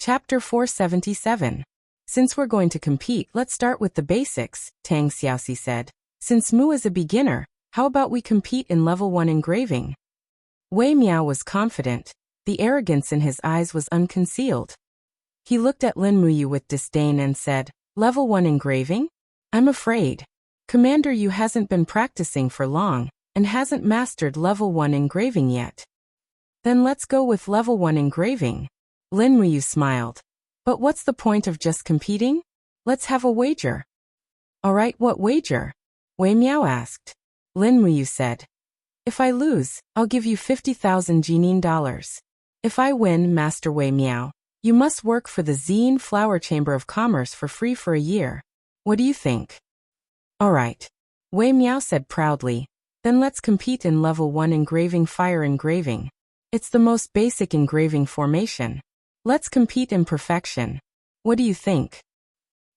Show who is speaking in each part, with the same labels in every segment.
Speaker 1: Chapter 477. Since we're going to compete, let's start with the basics, Tang Xiaoxi said. Since Mu is a beginner, how about we compete in level 1 engraving? Wei Miao was confident. The arrogance in his eyes was unconcealed. He looked at Lin Muyu with disdain and said, Level 1 engraving? I'm afraid. Commander Yu hasn't been practicing for long, and hasn't mastered level 1 engraving yet. Then let's go with level 1 engraving. Lin Muyu smiled. But what's the point of just competing? Let's have a wager. Alright, what wager? Wei Miao asked. Lin Muyu said. If I lose, I'll give you 50,000 Jinin dollars. If I win, Master Wei Miao, you must work for the Xian Flower Chamber of Commerce for free for a year. What do you think? Alright. Wei Miao said proudly. Then let's compete in level 1 engraving, fire engraving. It's the most basic engraving formation. Let's compete in perfection. What do you think?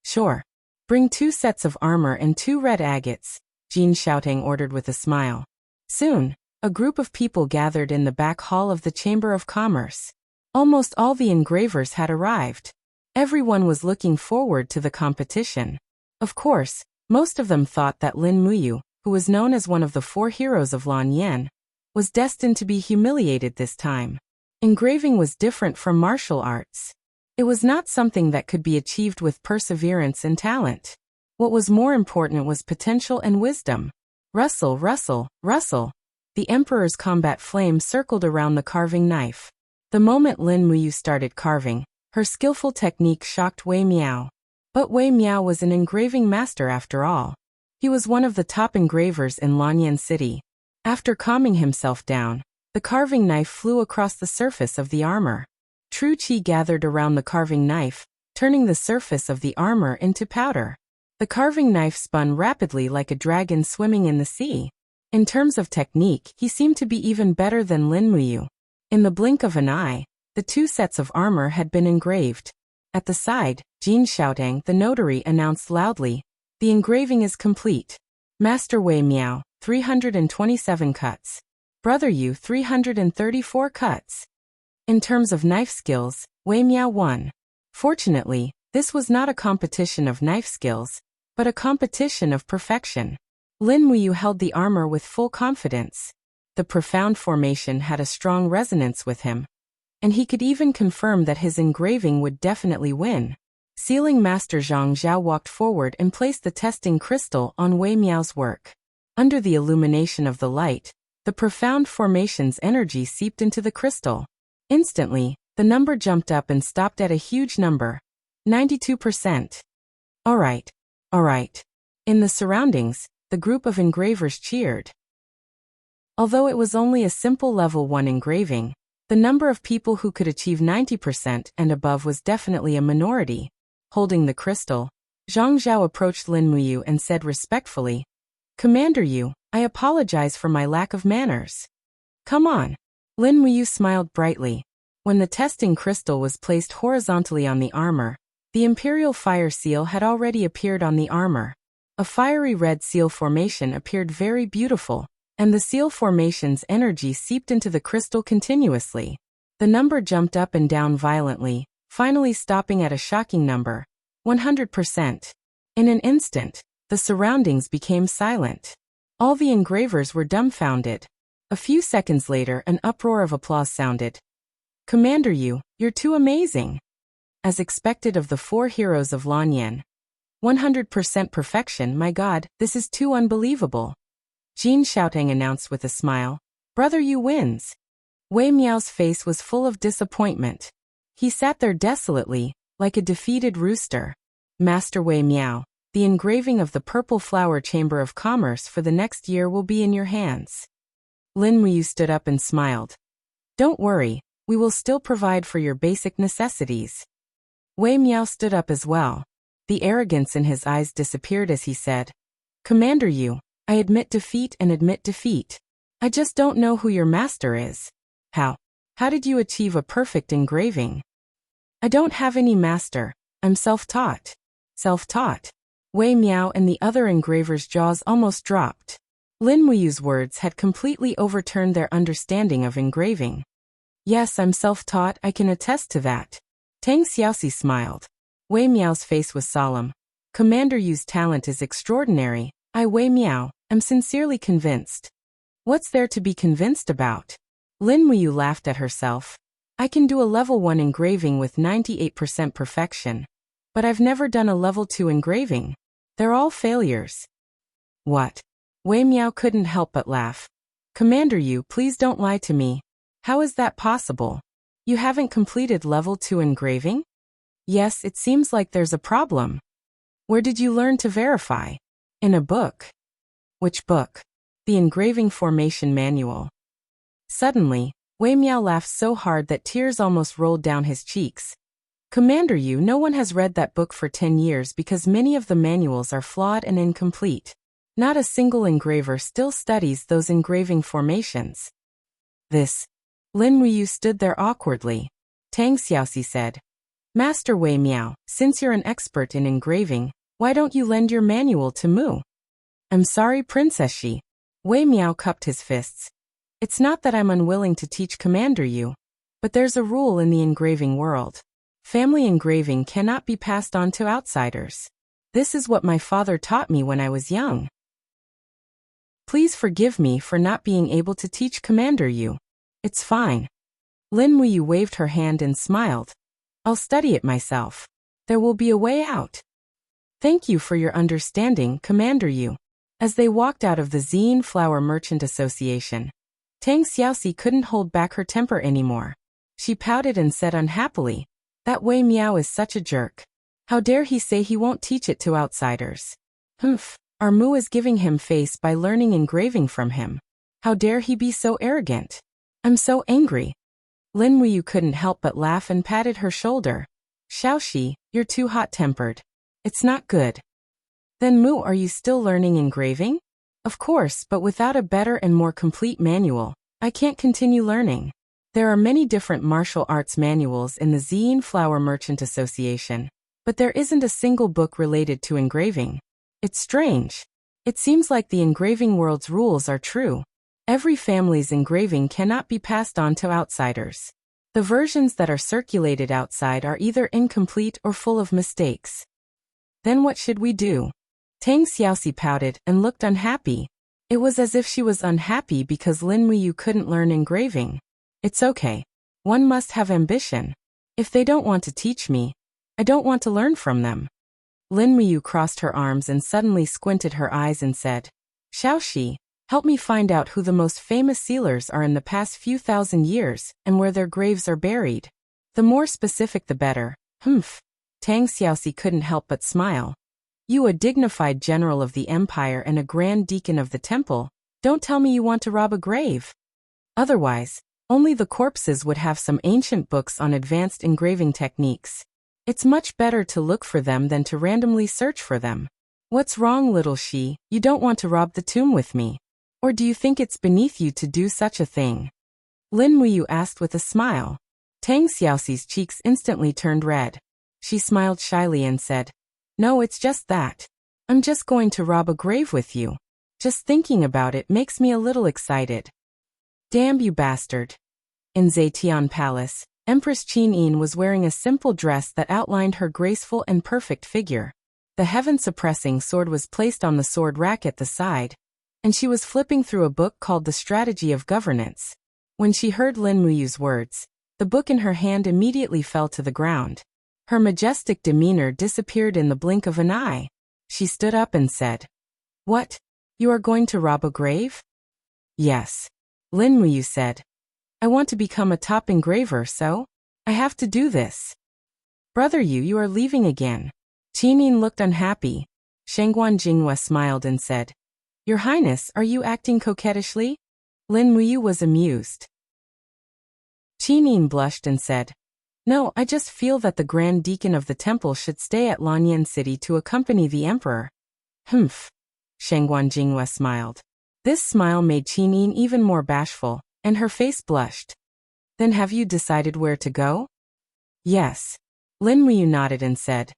Speaker 1: Sure. Bring 2 sets of armor and 2 red agates, Jin Xiaotang ordered with a smile. Soon, a group of people gathered in the back hall of the Chamber of Commerce. Almost all the engravers had arrived. Everyone was looking forward to the competition. Of course, most of them thought that Lin Muyu, who was known as one of the 4 heroes of Lan Yan, was destined to be humiliated this time. Engraving was different from martial arts. It was not something that could be achieved with perseverance and talent. What was more important was potential and wisdom. Rustle, rustle, rustle. The Emperor's combat flame circled around the carving knife. The moment Lin Muyu started carving, her skillful technique shocked Wei Miao. But Wei Miao was an engraving master after all. He was one of the top engravers in Lanyan City. After calming himself down, the carving knife flew across the surface of the armor. True qi gathered around the carving knife, turning the surface of the armor into powder. The carving knife spun rapidly like a dragon swimming in the sea. In terms of technique, he seemed to be even better than Lin Muyu. In the blink of an eye, the 2 sets of armor had been engraved. At the side, Jin Xiaotang, the notary, announced loudly, The engraving is complete. Master Wei Miao, 327 cuts. Brother Yu, 334 cuts. In terms of knife skills, Wei Miao won. Fortunately, this was not a competition of knife skills, but a competition of perfection. Lin Muyu held the armor with full confidence. The profound formation had a strong resonance with him, and he could even confirm that his engraving would definitely win. Sealing Master Zhang Zhao walked forward and placed the testing crystal on Wei Miao's work. Under the illumination of the light, the profound formation's energy seeped into the crystal. Instantly, the number jumped up and stopped at a huge number. 92%. Alright. Alright. In the surroundings, the group of engravers cheered. Although it was only a simple level 1 engraving, the number of people who could achieve 90% and above was definitely a minority. Holding the crystal, Zhang Zhao approached Lin Muyu and said respectfully, Commander Yu, I apologize for my lack of manners. Come on. Lin Muyu smiled brightly. When the testing crystal was placed horizontally on the armor, the Imperial Fire Seal had already appeared on the armor. A fiery red seal formation appeared very beautiful, and the seal formation's energy seeped into the crystal continuously. The number jumped up and down violently, finally stopping at a shocking number, 100%. In an instant, the surroundings became silent. All the engravers were dumbfounded. A few seconds later, an uproar of applause sounded. Commander Yu, you're too amazing. As expected of the 4 heroes of Lanyan. 100% perfection, my god, this is too unbelievable. Jin Xiaotang announced with a smile. Brother Yu wins. Wei Miao's face was full of disappointment. He sat there desolately, like a defeated rooster. Master Wei Miao, the engraving of the Purple Flower Chamber of Commerce for the next year will be in your hands. Lin Muyu stood up and smiled. Don't worry, we will still provide for your basic necessities. Wei Miao stood up as well. The arrogance in his eyes disappeared as he said, Commander Yu, I admit defeat and admit defeat. I just don't know who your master is. How did you achieve a perfect engraving? I don't have any master, I'm self-taught. Self-taught. Wei Miao and the other engravers' jaws almost dropped. Lin Muyu's words had completely overturned their understanding of engraving. Yes, I'm self-taught, I can attest to that. Tang Xiaoxi smiled. Wei Miao's face was solemn. Commander Yu's talent is extraordinary. I, Wei Miao, am sincerely convinced. What's there to be convinced about? Lin Wuyu laughed at herself. I can do a level 1 engraving with 98% perfection. But I've never done a level 2 engraving. They're all failures. What? Wei Miao couldn't help but laugh. Commander Yu, please don't lie to me. How is that possible? You haven't completed level 2 engraving? Yes, it seems like there's a problem. Where did you learn to verify? In a book. Which book? The Engraving Formation Manual. Suddenly, Wei Miao laughed so hard that tears almost rolled down his cheeks. Commander Yu, no one has read that book for 10 years because many of the manuals are flawed and incomplete. Not a single engraver still studies those engraving formations. Lin Wuyu stood there awkwardly. Tang Xiaoxi said, Master Wei Miao, since you're an expert in engraving, why don't you lend your manual to Mu? I'm sorry, Princess Shi. Wei Miao cupped his fists. It's not that I'm unwilling to teach Commander Yu, but there's a rule in the engraving world. Family engraving cannot be passed on to outsiders. This is what my father taught me when I was young. Please forgive me for not being able to teach Commander Yu. It's fine. Lin Wuyu waved her hand and smiled. I'll study it myself. There will be a way out. Thank you for your understanding, Commander Yu. As they walked out of the Zine Flower Merchant Association, Tang Xiaoxi couldn't hold back her temper anymore. She pouted and said unhappily, That Wei Miao is such a jerk. How dare he say he won't teach it to outsiders? Humph, our Mu is giving him face by learning engraving from him. How dare he be so arrogant? I'm so angry. Lin Wuyu couldn't help but laugh and patted her shoulder. Xiaoxi, you're too hot-tempered. It's not good. Then Mu, are you still learning engraving? Of course, but without a better and more complete manual, I can't continue learning. There are many different martial arts manuals in the Zine Flower Merchant Association, but there isn't a single book related to engraving. It's strange. It seems like the engraving world's rules are true. Every family's engraving cannot be passed on to outsiders. The versions that are circulated outside are either incomplete or full of mistakes. Then what should we do? Tang Xiaoxi pouted and looked unhappy. It was as if she was unhappy because Lin Wuyu couldn't learn engraving. It's okay. One must have ambition. If they don't want to teach me, I don't want to learn from them. Lin Wuyu crossed her arms and suddenly squinted her eyes and said, Xiaoxi, help me find out who the most famous sealers are in the past few thousand years and where their graves are buried. The more specific the better. Humph. Tang Xiaoxi couldn't help but smile. You, a dignified general of the empire and a grand deacon of the temple, don't tell me you want to rob a grave. Otherwise, only the corpses would have some ancient books on advanced engraving techniques. It's much better to look for them than to randomly search for them. What's wrong, little Shi? You don't want to rob the tomb with me? Or do you think it's beneath you to do such a thing? Lin Wuyu asked with a smile. Tang Xiaoxi's cheeks instantly turned red. She smiled shyly and said, No, it's just that. I'm just going to rob a grave with you. Just thinking about it makes me a little excited. Damn you bastard. In Zetian Palace, Empress Qin was wearing a simple dress that outlined her graceful and perfect figure. The heaven-suppressing sword was placed on the sword rack at the side, and she was flipping through a book called The Strategy of Governance. When she heard Lin Wuyu's words, the book in her hand immediately fell to the ground. Her majestic demeanor disappeared in the blink of an eye. She stood up and said, What? You are going to rob a grave? Yes. Lin Wuyu said, I want to become a top engraver, so I have to do this. Brother Yu, you are leaving again. Qinin looked unhappy. Shengguan Jinghua smiled and said, Your Highness, are you acting coquettishly? Lin Wuyu was amused. Qinin blushed and said, No, I just feel that the Grand Deacon of the temple should stay at Lanyan City to accompany the Emperor. Humph. Shengguan Jinghua smiled. This smile made Qinin even more bashful, and her face blushed. Then have you decided where to go? Yes. Lin Wuyu nodded and said,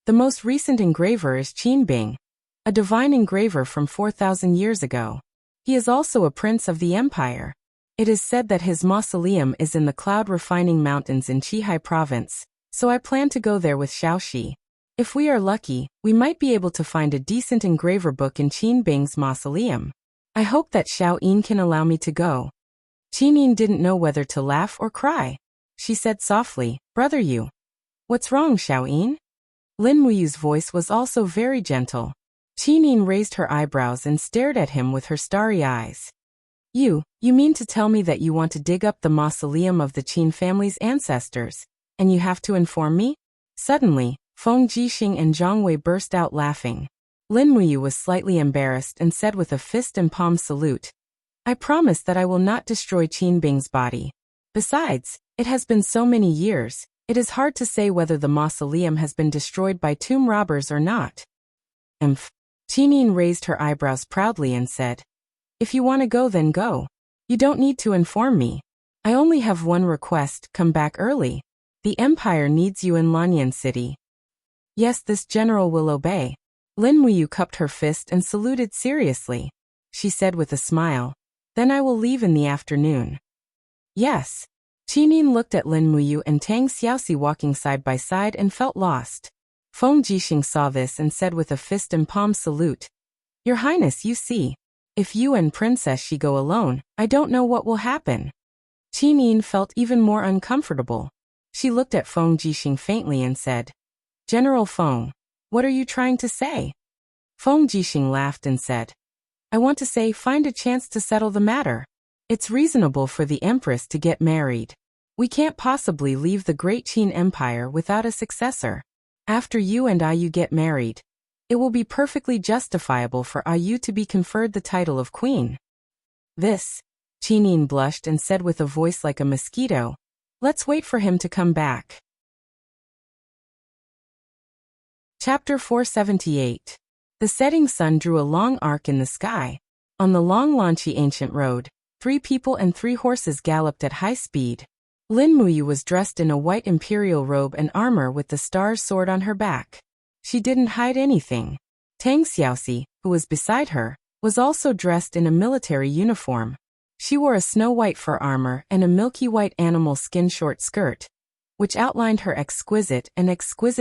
Speaker 1: The most recent engraver is Qin Bing, a divine engraver from 4,000 years ago. He is also a prince of the empire. It is said that his mausoleum is in the cloud refining mountains in Qihai province, So I plan to go there with Xiaoxi. If we are lucky, we might be able to find a decent engraver book in Qin Bing's mausoleum. I hope that Xiao Yin can allow me to go. Qin Yin didn't know whether to laugh or cry. She said softly, Brother Yu. What's wrong, Xiao Yin? Lin Muyu's voice was also very gentle. Qin Yin raised her eyebrows and stared at him with her starry eyes. You mean to tell me that you want to dig up the mausoleum of the Qin family's ancestors, and you have to inform me? Suddenly, Feng Jixing and Zhang Wei burst out laughing. Lin Muyu was slightly embarrassed and said with a fist and palm salute, I promise that I will not destroy Qin Bing's body. Besides, it has been so many years, it is hard to say whether the mausoleum has been destroyed by tomb robbers or not. Qin Yin raised her eyebrows proudly and said, If you want to go, then go. You don't need to inform me. I only have one request, come back early. The Empire needs you in Lanyan City. Yes, this general will obey. Lin Muyu cupped her fist and saluted seriously. She said with a smile, Then I will leave in the afternoon. Yes. Qin Yin looked at Lin Muyu and Tang Xiaoxi walking side by side and felt lost. Feng Jixing saw this and said with a fist and palm salute, Your Highness, you see. If you and Princess Shi go alone, I don't know what will happen. Qin Yin felt even more uncomfortable. She looked at Feng Jixing faintly and said, General Feng, what are you trying to say? Feng Jixing laughed and said, I want to say find a chance to settle the matter. It's reasonable for the Empress to get married. We can't possibly leave the great Qin Empire without a successor. After you and Ayu get married, it will be perfectly justifiable for Ayu to be conferred the title of queen. This, Qin Yin blushed and said with a voice like a mosquito, Let's wait for him to come back. Chapter 478. The setting sun drew a long arc in the sky. On the long Lanqi ancient road, 3 people and 3 horses galloped at high speed. Lin Muyu was dressed in a white imperial robe and armor with the star's sword on her back. She didn't hide anything. Tang Xiaoxi, who was beside her, was also dressed in a military uniform. She wore a snow-white fur armor and a milky white animal skin short skirt, which outlined her exquisite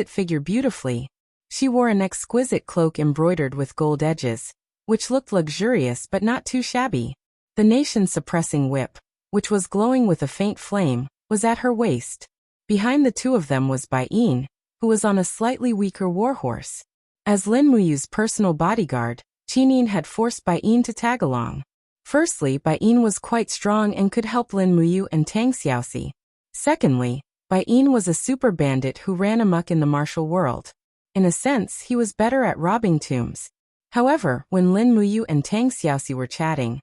Speaker 1: figure beautifully. She wore an exquisite cloak embroidered with gold edges, which looked luxurious but not too shabby. The nation-suppressing whip, which was glowing with a faint flame, was at her waist. Behind the two of them was Bai Yin, who was on a slightly weaker warhorse. As Lin Muyu's personal bodyguard, Qin Yin had forced Bai Yin to tag along. Firstly, Bai Yin was quite strong and could help Lin Muyu and Tang Xiaoxi. Secondly, Bai Yin was a super bandit who ran amok in the martial world. In a sense, he was better at robbing tombs. However, when Lin Muyu and Tang Xiaoxi were chatting,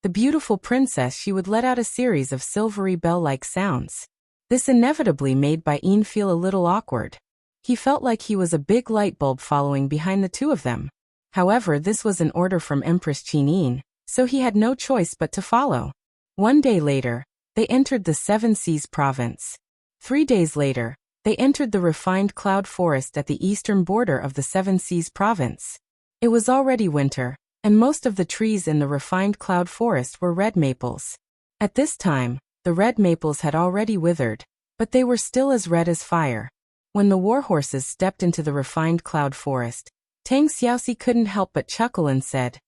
Speaker 1: the beautiful princess she would let out a series of silvery bell-like sounds. This inevitably made Bai Yin feel a little awkward. He felt like he was a big light bulb following behind the two of them. However, this was an order from Empress Qin Yin, so he had no choice but to follow. One day later, they entered the Seven Seas province. 3 days later, they entered the refined cloud forest at the eastern border of the Seven Seas province. It was already winter, and most of the trees in the refined cloud forest were red maples. At this time, the red maples had already withered, but they were still as red as fire. When the warhorses stepped into the refined cloud forest, Tang Xiaoxi couldn't help but chuckle and said,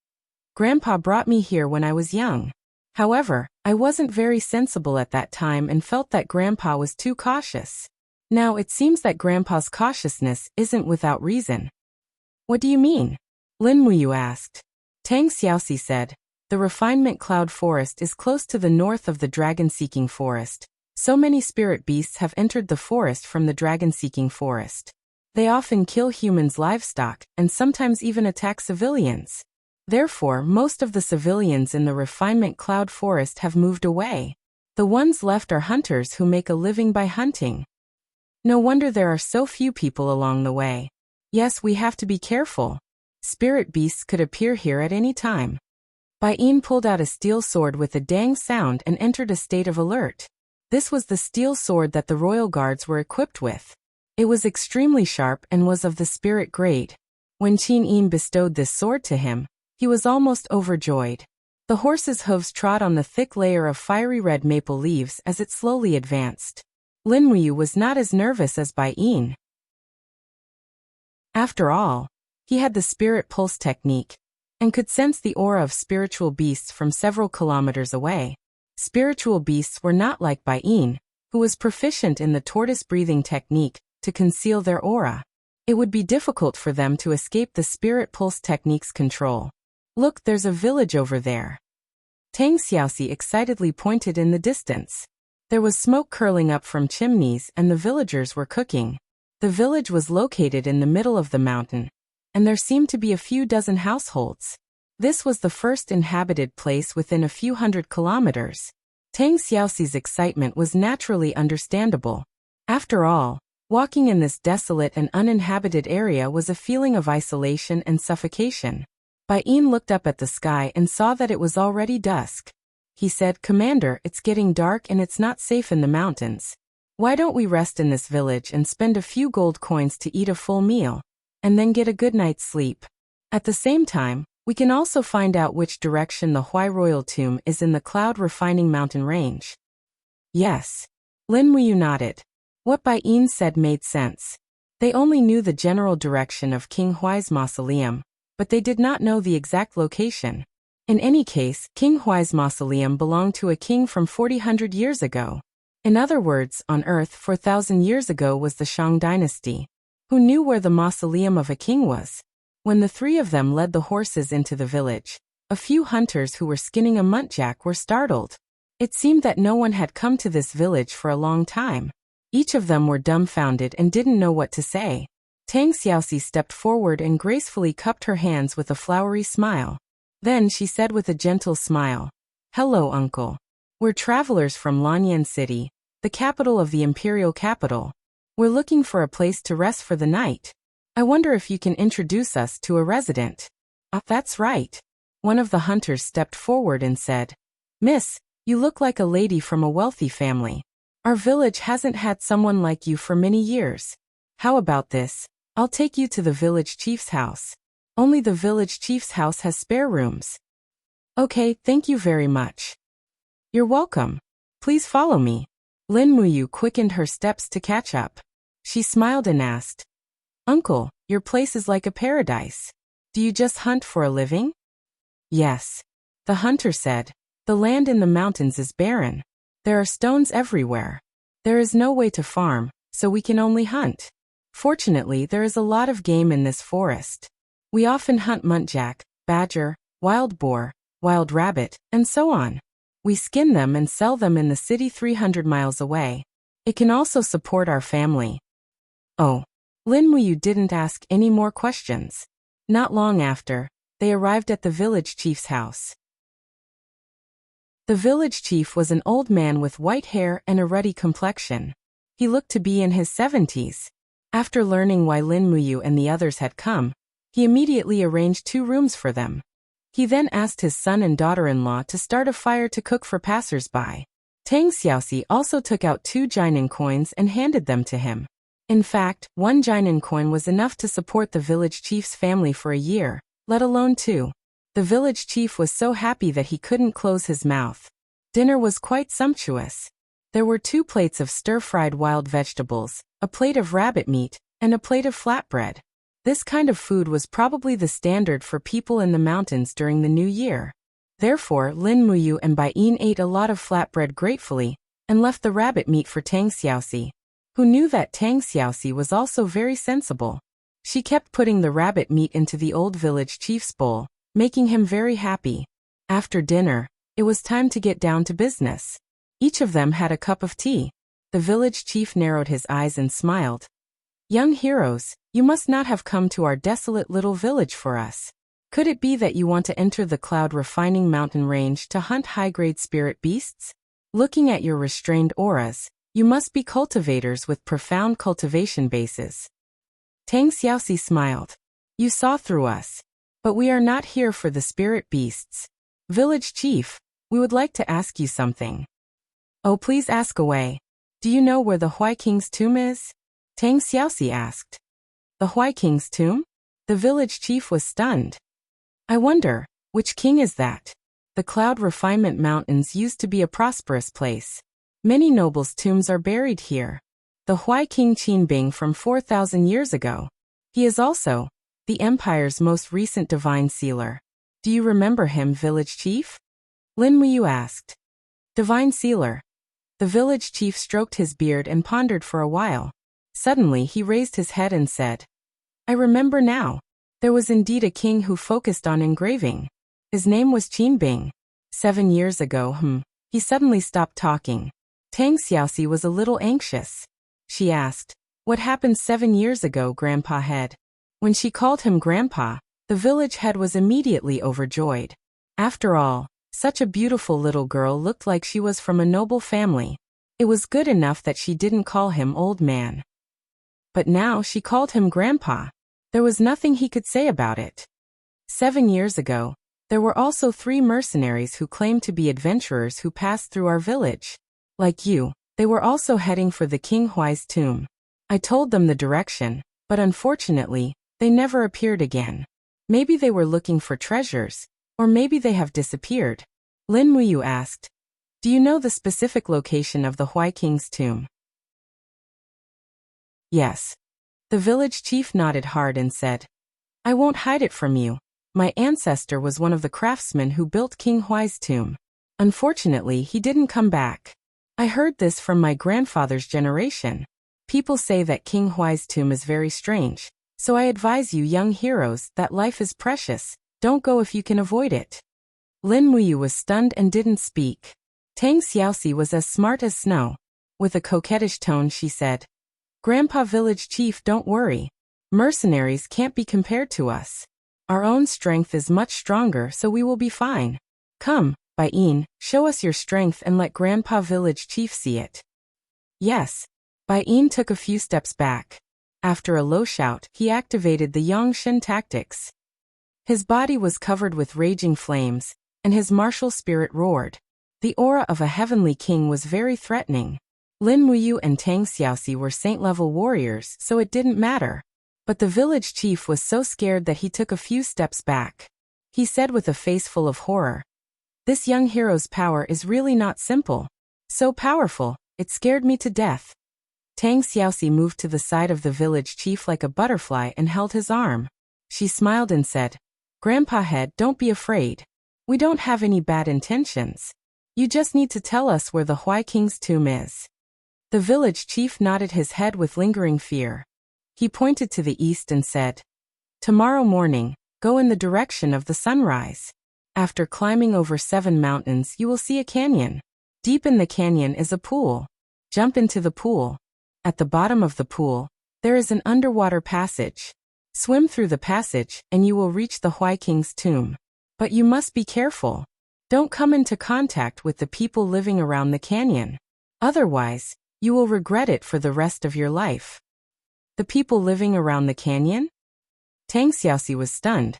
Speaker 1: Grandpa brought me here when I was young. However, I wasn't very sensible at that time and felt that Grandpa was too cautious. Now it seems that Grandpa's cautiousness isn't without reason. What do you mean? Lin Muyu asked. Tang Xiaoxi said, The refinement cloud forest is close to the north of the dragon-seeking forest. So many spirit beasts have entered the forest from the dragon-seeking forest. They often kill humans' livestock, and sometimes even attack civilians. Therefore, most of the civilians in the refinement cloud forest have moved away. The ones left are hunters who make a living by hunting. No wonder there are so few people along the way. Yes, we have to be careful. Spirit beasts could appear here at any time. Bai Yin pulled out a steel sword with a dang sound and entered a state of alert. This was the steel sword that the royal guards were equipped with. It was extremely sharp and was of the spirit grade. When Qin Yin bestowed this sword to him, he was almost overjoyed. The horse's hooves trod on the thick layer of fiery red maple leaves as it slowly advanced. Lin Muyu was not as nervous as Bai Yin. After all, he had the spirit pulse technique, and could sense the aura of spiritual beasts from several kilometers away. Spiritual beasts were not like Bai Yin, who was proficient in the tortoise breathing technique, to conceal their aura. It would be difficult for them to escape the spirit pulse technique's control. Look, there's a village over there. Tang Xiaoxi excitedly pointed in the distance. There was smoke curling up from chimneys and the villagers were cooking. The village was located in the middle of the mountain, and there seemed to be a few dozen households. This was the first inhabited place within a few hundred kilometers. Tang Xiaoxi's excitement was naturally understandable. After all, walking in this desolate and uninhabited area was a feeling of isolation and suffocation. Bai Yin looked up at the sky and saw that it was already dusk. He said, "Commander, it's getting dark and it's not safe in the mountains. Why don't we rest in this village and spend a few gold coins to eat a full meal, and then get a good night's sleep? At the same time, we can also find out which direction the Huai Royal Tomb is in the Cloud Refining Mountain Range." Yes. Lin Muyu nodded. What Bai Yin said made sense. They only knew the general direction of King Huai's mausoleum, but they did not know the exact location. In any case, King Huai's mausoleum belonged to a king from 400 years ago. In other words, on Earth 4,000 years ago was the Shang dynasty. Who knew where the mausoleum of a king was? When the three of them led the horses into the village, a few hunters who were skinning a muntjac were startled. It seemed that no one had come to this village for a long time. Each of them were dumbfounded and didn't know what to say. Tang Xiaoxi stepped forward and gracefully cupped her hands with a flowery smile. Then she said with a gentle smile, "Hello, uncle. We're travelers from Lanyan City, the capital of the imperial capital. We're looking for a place to rest for the night. I wonder if you can introduce us to a resident." That's right. One of the hunters stepped forward and said, "Miss, you look like a lady from a wealthy family. Our village hasn't had someone like you for many years. How about this? I'll take you to the village chief's house. Only the village chief's house has spare rooms." "Okay, thank you very much." "You're welcome. Please follow me." Lin Muyu quickened her steps to catch up. She smiled and asked, "Uncle, your place is like a paradise. Do you just hunt for a living?" "Yes." The hunter said, "The land in the mountains is barren. There are stones everywhere. There is no way to farm, so we can only hunt. Fortunately, there is a lot of game in this forest. We often hunt muntjac, badger, wild boar, wild rabbit, and so on. We skin them and sell them in the city 300 miles away. It can also support our family." Oh. Lin Muyu didn't ask any more questions. Not long after, they arrived at the village chief's house. The village chief was an old man with white hair and a ruddy complexion. He looked to be in his 70s. After learning why Lin Muyu and the others had come, he immediately arranged 2 rooms for them. He then asked his son and daughter-in-law to start a fire to cook for passers-by. Tang Xiaoxi also took out 2 jinan coins and handed them to him. In fact, 1 jinan coin was enough to support the village chief's family for a year, let alone 2. The village chief was so happy that he couldn't close his mouth. Dinner was quite sumptuous. There were 2 plates of stir-fried wild vegetables, a plate of rabbit meat, and a plate of flatbread. This kind of food was probably the standard for people in the mountains during the new year. Therefore, Lin Muyu and Bai Yin ate a lot of flatbread gratefully, and left the rabbit meat for Tang Xiaoxi, who knew that Tang Xiaoxi was also very sensible. She kept putting the rabbit meat into the old village chief's bowl, making him very happy. After dinner, it was time to get down to business. Each of them had a cup of tea. The village chief narrowed his eyes and smiled. "Young heroes, you must not have come to our desolate little village for us. Could it be that you want to enter the Cloud Refining Mountain Range to hunt high-grade spirit beasts? Looking at your restrained auras, you must be cultivators with profound cultivation bases." Tang Xiaoxi smiled. "You saw through us. But we are not here for the spirit beasts. Village chief, we would like to ask you something." "Oh, please ask away. Do you know where the Huai King's tomb is?" Tang Xiaoxi asked. "The Huai King's tomb?" The village chief was stunned. "I wonder, which king is that? The Cloud Refinement Mountains used to be a prosperous place. Many nobles' tombs are buried here. The Hui King Qinbing from 4,000 years ago. He is also the empire's most recent divine sealer. Do you remember him, village chief? Lin Muyu asked. Divine sealer. The village chief stroked his beard and pondered for a while. Suddenly he raised his head and said, I remember now. There was indeed a king who focused on engraving. His name was Qinbing. 7 years ago, He suddenly stopped talking. Tang Xiaoxi was a little anxious. She asked, What happened 7 years ago, Grandpa Head? When she called him Grandpa, the village head was immediately overjoyed. After all, such a beautiful little girl looked like she was from a noble family. It was good enough that she didn't call him old man. But now she called him Grandpa. There was nothing he could say about it. 7 years ago, there were also 3 mercenaries who claimed to be adventurers who passed through our village. Like you, they were also heading for the King Huai's tomb. I told them the direction, but unfortunately, they never appeared again. Maybe they were looking for treasures, or maybe they have disappeared. Lin Muyu asked, Do you know the specific location of the Hui King's tomb? Yes. The village chief nodded hard and said, I won't hide it from you. My ancestor was one of the craftsmen who built King Huai's tomb. Unfortunately, he didn't come back. I heard this from my grandfather's generation. People say that King Huai's tomb is very strange, so I advise you young heroes that life is precious, don't go if you can avoid it. Lin Muyu was stunned and didn't speak. Tang Xiaoxi was as smart as snow. With a coquettish tone she said, Grandpa village chief, don't worry. Mercenaries can't be compared to us. Our own strength is much stronger, so we will be fine. Come, Bai Yin, show us your strength and let Grandpa village chief see it. Yes. Bai Yin took a few steps back. After a low shout, he activated the Yongshen tactics. His body was covered with raging flames, and his martial spirit roared. The aura of a heavenly king was very threatening. Lin Muyu and Tang Xiaoxi were saint-level warriors, so it didn't matter. But the village chief was so scared that he took a few steps back. He said with a face full of horror, This young hero's power is really not simple. So powerful, it scared me to death. Tang Xiaoxi moved to the side of the village chief like a butterfly and held his arm. She smiled and said, Grandpa Head, don't be afraid. We don't have any bad intentions. You just need to tell us where the Hui King's tomb is. The village chief nodded his head with lingering fear. He pointed to the east and said, Tomorrow morning, go in the direction of the sunrise. After climbing over 7 mountains, you will see a canyon. Deep in the canyon is a pool. Jump into the pool. At the bottom of the pool, there is an underwater passage. Swim through the passage, and you will reach the Hui King's tomb. But you must be careful. Don't come into contact with the people living around the canyon. Otherwise, you will regret it for the rest of your life. The people living around the canyon? Tang Xiaoxi was stunned.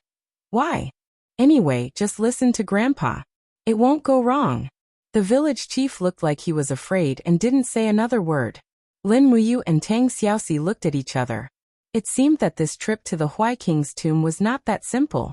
Speaker 1: Why? Anyway, just listen to Grandpa. It won't go wrong. The village chief looked like he was afraid and didn't say another word. Lin Muyu and Tang Xiaoxi looked at each other. It seemed that this trip to the Hui King's tomb was not that simple.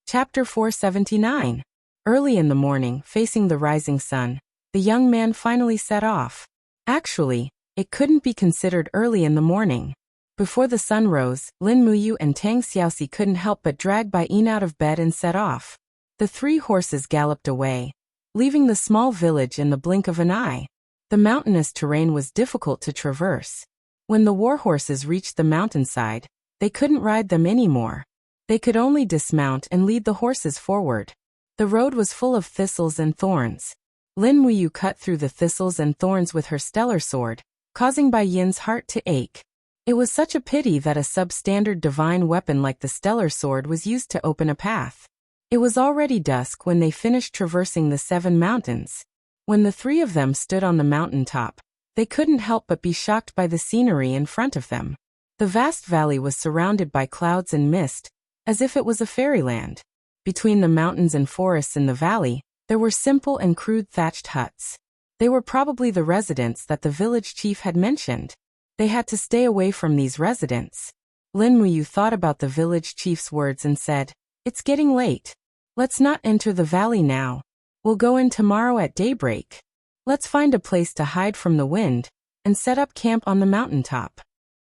Speaker 1: Chapter 479. Early in the morning, facing the rising sun, the young man finally set off. Actually, it couldn't be considered early in the morning. Before the sun rose, Lin Muyu and Tang Xiaoxi couldn't help but drag Bai Yin out of bed and set off. The 3 horses galloped away, leaving the small village in the blink of an eye. The mountainous terrain was difficult to traverse. When the war horses reached the mountainside, they couldn't ride them anymore. They could only dismount and lead the horses forward. The road was full of thistles and thorns. Lin Muyu cut through the thistles and thorns with her stellar sword, causing Bai Yin's heart to ache. It was such a pity that a substandard divine weapon like the stellar sword was used to open a path. It was already dusk when they finished traversing the 7 mountains. When the 3 of them stood on the mountain top, they couldn't help but be shocked by the scenery in front of them. The vast valley was surrounded by clouds and mist, as if it was a fairyland. Between the mountains and forests in the valley, there were simple and crude thatched huts. They were probably the residents that the village chief had mentioned. They had to stay away from these residents. Lin Muyu thought about the village chief's words and said, It's getting late. Let's not enter the valley now. We'll go in tomorrow at daybreak. Let's find a place to hide from the wind and set up camp on the mountaintop.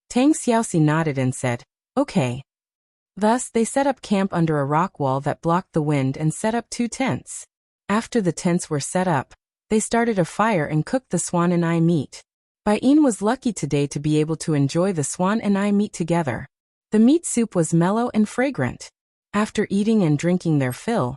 Speaker 1: Tang Xiaoxi nodded and said, okay. Thus, they set up camp under a rock wall that blocked the wind and set up 2 tents. After the tents were set up, they started a fire and cooked the swan and eye meat. Bai Yin was lucky today to be able to enjoy the swan and eye meat together. The meat soup was mellow and fragrant. After eating and drinking their fill,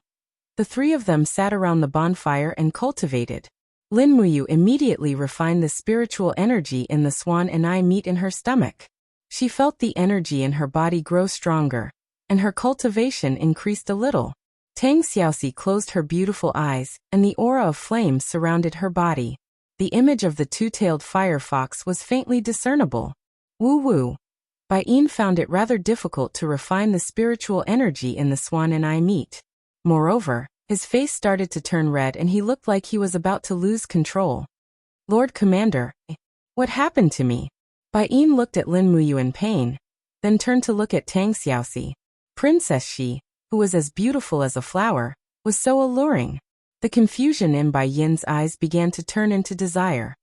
Speaker 1: the 3 of them sat around the bonfire and cultivated. Lin Muyu immediately refined the spiritual energy in the swan and eye meat in her stomach. She felt the energy in her body grow stronger, and her cultivation increased a little. Tang Xiaoxi closed her beautiful eyes, and the aura of flames surrounded her body. The image of the 2-tailed fire fox was faintly discernible. Woo-woo. Bai Yin found it rather difficult to refine the spiritual energy in the swan and eye meat. Moreover, his face started to turn red and he looked like he was about to lose control. Lord Commander, what happened to me? Bai Yin looked at Lin Muyu in pain, then turned to look at Tang Xiaoxi. Princess Shi, who was as beautiful as a flower, was so alluring. The confusion in Bai Yin's eyes began to turn into desire.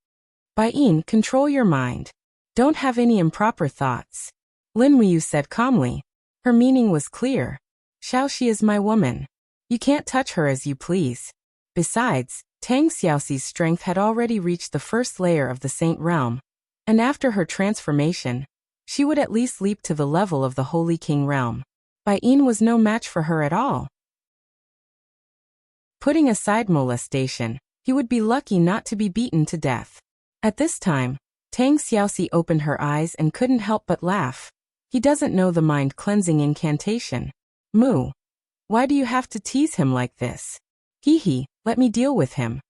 Speaker 1: Bai Yin, control your mind. Don't have any improper thoughts. Lin Muyu said calmly. Her meaning was clear. Xiaoxi is my woman. You can't touch her as you please. Besides, Tang Xiaoxi's strength had already reached the first layer of the Saint Realm, and after her transformation, she would at least leap to the level of the Holy King Realm. Bai Yin was no match for her at all. Putting aside molestation, he would be lucky not to be beaten to death. At this time, Tang Xiaoxi opened her eyes and couldn't help but laugh. He doesn't know the mind-cleansing incantation. Moo. Why do you have to tease him like this? Hee, let me deal with him.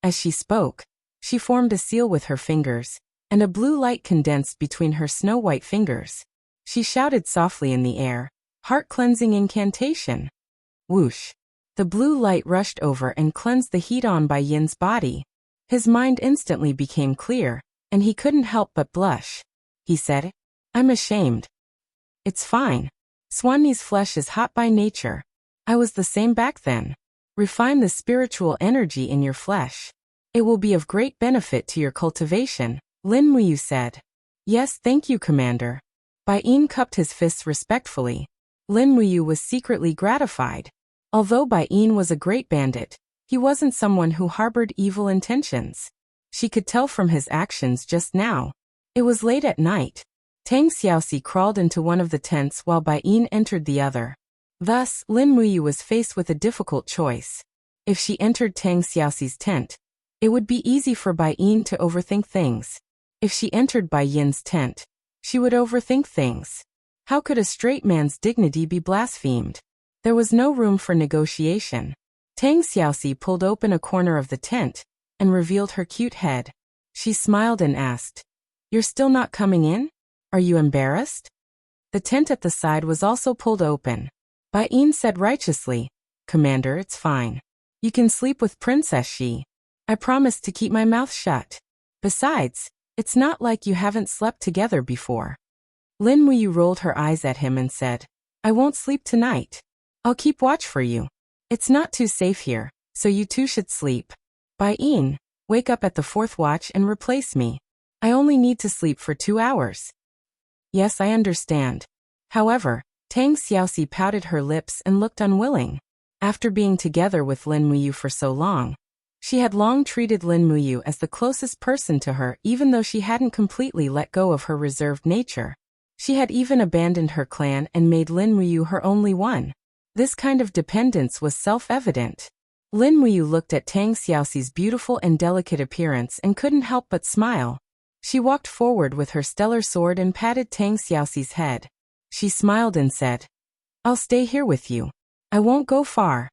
Speaker 1: As she spoke, she formed a seal with her fingers, and a blue light condensed between her snow-white fingers. She shouted softly in the air, heart-cleansing incantation. Whoosh. The blue light rushed over and cleansed the heat on Bai Yin's body. His mind instantly became clear, and he couldn't help but blush. He said, I'm ashamed. It's fine. Swanni's flesh is hot by nature. I was the same back then. Refine the spiritual energy in your flesh. It will be of great benefit to your cultivation, Lin Muyu said. Yes, thank you, Commander. Bai Yin cupped his fists respectfully. Lin Muyu was secretly gratified. Although Bai Yin was a great bandit, he wasn't someone who harbored evil intentions. She could tell from his actions just now. It was late at night. Tang Xiaoxi crawled into one of the tents while Bai Yin entered the other. Thus, Lin Muyu was faced with a difficult choice. If she entered Tang Xiaoxi's tent, it would be easy for Bai Yin to overthink things. If she entered Bai Yin's tent, she would overthink things. How could a straight man's dignity be blasphemed? There was no room for negotiation. Tang Xiaoxi pulled open a corner of the tent and revealed her cute head. She smiled and asked, You're still not coming in? Are you embarrassed? The tent at the side was also pulled open. Bai Yin said righteously, Commander, it's fine. You can sleep with Princess Shi. I promised to keep my mouth shut. Besides, it's not like you haven't slept together before. Lin Muyu rolled her eyes at him and said, I won't sleep tonight. I'll keep watch for you. It's not too safe here, so you two should sleep. Bai Yin, wake up at the 4th watch and replace me. I only need to sleep for 2 hours. Yes, I understand. However, Tang Xiaoxi pouted her lips and looked unwilling. After being together with Lin Muyu for so long, she had long treated Lin Muyu as the closest person to her even though she hadn't completely let go of her reserved nature. She had even abandoned her clan and made Lin Muyu her only one. This kind of dependence was self-evident. Lin Muyu looked at Tang Xiaoxi's beautiful and delicate appearance and couldn't help but smile. She walked forward with her stellar sword and patted Tang Xiaoxi's head. She smiled and said, I'll stay here with you. I won't go far.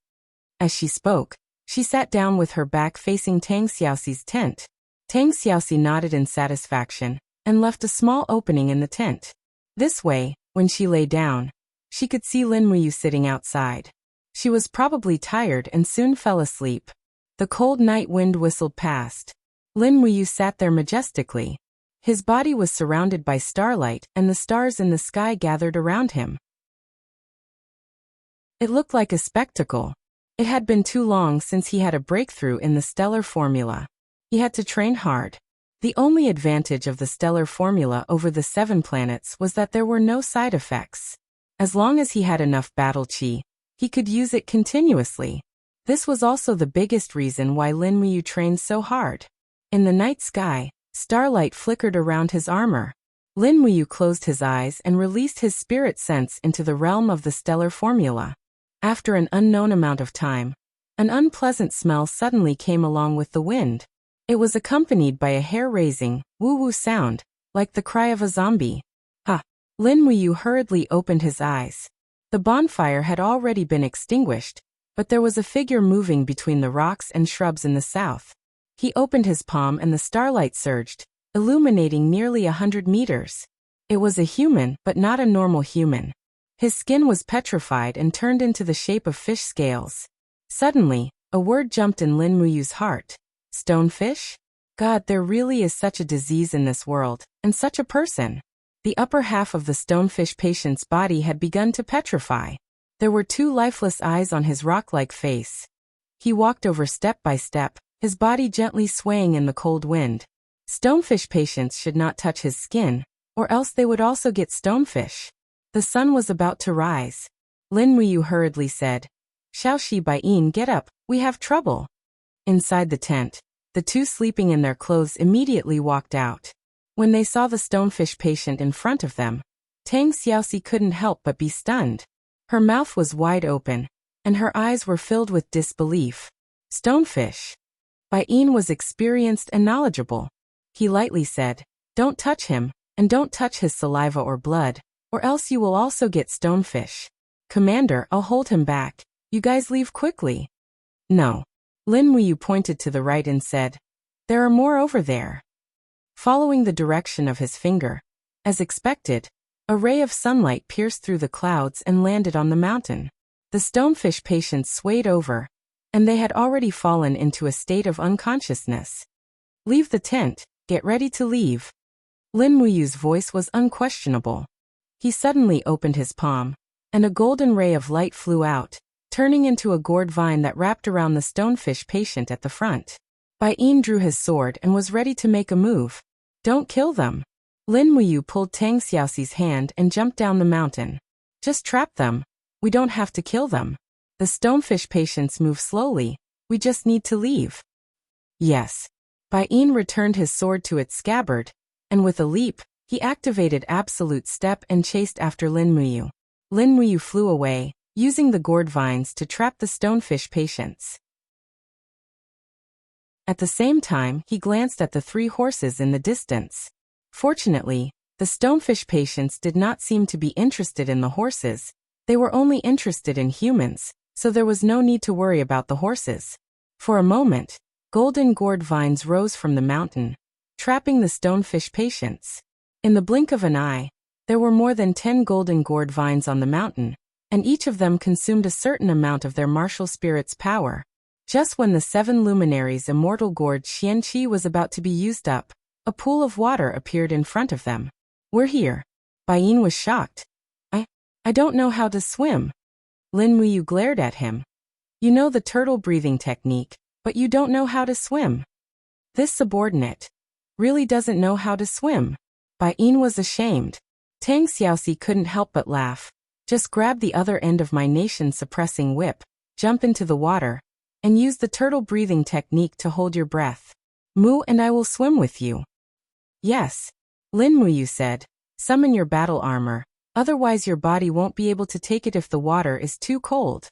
Speaker 1: As she spoke, she sat down with her back facing Tang Xiaoxi's tent. Tang Xiaoxi nodded in satisfaction and left a small opening in the tent. This way, when she lay down, she could see Lin Muyu sitting outside. She was probably tired and soon fell asleep. The cold night wind whistled past. Lin Muyu sat there majestically. His body was surrounded by starlight and the stars in the sky gathered around him. It looked like a spectacle. It had been too long since he had a breakthrough in the stellar formula. He had to train hard. The only advantage of the stellar formula over the 7 planets was that there were no side effects. As long as he had enough battle chi, he could use it continuously. This was also the biggest reason why Lin Muyu trained so hard. In the night sky, starlight flickered around his armor. Lin Muyu closed his eyes and released his spirit sense into the realm of the stellar formula. After an unknown amount of time, an unpleasant smell suddenly came along with the wind. It was accompanied by a hair-raising, woo-woo sound, like the cry of a zombie. Ha! Lin Muyu hurriedly opened his eyes. The bonfire had already been extinguished, but there was a figure moving between the rocks and shrubs in the south. He opened his palm and the starlight surged, illuminating nearly 100 meters. It was a human, but not a normal human. His skin was petrified and turned into the shape of fish scales. Suddenly, a word jumped in Lin Muyu's heart. Stonefish? God, there really is such a disease in this world, and such a person. The upper half of the stonefish patient's body had begun to petrify. There were 2 lifeless eyes on his rock-like face. He walked over step by step, his body gently swaying in the cold wind. Stonefish patients should not touch his skin, or else they would also get stonefish. The sun was about to rise. Lin Muyu hurriedly said, Xiaoxi Baiyin, get up, we have trouble. Inside the tent, the 2 sleeping in their clothes immediately walked out. When they saw the stonefish patient in front of them, Tang Xiaoxi couldn't help but be stunned. Her mouth was wide open, and her eyes were filled with disbelief. Stonefish. Baiyin was experienced and knowledgeable. He lightly said, Don't touch him, and don't touch his saliva or blood, or else you will also get stonefish. Commander, I'll hold him back. You guys leave quickly. No. Lin Muyu pointed to the right and said, There are more over there. Following the direction of his finger, as expected, a ray of sunlight pierced through the clouds and landed on the mountain. The stonefish patients swayed over, and they had already fallen into a state of unconsciousness. Leave the tent, get ready to leave. Lin Muyu's voice was unquestionable. He suddenly opened his palm, and a golden ray of light flew out, turning into a gourd vine that wrapped around the stonefish patient at the front. Baiyin drew his sword and was ready to make a move. Don't kill them. Lin Muyu pulled Tang Xiaoxi's hand and jumped down the mountain. Just trap them. We don't have to kill them. The stonefish patients move slowly. We just need to leave. Yes. Baiyin returned his sword to its scabbard, and with a leap, he activated Absolute Step and chased after Lin Muyu. Lin Muyu flew away, using the gourd vines to trap the stonefish patients. At the same time, he glanced at the 3 horses in the distance. Fortunately, the stonefish patients did not seem to be interested in the horses. They were only interested in humans, so there was no need to worry about the horses. For a moment, golden gourd vines rose from the mountain, trapping the stonefish patients. In the blink of an eye, there were more than 10 golden gourd vines on the mountain, and each of them consumed a certain amount of their martial spirit's power. Just when the 7 luminaries' immortal gourd Xianqi was about to be used up, a pool of water appeared in front of them. We're here. Baiyin was shocked. I don't know how to swim. Lin Muyu glared at him. You know the turtle breathing technique, but you don't know how to swim. This subordinate really doesn't know how to swim. Baiyin was ashamed. Tang Xiaoxi couldn't help but laugh. Just grab the other end of my nation-suppressing whip, jump into the water, and use the turtle breathing technique to hold your breath. Mu and I will swim with you. Yes. Lin Muyu said, summon your battle armor, otherwise your body won't be able to take it if the water is too cold.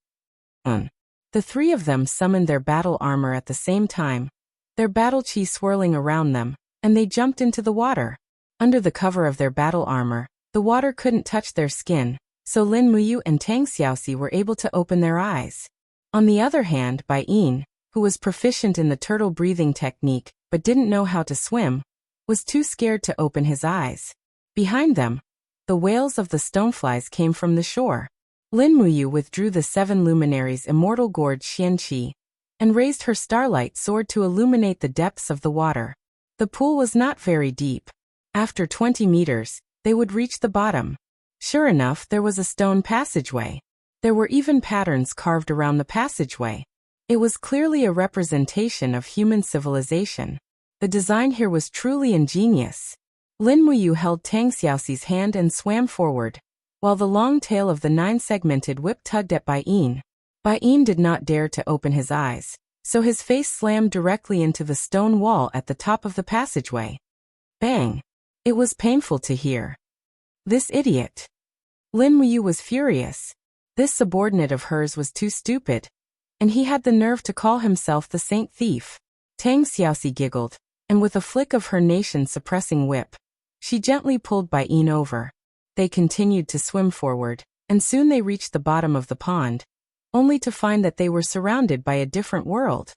Speaker 1: The 3 of them summoned their battle armor at the same time, their battle chi swirling around them, and they jumped into the water. Under the cover of their battle armor, the water couldn't touch their skin, so Lin Muyu and Tang Xiaoxi were able to open their eyes. On the other hand, Baiyin, who was proficient in the turtle breathing technique but didn't know how to swim, was too scared to open his eyes. Behind them, the wails of the stoneflies came from the shore. Lin Muyu withdrew the 7 luminaries' immortal gourd Xianqi and raised her starlight sword to illuminate the depths of the water. The pool was not very deep. After 20 meters, they would reach the bottom. Sure enough, there was a stone passageway. There were even patterns carved around the passageway. It was clearly a representation of human civilization. The design here was truly ingenious. Lin Muyu held Tang Xiaoxi's hand and swam forward, while the long tail of the 9-segmented whip tugged at Bai Yin. Bai Yin did not dare to open his eyes, so his face slammed directly into the stone wall at the top of the passageway. Bang! It was painful to hear. This idiot! Lin Muyu was furious. This subordinate of hers was too stupid, and he had the nerve to call himself the Saint Thief. Tang Xiaoxi giggled, and with a flick of her nation-suppressing whip, she gently pulled Bai Yin over. They continued to swim forward, and soon they reached the bottom of the pond, only to find that they were surrounded by a different world.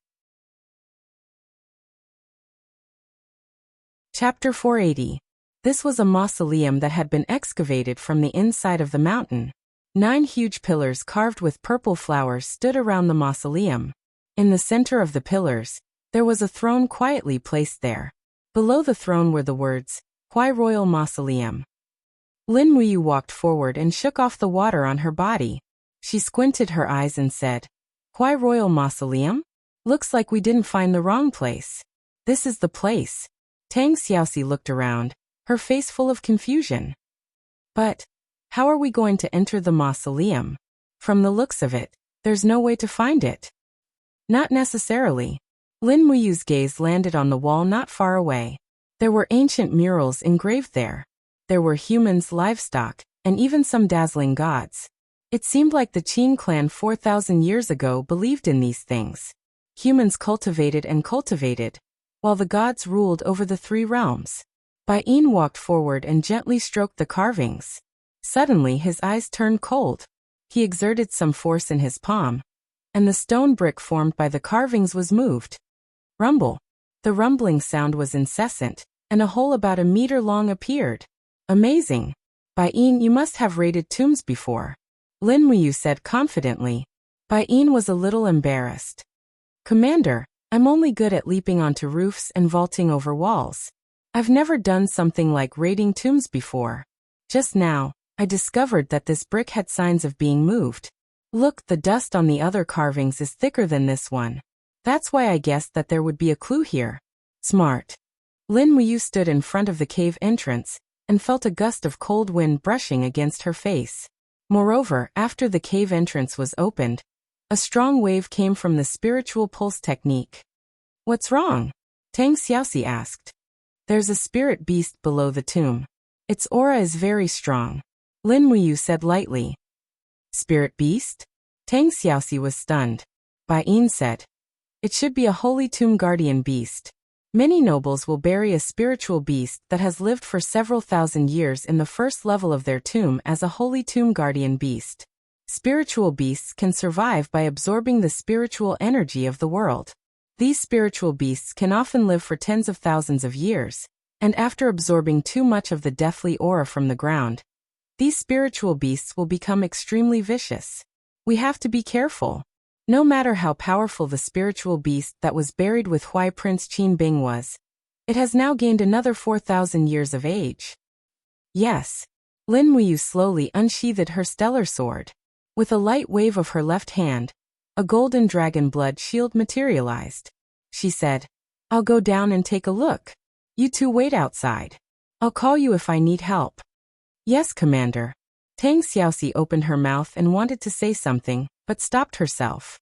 Speaker 1: Chapter 480. This was a mausoleum that had been excavated from the inside of the mountain. 9 huge pillars carved with purple flowers stood around the mausoleum. In the center of the pillars, there was a throne quietly placed there. Below the throne were the words, Huai Royal Mausoleum. Lin Muyu walked forward and shook off the water on her body. She squinted her eyes and said, Huai Royal Mausoleum? Looks like we didn't find the wrong place. This is the place. Tang Xiaoxi looked around, her face full of confusion. But how are we going to enter the mausoleum? From the looks of it, there's no way to find it. Not necessarily. Lin Muyu's gaze landed on the wall not far away. There were ancient murals engraved there. There were humans, livestock, and even some dazzling gods. It seemed like the Qin clan 4,000 years ago believed in these things. Humans cultivated and cultivated, while the gods ruled over the 3 realms. Bai Yin walked forward and gently stroked the carvings. Suddenly his eyes turned cold. He exerted some force in his palm, and the stone brick formed by the carvings was moved. Rumble. The rumbling sound was incessant, and a hole about a meter long appeared. Amazing. Bai Yin, you must have raided tombs before. Lin Muyu said confidently. Bai Yin was a little embarrassed. Commander, I'm only good at leaping onto roofs and vaulting over walls. I've never done something like raiding tombs before. Just now, I discovered that this brick had signs of being moved. Look, the dust on the other carvings is thicker than this one. That's why I guessed that there would be a clue here. Smart. Lin Muyu stood in front of the cave entrance and felt a gust of cold wind brushing against her face. Moreover, after the cave entrance was opened, a strong wave came from the spiritual pulse technique. What's wrong? Tang Xiaoxi asked. There's a spirit beast below the tomb. Its aura is very strong. Lin Muyu said lightly. Spirit beast? Tang Xiaoxi was stunned. Bai Yin said. It should be a holy tomb guardian beast. Many nobles will bury a spiritual beast that has lived for several thousand years in the first level of their tomb as a holy tomb guardian beast. Spiritual beasts can survive by absorbing the spiritual energy of the world. These spiritual beasts can often live for tens of thousands of years, and after absorbing too much of the deathly aura from the ground, these spiritual beasts will become extremely vicious. We have to be careful. No matter how powerful the spiritual beast that was buried with Huai Prince Qin Bing was, it has now gained another 4,000 years of age. Yes. Lin Muyu slowly unsheathed her stellar sword. With a light wave of her left hand, a golden dragon blood shield materialized. She said, I'll go down and take a look. You two wait outside. I'll call you if I need help. Yes, Commander. Tang Xiaoxi opened her mouth and wanted to say something, but stopped herself.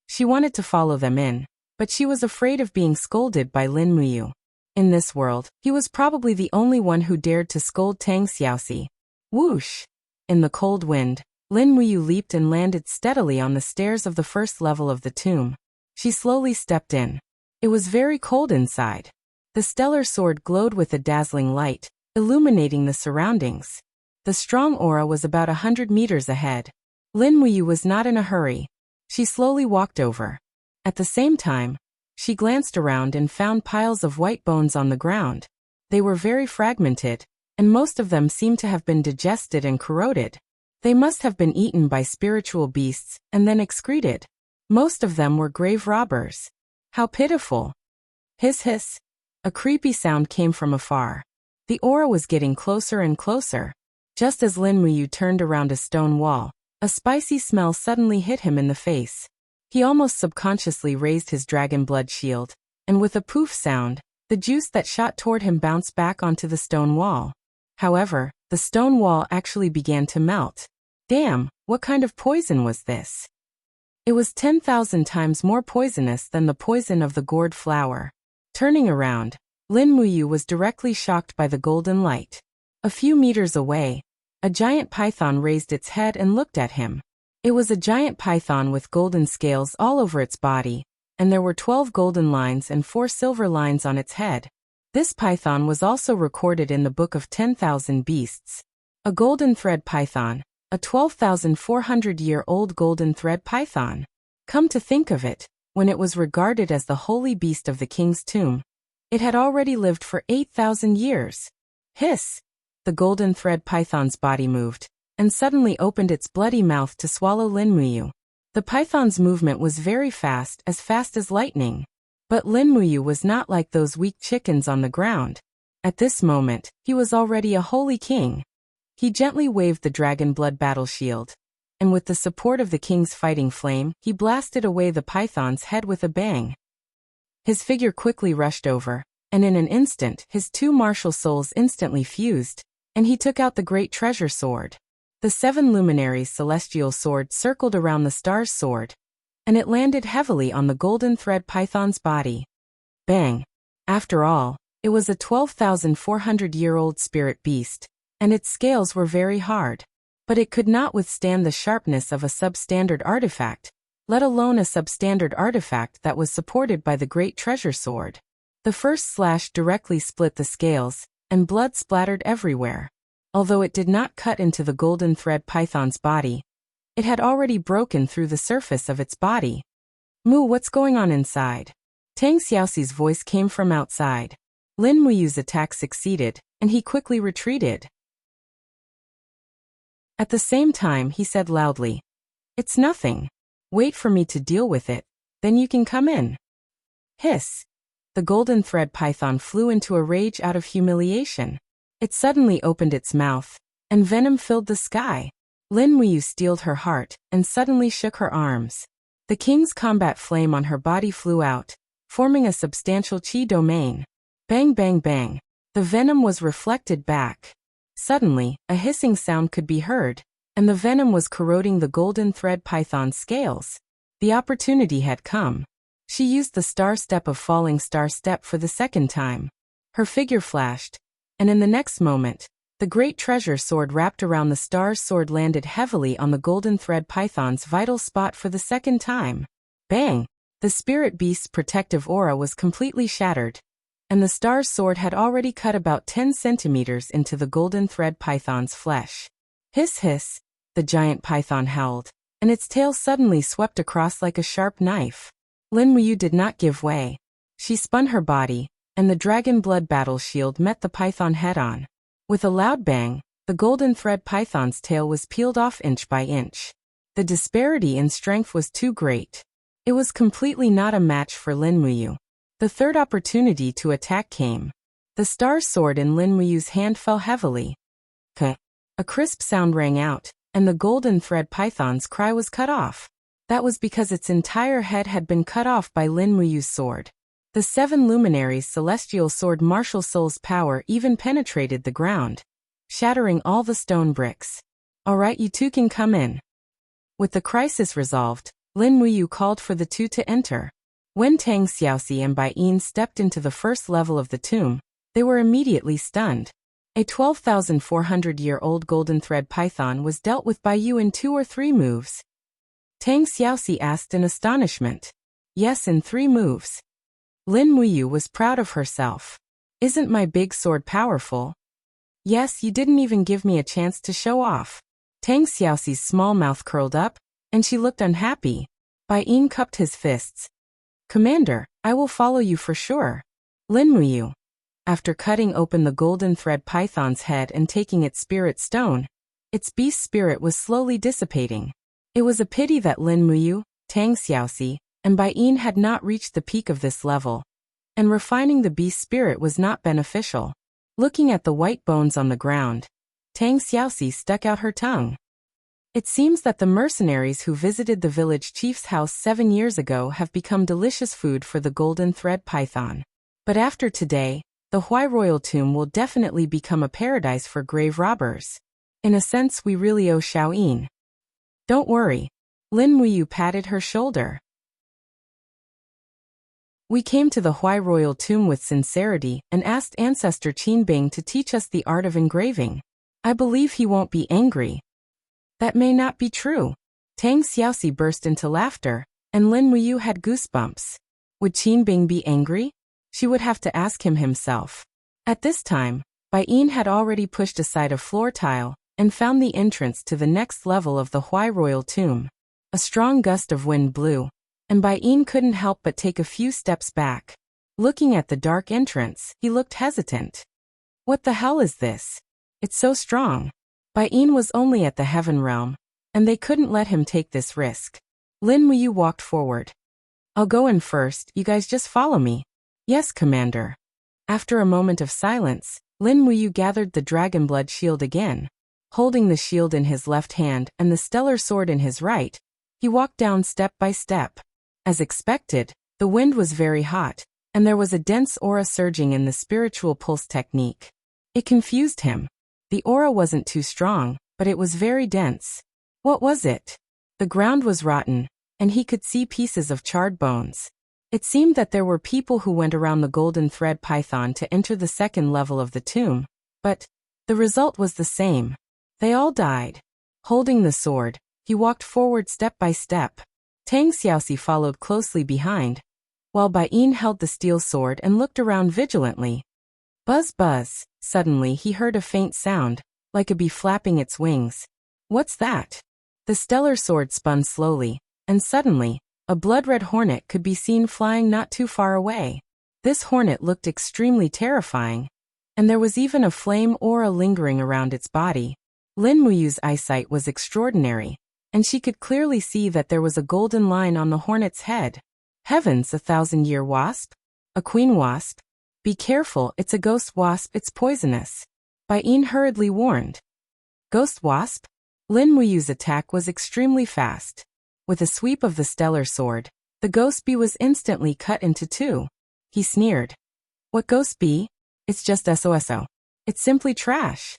Speaker 1: She wanted to follow them in, but she was afraid of being scolded by Lin Muyu. In this world, he was probably the only one who dared to scold Tang Xiaoxi. Whoosh! In the cold wind, Lin Muyu leaped and landed steadily on the stairs of the first level of the tomb. She slowly stepped in. It was very cold inside. The stellar sword glowed with a dazzling light, illuminating the surroundings. The strong aura was about 100 meters ahead. Lin Muyu was not in a hurry. She slowly walked over. At the same time, she glanced around and found piles of white bones on the ground. They were very fragmented, and most of them seemed to have been digested and corroded. They must have been eaten by spiritual beasts and then excreted. Most of them were grave robbers. How pitiful. Hiss hiss. A creepy sound came from afar. The aura was getting closer and closer. Just as Lin Muyu turned around a stone wall, a spicy smell suddenly hit him in the face. He almost subconsciously raised his dragon blood shield, and with a poof sound, the juice that shot toward him bounced back onto the stone wall. However, the stone wall actually began to melt. Damn, what kind of poison was this? It was 10,000 times more poisonous than the poison of the gourd flower. Turning around, Lin Muyu was directly shocked by the golden light. A few meters away, a giant python raised its head and looked at him. It was a giant python with golden scales all over its body, and there were 12 golden lines and 4 silver lines on its head. This python was also recorded in the Book of 10,000 Beasts. A golden thread python, a 12,400-year-old golden thread python. Come to think of it, when it was regarded as the holy beast of the king's tomb, it had already lived for 8,000 years. Hiss! The golden thread python's body moved, and suddenly opened its bloody mouth to swallow Lin Muyu. The python's movement was very fast as lightning. But Lin Muyu was not like those weak chickens on the ground. At this moment, he was already a holy king. He gently waved the dragon blood battle shield, and with the support of the king's fighting flame, he blasted away the python's head with a bang. His figure quickly rushed over, and in an instant, his 2 martial souls instantly fused, and he took out the great treasure sword. The 7 luminaries' celestial sword circled around the star's sword, and it landed heavily on the golden thread python's body. Bang! After all, it was a 12,400-year-old spirit beast, and its scales were very hard. But it could not withstand the sharpness of a substandard artifact, let alone a substandard artifact that was supported by the great treasure sword. The first slash directly split the scales, and blood splattered everywhere. Although it did not cut into the golden thread python's body, it had already broken through the surface of its body. Mu, what's going on inside? Tang Xiaoxi's voice came from outside. Lin Muyu's attack succeeded, and he quickly retreated. At the same time, he said loudly, "It's nothing. Wait for me to deal with it, then you can come in." Hiss! The golden thread python flew into a rage out of humiliation. It suddenly opened its mouth, and venom filled the sky. Lin Muyu steeled her heart, and suddenly shook her arms. The king's combat flame on her body flew out, forming a substantial chi domain. Bang bang bang. The venom was reflected back. Suddenly, a hissing sound could be heard, and the venom was corroding the golden thread python's scales. The opportunity had come. She used the star step of falling star step for the second time. Her figure flashed, and in the next moment, the great treasure sword wrapped around the star's sword landed heavily on the golden thread python's vital spot for the second time. Bang! The spirit beast's protective aura was completely shattered, and the star's sword had already cut about 10 centimeters into the golden thread python's flesh. Hiss hiss! The giant python howled, and its tail suddenly swept across like a sharp knife. Lin Muyu did not give way. She spun her body, and the dragon blood battle shield met the python head-on. With a loud bang, the golden thread python's tail was peeled off inch by inch. The disparity in strength was too great. It was completely not a match for Lin Muyu. The third opportunity to attack came. The star sword in Lin Muyu's hand fell heavily. K. A crisp sound rang out, and the golden thread python's cry was cut off. That was because its entire head had been cut off by Lin Muyu's sword. The 7 luminaries' celestial sword martial soul's power even penetrated the ground, shattering all the stone bricks. "Alright, you two can come in." With the crisis resolved, Lin Muyu called for the two to enter. When Tang Xiaoxi and Bai Yin stepped into the first level of the tomb, they were immediately stunned. A 12,400-year-old golden thread python was dealt with by you in 2 or 3 moves. Tang Xiaoxi asked in astonishment. Yes, in 3 moves. Lin Muyu was proud of herself. Isn't my big sword powerful? Yes, you didn't even give me a chance to show off. Tang Xiaoxi's small mouth curled up, and she looked unhappy. Bai Yin cupped his fists. Commander, I will follow you for sure. Lin Muyu. After cutting open the golden thread python's head and taking its spirit stone, its beast spirit was slowly dissipating. It was a pity that Lin Muyu, Tang Xiaoxi, and Bai Yin had not reached the peak of this level, and refining the beast spirit was not beneficial. Looking at the white bones on the ground, Tang Xiaoxi stuck out her tongue. It seems that the mercenaries who visited the village chief's house 7 years ago have become delicious food for the golden thread python. But after today, the Huai royal tomb will definitely become a paradise for grave robbers. In a sense, we really owe Xiaoyin. Don't worry. Lin Muyu patted her shoulder. We came to the Huai royal tomb with sincerity and asked ancestor Qinbing to teach us the art of engraving. I believe he won't be angry. That may not be true. Tang Xiaoxi burst into laughter, and Lin Muyu had goosebumps. Would Qinbing be angry? She would have to ask him himself. At this time, Bai Yin had already pushed aside a floor tile and found the entrance to the next level of the Huai royal tomb. A strong gust of wind blew, and Bai Yin couldn't help but take a few steps back. Looking at the dark entrance, he looked hesitant. What the hell is this? It's so strong. Bai Yin was only at the heaven realm, and they couldn't let him take this risk. Lin Muyu walked forward. I'll go in first, you guys just follow me. Yes, Commander. After a moment of silence, Lin Muyu gathered the dragon blood shield again. Holding the shield in his left hand and the stellar sword in his right, he walked down step by step. As expected, the wind was very hot, and there was a dense aura surging in the spiritual pulse technique. It confused him. The aura wasn't too strong, but it was very dense. What was it? The ground was rotten, and he could see pieces of charred bones. It seemed that there were people who went around the golden thread python to enter the second level of the tomb, but the result was the same. They all died. Holding the sword, he walked forward step by step. Tang Xiaoxi followed closely behind, while Bai Yin held the steel sword and looked around vigilantly. Buzz buzz, suddenly he heard a faint sound, like a bee flapping its wings. What's that? The stellar sword spun slowly, and suddenly, a blood-red hornet could be seen flying not too far away. This hornet looked extremely terrifying, and there was even a flame aura lingering around its body. Lin Muyu's eyesight was extraordinary, and she could clearly see that there was a golden line on the hornet's head. Heavens, a 1,000-year wasp? A queen wasp? Be careful, it's a ghost wasp, it's poisonous. Bai Yin hurriedly warned. Ghost wasp? Lin Muyu's attack was extremely fast. With a sweep of the stellar sword, the ghost bee was instantly cut into two. He sneered. What ghost bee? It's just SOSO. It's simply trash.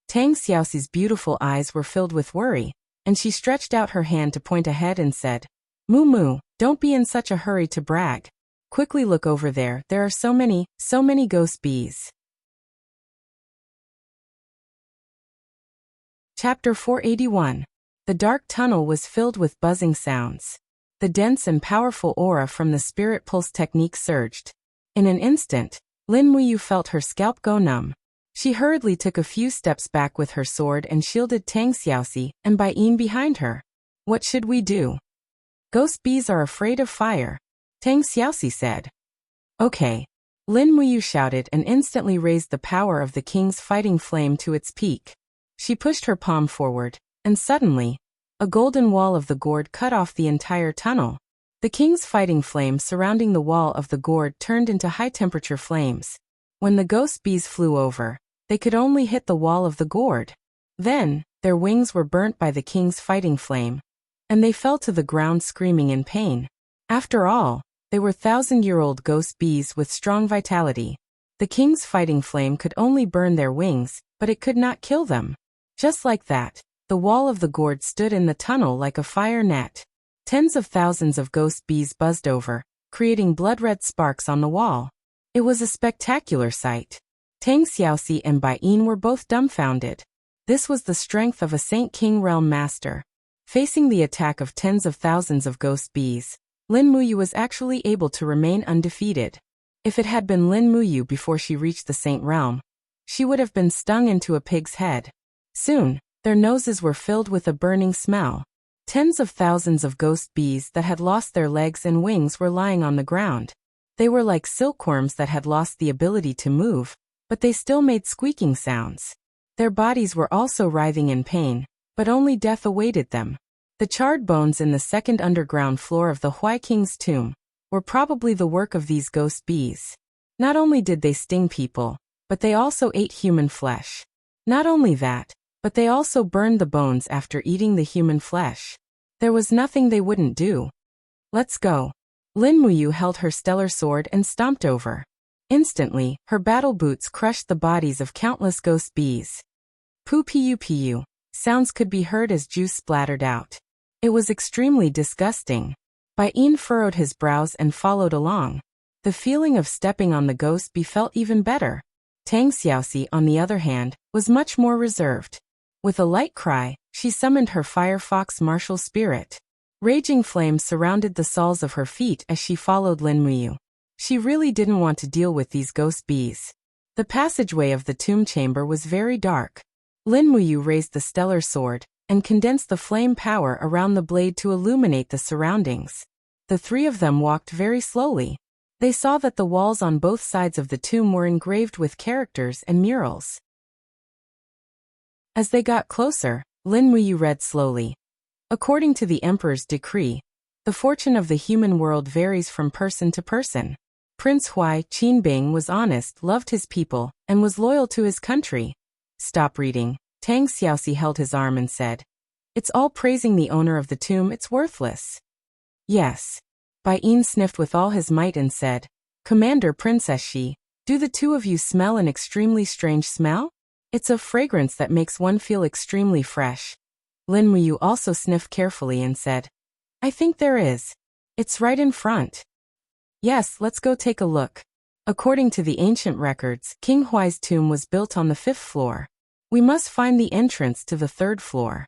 Speaker 1: Tang Xiaoxi's beautiful eyes were filled with worry, and she stretched out her hand to point ahead and said, Moo Moo, don't be in such a hurry to brag. Quickly look over there, there are so many ghost bees. Chapter 481. The dark tunnel was filled with buzzing sounds. The dense and powerful aura from the spirit pulse technique surged. In an instant, Lin Muyu felt her scalp go numb. She hurriedly took a few steps back with her sword and shielded Tang Xiaoxi and Bai Yin behind her. What should we do? Ghost bees are afraid of fire, Tang Xiaoxi said. Okay. Lin Muyu shouted and instantly raised the power of the king's fighting flame to its peak. She pushed her palm forward, and suddenly, a golden wall of the gourd cut off the entire tunnel. The king's fighting flame surrounding the wall of the gourd turned into high-temperature flames. When the ghost bees flew over, they could only hit the wall of the gourd. Then, their wings were burnt by the king's fighting flame, and they fell to the ground screaming in pain. After all, they were 1,000-year-old ghost bees with strong vitality. The king's fighting flame could only burn their wings, but it could not kill them. Just like that, the wall of the gourd stood in the tunnel like a fire net. Tens of thousands of ghost bees buzzed over, creating blood-red sparks on the wall. It was a spectacular sight. Tang Xiaoxi and Bai Yin were both dumbfounded. This was the strength of a Saint King Realm master. Facing the attack of tens of thousands of ghost bees, Lin Muyu was actually able to remain undefeated. If it had been Lin Muyu before she reached the Saint Realm, she would have been stung into a pig's head. Soon, their noses were filled with a burning smell. Tens of thousands of ghost bees that had lost their legs and wings were lying on the ground. They were like silkworms that had lost the ability to move, but they still made squeaking sounds. Their bodies were also writhing in pain, but only death awaited them. The charred bones in the second underground floor of the Huai King's tomb were probably the work of these ghost bees. Not only did they sting people, but they also ate human flesh. Not only that, but they also burned the bones after eating the human flesh. There was nothing they wouldn't do. Let's go. Lin Muyu held her stellar sword and stomped over. Instantly, her battle boots crushed the bodies of countless ghost bees. Poo pu pu. Sounds could be heard as juice splattered out. It was extremely disgusting. Bai Yin furrowed his brows and followed along. The feeling of stepping on the ghost bee felt even better. Tang Xiaoxi, on the other hand, was much more reserved. With a light cry, she summoned her firefox martial spirit. Raging flames surrounded the soles of her feet as she followed Lin Muyu. She really didn't want to deal with these ghost bees. The passageway of the tomb chamber was very dark. Lin Muyu raised the stellar sword and condensed the flame power around the blade to illuminate the surroundings. The three of them walked very slowly. They saw that the walls on both sides of the tomb were engraved with characters and murals. As they got closer, Lin Muyu read slowly. According to the Emperor's decree, the fortune of the human world varies from person to person. Prince Huai Qinbing was honest, loved his people, and was loyal to his country. Stop reading. Tang Xiaoxi held his arm and said, "It's all praising the owner of the tomb, it's worthless." Yes. Bai Yin sniffed with all his might and said, "Commander Princess Shi, do the two of you smell an extremely strange smell? It's a fragrance that makes one feel extremely fresh." Lin Muyu also sniffed carefully and said, "I think there is. It's right in front." "Yes, let's go take a look." According to the ancient records, King Huai's tomb was built on the 5th floor. We must find the entrance to the 3rd floor.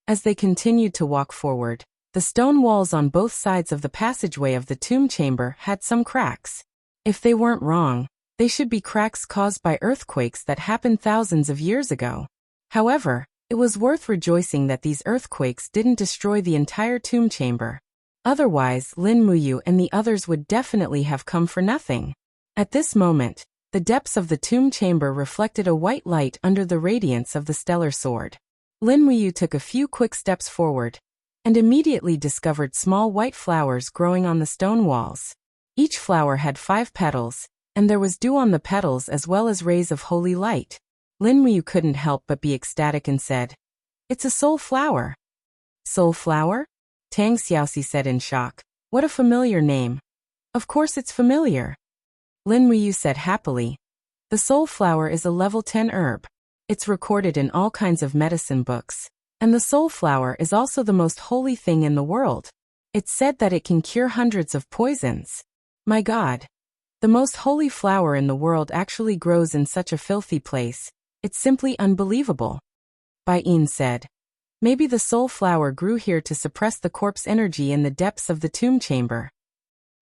Speaker 1: As they continued to walk forward, the stone walls on both sides of the passageway of the tomb chamber had some cracks. If they weren't wrong, they should be cracks caused by earthquakes that happened thousands of years ago. However, it was worth rejoicing that these earthquakes didn't destroy the entire tomb chamber. Otherwise, Lin Muyu and the others would definitely have come for nothing. At this moment, the depths of the tomb chamber reflected a white light under the radiance of the stellar sword. Lin Muyu took a few quick steps forward, and immediately discovered small white flowers growing on the stone walls. Each flower had 5 petals, and there was dew on the petals as well as rays of holy light. Lin Muyu couldn't help but be ecstatic and said, "It's a soul flower." "Soul flower?" Tang Xiaoxi said in shock. "What a familiar name." "Of course it's familiar," Lin Muyu said happily. "The soul flower is a level 10 herb. It's recorded in all kinds of medicine books. And the soul flower is also the most holy thing in the world. It's said that it can cure hundreds of poisons. My God. The most holy flower in the world actually grows in such a filthy place. It's simply unbelievable." Bai Yin said, "Maybe the soul flower grew here to suppress the corpse energy in the depths of the tomb chamber."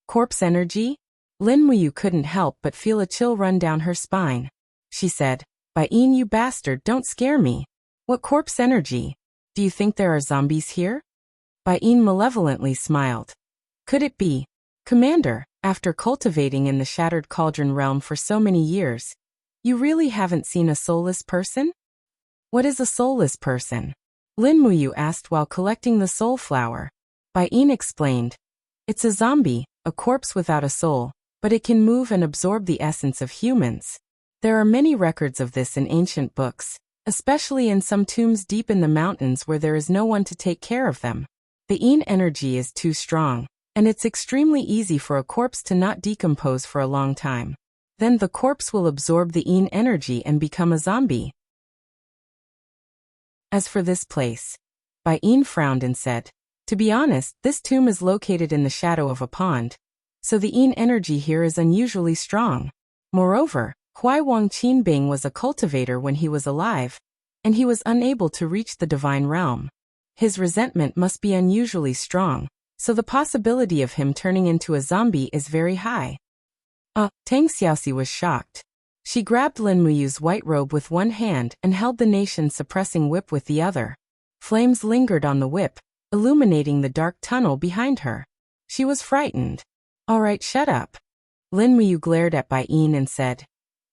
Speaker 1: "Corpse energy?" Lin Muyu couldn't help but feel a chill run down her spine. She said, "Bai Yin, you bastard, don't scare me. What corpse energy? Do you think there are zombies here?" Bai Yin malevolently smiled. "Could it be? Commander, after cultivating in the Shattered Cauldron realm for so many years, you really haven't seen a soulless person?" "What is a soulless person?" Lin Muyu asked while collecting the soul flower. Bai Yin explained, "It's a zombie, a corpse without a soul, but it can move and absorb the essence of humans. There are many records of this in ancient books, especially in some tombs deep in the mountains where there is no one to take care of them. The Yin energy is too strong, and it's extremely easy for a corpse to not decompose for a long time. Then the corpse will absorb the Yin energy and become a zombie." As for this place, Bai Yin frowned and said, "To be honest, this tomb is located in the shadow of a pond, so the Yin energy here is unusually strong. Moreover, Huai Qinbing was a cultivator when he was alive, and he was unable to reach the divine realm. His resentment must be unusually strong, so the possibility of him turning into a zombie is very high." Tang Xiaoxi was shocked. She grabbed Lin Muyu's white robe with one hand and held the nation-suppressing whip with the other. Flames lingered on the whip, illuminating the dark tunnel behind her. She was frightened. "All right, shut up." Lin Muyu glared at Bai Yin and said,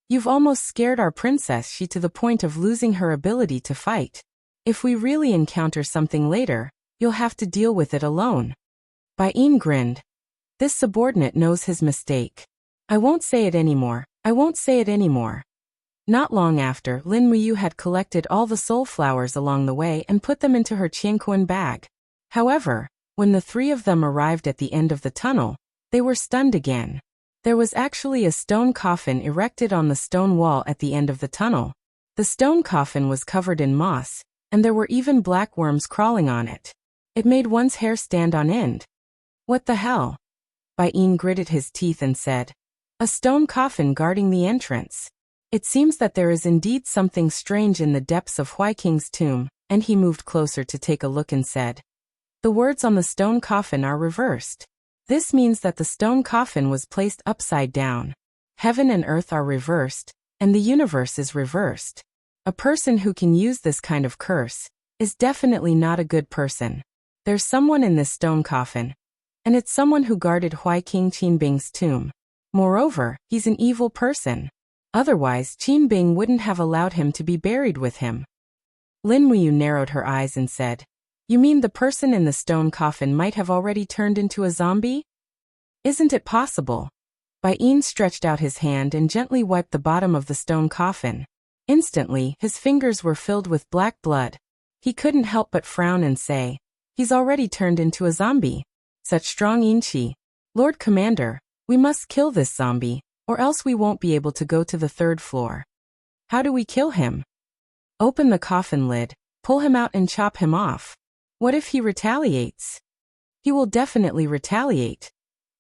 Speaker 1: "You've almost scared our Princess Shi to the point of losing her ability to fight. If we really encounter something later, you'll have to deal with it alone." Bai Yin grinned. "This subordinate knows his mistake. I won't say it anymore. I won't say it anymore." Not long after, Lin Muyu had collected all the soul flowers along the way and put them into her qianquan bag. However, when the three of them arrived at the end of the tunnel, they were stunned again. There was actually a stone coffin erected on the stone wall at the end of the tunnel. The stone coffin was covered in moss, and there were even black worms crawling on it. It made one's hair stand on end. What the hell? Bai Yin gritted his teeth and said, "A stone coffin guarding the entrance. It seems that there is indeed something strange in the depths of Huai King's tomb," and he moved closer to take a look and said, "The words on the stone coffin are reversed. This means that the stone coffin was placed upside down. Heaven and earth are reversed, and the universe is reversed. A person who can use this kind of curse is definitely not a good person. There's someone in this stone coffin, and it's someone who guarded Huai King Qinbing's tomb. Moreover, he's an evil person. Otherwise, Qinbing wouldn't have allowed him to be buried with him." Lin Muyu narrowed her eyes and said, "You mean the person in the stone coffin might have already turned into a zombie? Isn't it possible?" Bai Yin stretched out his hand and gently wiped the bottom of the stone coffin. Instantly, his fingers were filled with black blood. He couldn't help but frown and say, "He's already turned into a zombie. Such strong inchi. Lord Commander, we must kill this zombie, or else we won't be able to go to the 3rd floor. How do we kill him?" "Open the coffin lid, pull him out and chop him off. What if he retaliates?" "He will definitely retaliate.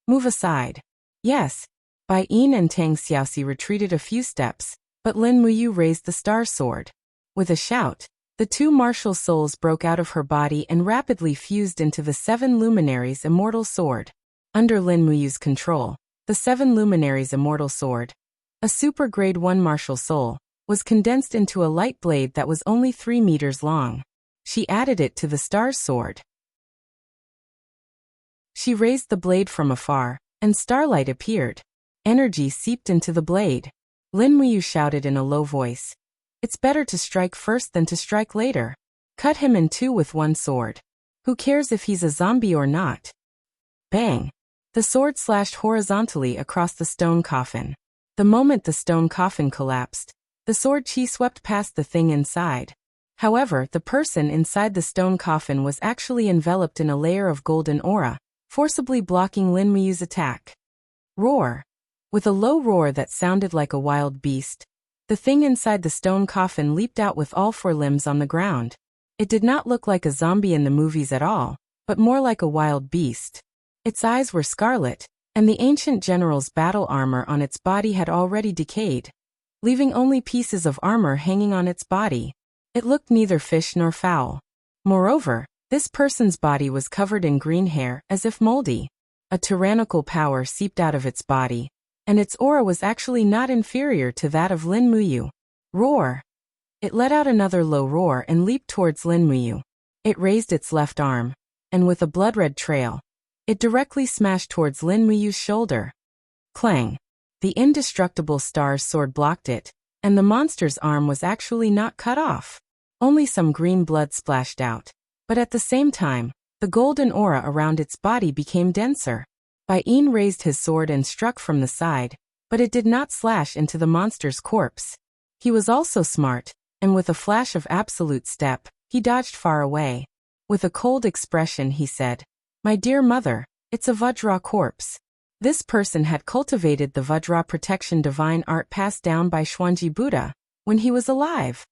Speaker 1: Move aside." "Yes." Bai Yin and Tang Xiaoxi retreated a few steps, but Lin Muyu raised the star sword. With a shout, the two martial souls broke out of her body and rapidly fused into the 7 luminaries' immortal sword. Under Lin Muyu's control, the 7 luminaries' immortal sword, a super grade 1 martial soul, was condensed into a light blade that was only 3 meters long. She added it to the star's sword. She raised the blade from afar, and starlight appeared. Energy seeped into the blade. Lin Muyu shouted in a low voice, "It's better to strike first than to strike later. Cut him in 2 with 1 sword. Who cares if he's a zombie or not?" Bang! The sword slashed horizontally across the stone coffin. The moment the stone coffin collapsed, the sword chi swept past the thing inside. However, the person inside the stone coffin was actually enveloped in a layer of golden aura, forcibly blocking Lin Muyu's attack. Roar! With a low roar that sounded like a wild beast, the thing inside the stone coffin leaped out with all 4 limbs on the ground. It did not look like a zombie in the movies at all, but more like a wild beast. Its eyes were scarlet, and the ancient general's battle armor on its body had already decayed, leaving only pieces of armor hanging on its body. It looked neither fish nor fowl. Moreover, this person's body was covered in green hair, as if moldy. A tyrannical power seeped out of its body, and its aura was actually not inferior to that of Lin Muyu. Roar! It let out another low roar and leaped towards Lin Muyu. It raised its left arm, and with a blood-red trail, it directly smashed towards Lin Muyu's shoulder. Clang! The indestructible star's sword blocked it, and the monster's arm was actually not cut off. Only some green blood splashed out. But at the same time, the golden aura around its body became denser. Bai Yin raised his sword and struck from the side, but it did not slash into the monster's corpse. He was also smart, and with a flash of absolute step, he dodged far away. With a cold expression he said, "My dear mother, it's a Vajra corpse." This person had cultivated the Vajra protection divine art passed down by Xuanji Buddha when he was alive.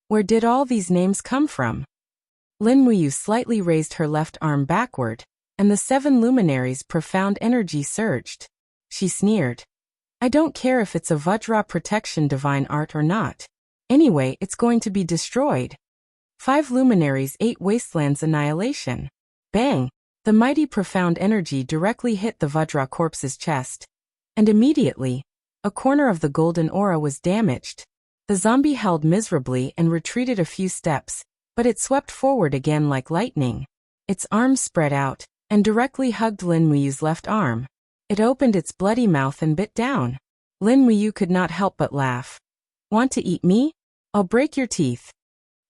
Speaker 1: Where did all these names come from? Lin Muyu slightly raised her left arm backward, and the 7 luminaries' profound energy surged. She sneered, "I don't care if it's a Vajra protection divine art or not. Anyway, it's going to be destroyed." 5 luminaries, 8 wastelands annihilation. Bang! The mighty profound energy directly hit the Vajra corpse's chest. And immediately, a corner of the golden aura was damaged. The zombie howled miserably and retreated a few steps, but it swept forward again like lightning. Its arms spread out, and directly hugged Lin Muyu's left arm. It opened its bloody mouth and bit down. Lin Muyu could not help but laugh. "Want to eat me? I'll break your teeth."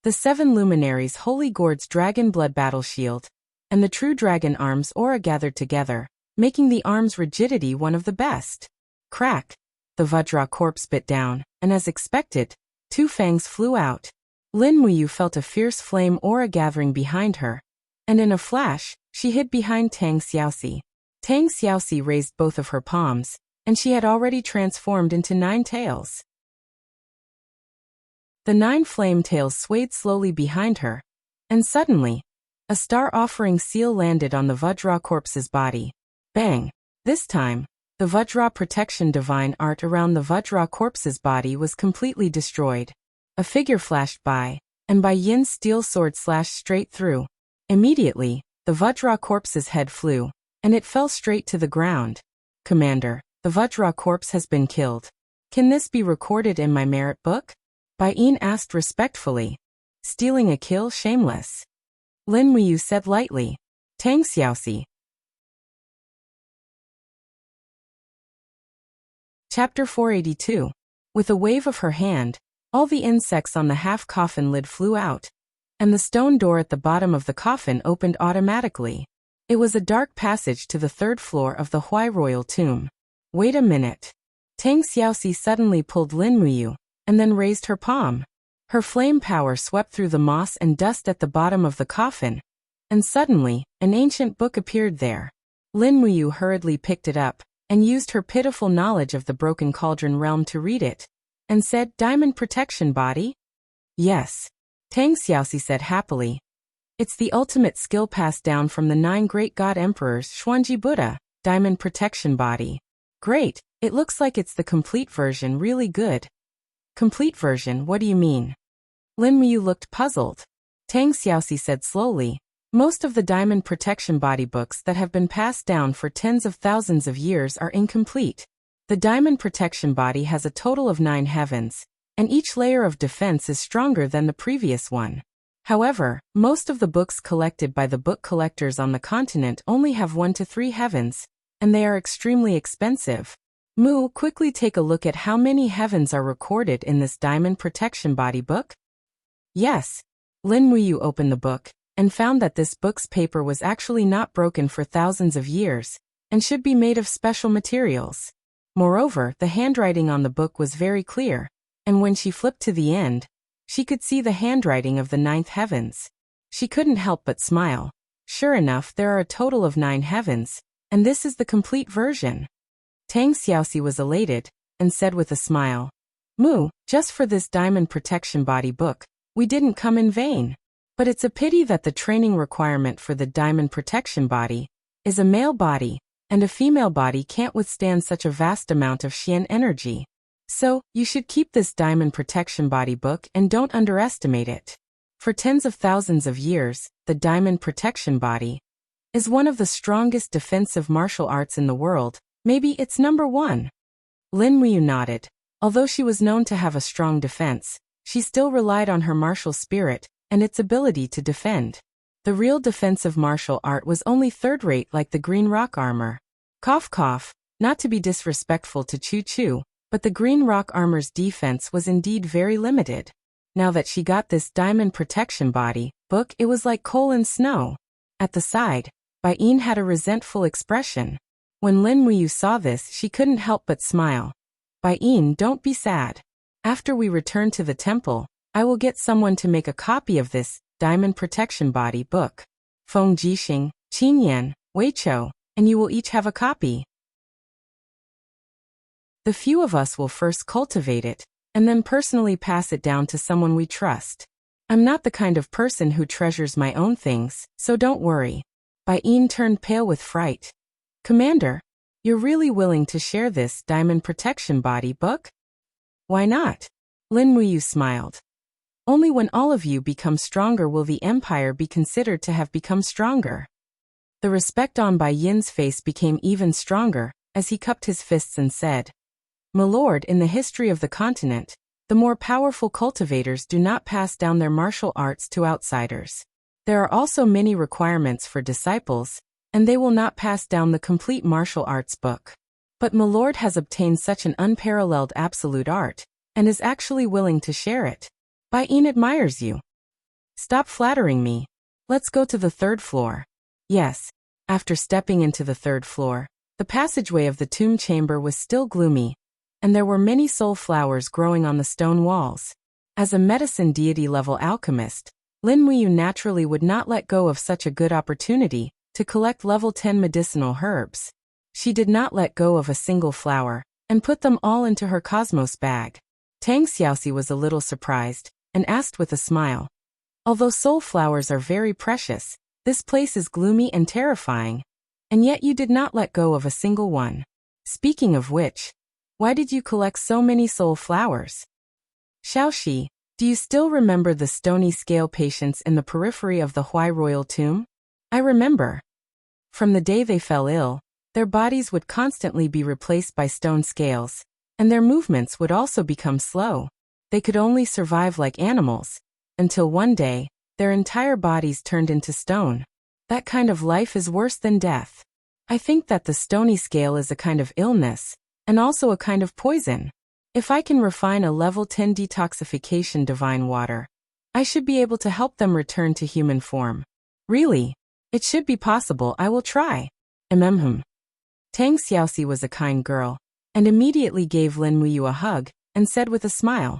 Speaker 1: The 7 luminaries' Holy Gourd's dragon blood battle shield, and the true dragon arms aura gathered together, making the arm's rigidity one of the best. Crack! the Vajra corpse bit down, and as expected, 2 fangs flew out. Lin Muyu felt a fierce flame aura gathering behind her, and in a flash, she hid behind Tang Xiaoxi. Tang Xiaoxi raised both of her palms, and she had already transformed into 9 tails. The 9 flame tails swayed slowly behind her, and suddenly, a star-offering seal landed on the Vajra corpse's body. Bang! This time, the Vajra protection divine art around the Vajra corpse's body was completely destroyed. A figure flashed by, and Bai Yin's steel sword slashed straight through. Immediately, the Vajra corpse's head flew, and it fell straight to the ground. Commander, the Vajra corpse has been killed. Can this be recorded in my merit book? Bai Yin asked respectfully. Stealing a kill shameless. Lin Muyu said lightly. Tang Xiaoxi. Chapter 482. With a wave of her hand, all the insects on the half-coffin lid flew out, and the stone door at the bottom of the coffin opened automatically. It was a dark passage to the 3rd floor of the Huai royal tomb. Wait a minute. Tang Xiaoxi suddenly pulled Lin Muyu, and then raised her palm. Her flame power swept through the moss and dust at the bottom of the coffin, and suddenly, an ancient book appeared there. Lin Muyu hurriedly picked it up, and used her pitiful knowledge of the Broken Cauldron realm to read it, and said, Diamond Protection Body? Yes. Tang Xiaoxi said happily. It's the ultimate skill passed down from the 9 great god emperors Xuanji Buddha, Diamond Protection Body. Great, it looks like it's the complete version, really good. Complete version, what do you mean? Lin Muyu looked puzzled. Tang Xiaoxi said slowly, most of the Diamond Protection Body books that have been passed down for tens of thousands of years are incomplete. The Diamond Protection Body has a total of 9 heavens, and each layer of defense is stronger than the previous one. However, most of the books collected by the book collectors on the continent only have 1 to 3 heavens, and they are extremely expensive. Mu, quickly take a look at how many heavens are recorded in this Diamond Protection Body book? Yes. Lin Muyu opened the book, and found that this book's paper was actually not broken for thousands of years, and should be made of special materials. Moreover, the handwriting on the book was very clear, and when she flipped to the end, she could see the handwriting of the 9th heavens. She couldn't help but smile. Sure enough, there are a total of 9 heavens, and this is the complete version. Tang Xiaoxi was elated, and said with a smile, Mu, just for this Diamond Protection Body book, we didn't come in vain. But it's a pity that the training requirement for the Diamond Protection Body is a male body, and a female body can't withstand such a vast amount of Xian energy. So, you should keep this Diamond Protection Body book and don't underestimate it. For tens of thousands of years, the Diamond Protection Body is one of the strongest defensive martial arts in the world, maybe it's number 1. Lin Muyu nodded. Although she was known to have a strong defense, she still relied on her martial spirit and its ability to defend. The real defensive martial art was only third-rate, like the green rock armor. Cough cough, not to be disrespectful to Chu Chu, but the green rock armor's defense was indeed very limited. Now that she got this Diamond Protection Body book, it was like coal and snow. At the side, Bai Yin had a resentful expression. When Lin Muyu saw this, she couldn't help but smile. Bai Yin, don't be sad. After we return to the temple, I will get someone to make a copy of this Diamond Protection Body book. Feng Jixing, Qin Yan, Wei Chou, and you will each have a copy. The few of us will first cultivate it, and then personally pass it down to someone we trust. I'm not the kind of person who treasures my own things, so don't worry. Bai Yin turned pale with fright. Commander, you're really willing to share this Diamond Protection Body book? Why not? Lin Muyu smiled. Only when all of you become stronger will the empire be considered to have become stronger. The respect on Bai Yin's face became even stronger, as he cupped his fists and said, My lord, in the history of the continent, the more powerful cultivators do not pass down their martial arts to outsiders. There are also many requirements for disciples, and they will not pass down the complete martial arts book. But my lord has obtained such an unparalleled absolute art, and is actually willing to share it. Bai Yin admires you. Stop flattering me. Let's go to the 3rd floor. Yes. After stepping into the 3rd floor, the passageway of the tomb chamber was still gloomy, and there were many soul flowers growing on the stone walls. As a medicine deity-level alchemist, Lin Muyu naturally would not let go of such a good opportunity to collect level 10 medicinal herbs. She did not let go of a single flower, and put them all into her cosmos bag. Tang Xiaoxi was a little surprised, and asked with a smile. Although soul flowers are very precious, this place is gloomy and terrifying, and yet you did not let go of a single one. Speaking of which, why did you collect so many soul flowers? Xiaoxi, do you still remember the stony scale patients in the periphery of the Huai royal tomb? I remember. From the day they fell ill, their bodies would constantly be replaced by stone scales, and their movements would also become slow. They could only survive like animals, until one day, their entire bodies turned into stone. That kind of life is worse than death. I think that the stony scale is a kind of illness, and also a kind of poison. If I can refine a level 10 detoxification divine water, I should be able to help them return to human form. Really? It should be possible. I will try. Tang Xiaoxi was a kind girl, and immediately gave Lin Muyu a hug, and said with a smile,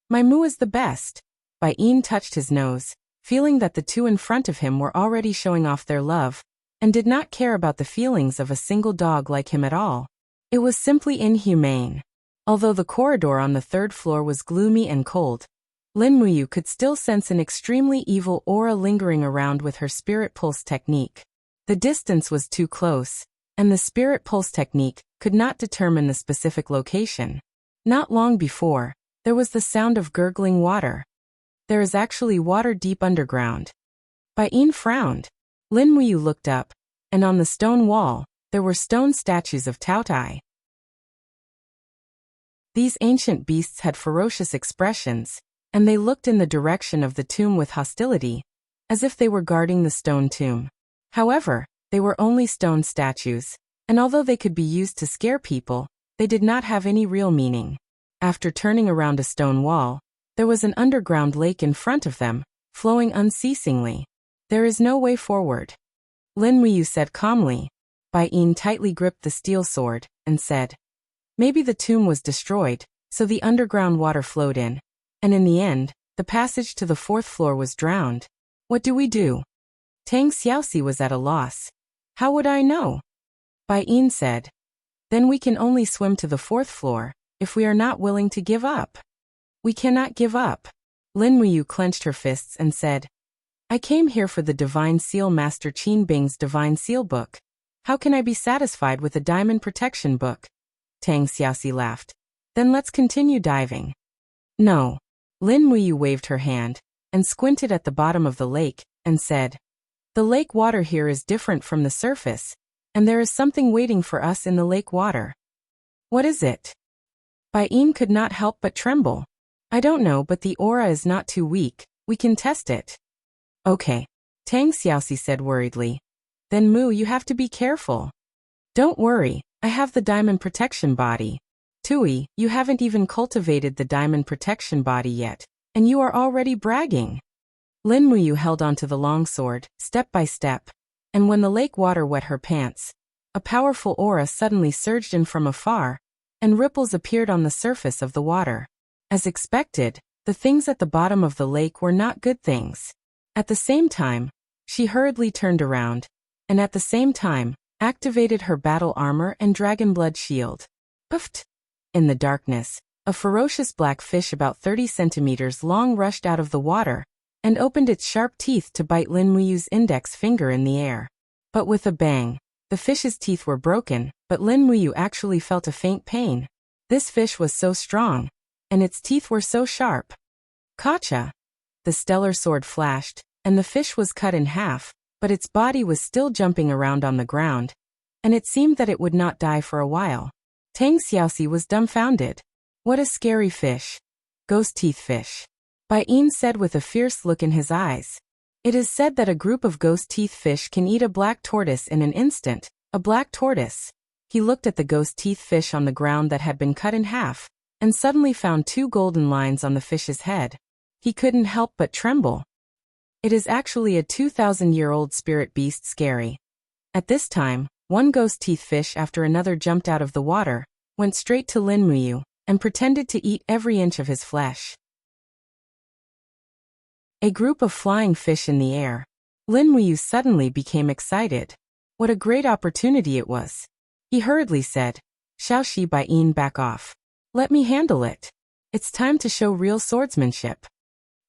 Speaker 1: "My Mu is the best." Bai Yin touched his nose, feeling that the two in front of him were already showing off their love, and did not care about the feelings of a single dog like him at all. It was simply inhumane. Although the corridor on the third floor was gloomy and cold, Lin Muyu could still sense an extremely evil aura lingering around with her spirit pulse technique. The distance was too close, and the spirit pulse technique could not determine the specific location. Not long before, there was the sound of gurgling water. There is actually water deep underground. Bai Yin frowned. Lin Muyu looked up, and on the stone wall, there were stone statues of Taotai. These ancient beasts had ferocious expressions, and they looked in the direction of the tomb with hostility, as if they were guarding the stone tomb. However, they were only stone statues, and although they could be used to scare people, they did not have any real meaning. After turning around a stone wall, there was an underground lake in front of them, flowing unceasingly. There is no way forward. Lin Muyu said calmly. Bai Yin tightly gripped the steel sword, and said, "Maybe the tomb was destroyed, so the underground water flowed in, and in the end, the passage to the fourth floor was drowned. What do we do?" Tang Xiaoxi was at a loss. "How would I know?" Bai Yin said, "Then we can only swim to the fourth floor, if we are not willing to give up." "We cannot give up." Lin Muyu clenched her fists and said, "I came here for the Divine Seal Master Qin Bing's Divine Seal Book. How can I be satisfied with a diamond protection book?" Tang Xiaoxi laughed. "Then let's continue diving." "No." Lin Muyu waved her hand, and squinted at the bottom of the lake, and said, "The lake water here is different from the surface, and there is something waiting for us in the lake water." "What is it?" Bai Yin could not help but tremble. "I don't know, but the aura is not too weak. We can test it." "Okay," Tang Xiaoxi said worriedly. "Then Mu, you have to be careful." "Don't worry, I have the diamond protection body." "Tui, you haven't even cultivated the diamond protection body yet, and you are already bragging." Lin Muyu held onto the long sword, step by step, and when the lake water wet her pants, a powerful aura suddenly surged in from afar, and ripples appeared on the surface of the water. As expected, the things at the bottom of the lake were not good things. At the same time, she hurriedly turned around, and at the same time, activated her battle armor and dragon blood shield. Puffed! In the darkness, a ferocious black fish about 30 centimeters long rushed out of the water, and opened its sharp teeth to bite Lin Muyu's index finger in the air. But with a bang, the fish's teeth were broken, but Lin Muyu actually felt a faint pain. This fish was so strong, and its teeth were so sharp. Kacha! The stellar sword flashed, and the fish was cut in half, but its body was still jumping around on the ground, and it seemed that it would not die for a while. Tang Xiaoxi was dumbfounded. "What a scary fish. Ghost teeth fish," Bai Yin said with a fierce look in his eyes. "It is said that a group of ghost teeth fish can eat a black tortoise in an instant." A black tortoise. He looked at the ghost teeth fish on the ground that had been cut in half, and suddenly found 2 golden lines on the fish's head. He couldn't help but tremble. It is actually a 2,000-year-old spirit beast scary. At this time, one ghost teeth fish after another jumped out of the water, went straight to Lin Muyu, and pretended to eat every inch of his flesh. A group of flying fish in the air. Lin Muyu suddenly became excited. What a great opportunity it was. He hurriedly said, Xiaoxi Bai Yin, back off. Let me handle it. It's time to show real swordsmanship.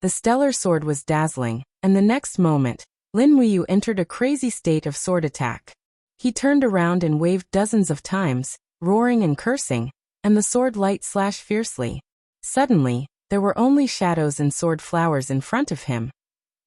Speaker 1: The stellar sword was dazzling, and the next moment, Lin Muyu entered a crazy state of sword attack. He turned around and waved dozens of times, roaring and cursing, and the sword light slashed fiercely. Suddenly, there were only shadows and sword flowers in front of him.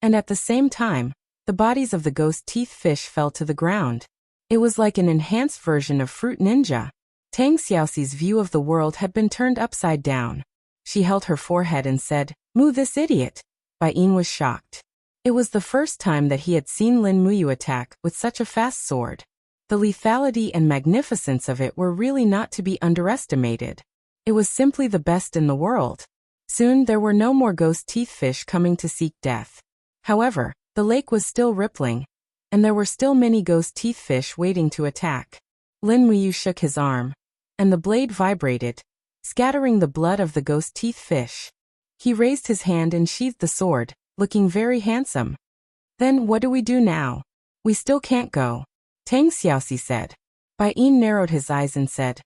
Speaker 1: And at the same time, the bodies of the ghost teeth fish fell to the ground. It was like an enhanced version of Fruit Ninja. Tang Xiaoxi's view of the world had been turned upside down. She held her forehead and said, Mu, this idiot. Bai Yin was shocked. It was the first time that he had seen Lin Muyu attack with such a fast sword. The lethality and magnificence of it were really not to be underestimated. It was simply the best in the world. Soon there were no more ghost teeth fish coming to seek death. However, the lake was still rippling, and there were still many ghost teeth fish waiting to attack. Lin Muyu shook his arm, and the blade vibrated, scattering the blood of the ghost teeth fish. He raised his hand and sheathed the sword, looking very handsome. Then what do we do now? We still can't go. Tang Xiaoxi said. Bai Yin narrowed his eyes and said,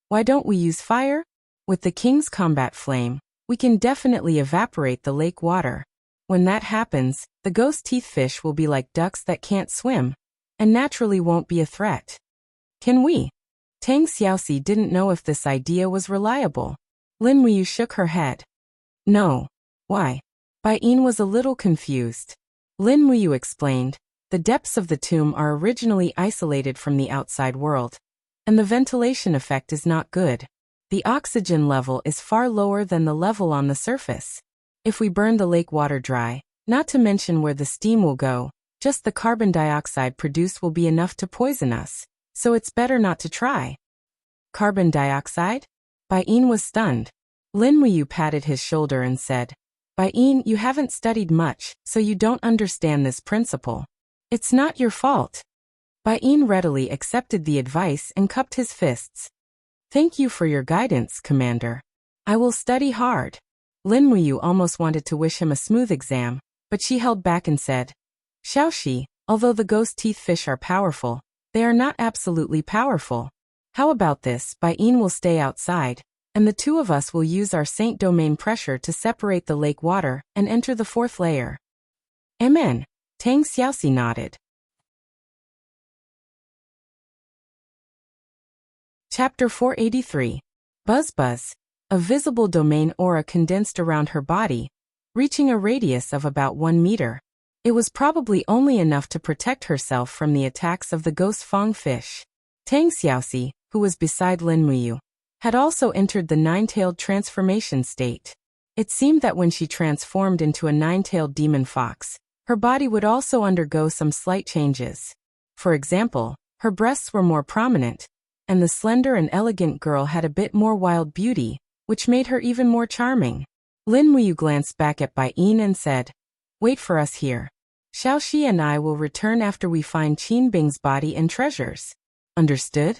Speaker 1: Why don't we use fire? With the king's combat flame, we can definitely evaporate the lake water. When that happens, the ghost teeth fish will be like ducks that can't swim, and naturally won't be a threat. Can we? Tang Xiaoxi didn't know if this idea was reliable. Lin Muyu shook her head. No. Why? Bai Yin was a little confused. Lin Muyu explained, the depths of the tomb are originally isolated from the outside world, and the ventilation effect is not good. The oxygen level is far lower than the level on the surface. If we burn the lake water dry, not to mention where the steam will go, just the carbon dioxide produced will be enough to poison us, so it's better not to try. Carbon dioxide? Bai Yin was stunned. Lin Muyu patted his shoulder and said, Bai Yin, you haven't studied much, so you don't understand this principle. It's not your fault. Bai Yin readily accepted the advice and cupped his fists. Thank you for your guidance, Commander. I will study hard. Lin Muyu almost wanted to wish him a smooth exam, but she held back and said, Xiaoxi, although the ghost teeth fish are powerful, they are not absolutely powerful. How about this? Bai Yin will stay outside, and the two of us will use our Saint Domain pressure to separate the lake water and enter the fourth layer. Amen. Tang Xiaoxi nodded. Chapter 483. Buzz Buzz. A visible domain aura condensed around her body, reaching a radius of about 1 meter. It was probably only enough to protect herself from the attacks of the ghost fang fish. Tang Xiaoxi, who was beside Lin Muyu, had also entered the nine-tailed transformation state. It seemed that when she transformed into a nine-tailed demon fox, her body would also undergo some slight changes. For example, her breasts were more prominent, and the slender and elegant girl had a bit more wild beauty, which made her even more charming. Lin Muyu glanced back at Bai Yin and said, Wait for us here. Xiaoxi and I will return after we find Qin Bing's body and treasures. Understood?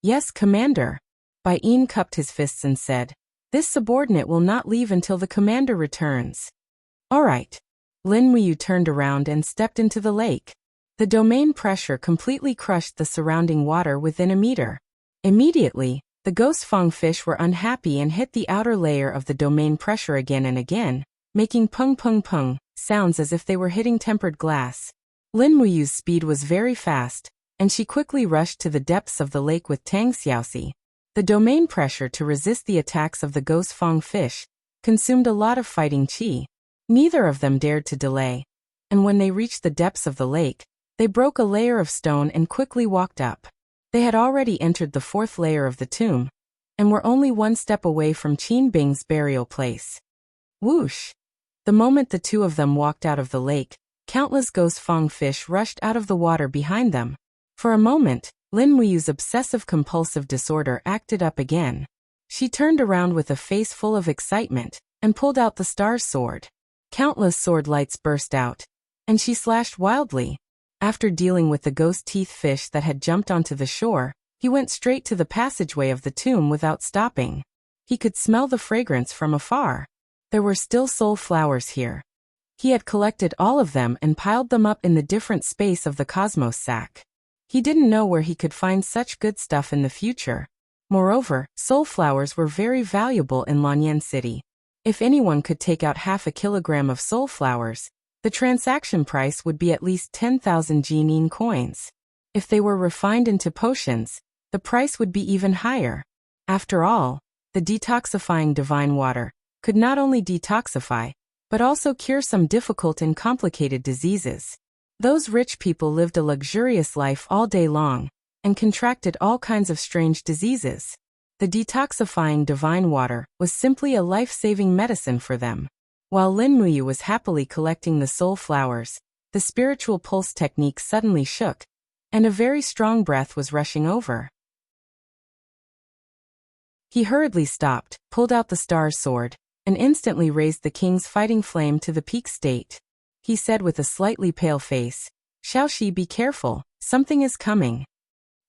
Speaker 1: Yes, Commander. Bai Yin cupped his fists and said, This subordinate will not leave until the commander returns. All right. Lin Muyu turned around and stepped into the lake. The domain pressure completely crushed the surrounding water within a meter. Immediately, the ghost fang fish were unhappy and hit the outer layer of the domain pressure again and again, making pung pung pung sounds as if they were hitting tempered glass. Lin Muyu's speed was very fast, and she quickly rushed to the depths of the lake with Tang Xiaoxi. The domain pressure to resist the attacks of the ghost fang fish consumed a lot of fighting qi. Neither of them dared to delay, and when they reached the depths of the lake, they broke a layer of stone and quickly walked up. They had already entered the fourth layer of the tomb, and were only one step away from Qin Bing's burial place. Whoosh! The moment the two of them walked out of the lake, countless ghost fang fish rushed out of the water behind them. For a moment, Lin Muyu's obsessive-compulsive disorder acted up again. She turned around with a face full of excitement, and pulled out the star's sword. Countless sword lights burst out, and she slashed wildly. After dealing with the ghost teeth fish that had jumped onto the shore, He went straight to the passageway of the tomb without stopping. He could smell the fragrance from afar. There were still soul flowers here. He had collected all of them and piled them up in the different space of the cosmos sack. He didn't know where he could find such good stuff in the future. Moreover, soul flowers were very valuable in Lanyan City. If anyone could take out half a kilogram of soul flowers, the transaction price would be at least 10,000 Jinin coins. If they were refined into potions, the price would be even higher. After all, the detoxifying divine water could not only detoxify, but also cure some difficult and complicated diseases. Those rich people lived a luxurious life all day long, and contracted all kinds of strange diseases. The detoxifying divine water was simply a life-saving medicine for them. While Lin Muyu was happily collecting the soul flowers, the spiritual pulse technique suddenly shook, and a very strong breath was rushing over. He hurriedly stopped, pulled out the star's sword, and instantly raised the king's fighting flame to the peak state. He said with a slightly pale face, "Xiaoxi, be careful, something is coming."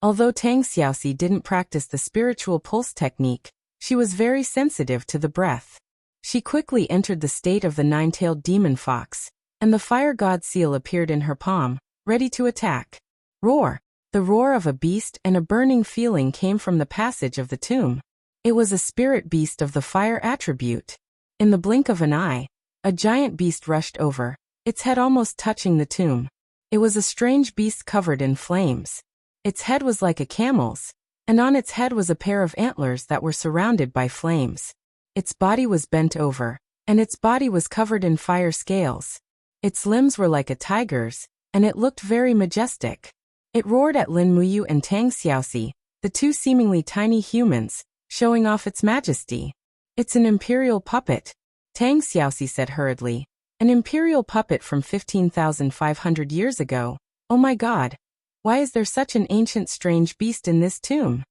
Speaker 1: Although Tang Xiaoxi didn't practice the spiritual pulse technique, she was very sensitive to the breath. She quickly entered the state of the nine-tailed demon fox, and the fire god seal appeared in her palm, ready to attack. Roar! The roar of a beast and a burning feeling came from the passage of the tomb. It was a spirit beast of the fire attribute. In the blink of an eye, a giant beast rushed over, its head almost touching the tomb. It was a strange beast covered in flames. Its head was like a camel's, and on its head was a pair of antlers that were surrounded by flames. Its body was bent over, and its body was covered in fire scales. Its limbs were like a tiger's, and it looked very majestic. It roared at Lin Muyu and Tang Xiaoxi, the two seemingly tiny humans, showing off its majesty. "It's an imperial puppet," Tang Xiaoxi said hurriedly. "An imperial puppet from 15,500 years ago. Oh my god. Why is there such an ancient strange beast in this tomb?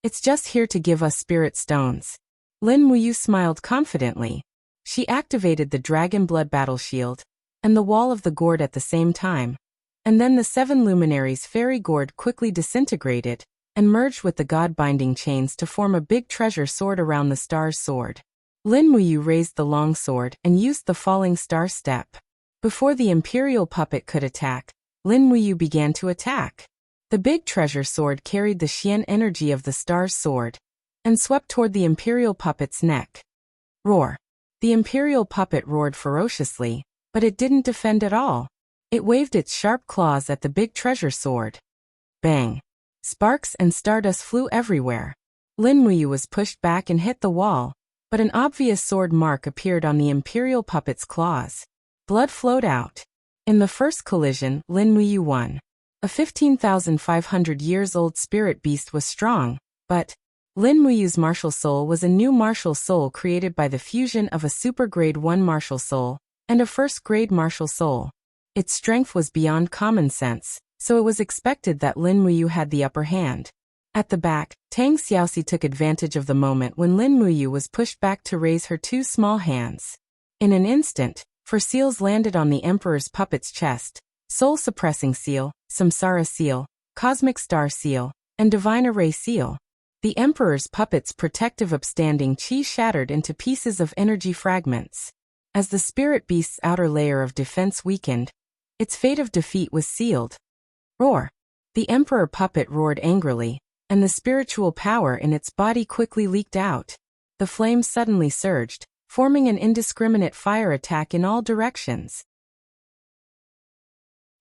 Speaker 1: It's just here to give us spirit stones." Lin Muyu smiled confidently. She activated the dragon blood battle shield, and the wall of the gourd at the same time. And then the seven luminaries fairy gourd quickly disintegrated, and merged with the god-binding chains to form a big treasure sword around the star's sword. Lin Muyu raised the long sword and used the falling star step. Before the imperial puppet could attack, Lin Muyu began to attack. The big treasure sword carried the Xian energy of the star's sword, and swept toward the imperial puppet's neck. Roar! The imperial puppet roared ferociously, but it didn't defend at all. It waved its sharp claws at the big treasure sword. Bang! Sparks and stardust flew everywhere. Lin Muyu was pushed back and hit the wall, but an obvious sword mark appeared on the imperial puppet's claws. Blood flowed out. In the first collision, Lin Muyu won. A 15,500 years old spirit beast was strong, but Lin Muyu's martial soul was a new martial soul created by the fusion of a super grade 1 martial soul and a first grade martial soul. Its strength was beyond common sense, so it was expected that Lin Muyu had the upper hand. At the back, Tang Xiaoxi took advantage of the moment when Lin Muyu was pushed back to raise her two small hands. In an instant, 4 seals landed on the Emperor's puppet's chest: Soul-suppressing seal, Samsara seal, Cosmic Star seal, and Divine Array seal. The Emperor's puppet's protective upstanding chi shattered into pieces of energy fragments. As the spirit beast's outer layer of defense weakened, its fate of defeat was sealed. Roar! The Emperor puppet roared angrily, and the spiritual power in its body quickly leaked out. The flames suddenly surged, forming an indiscriminate fire attack in all directions.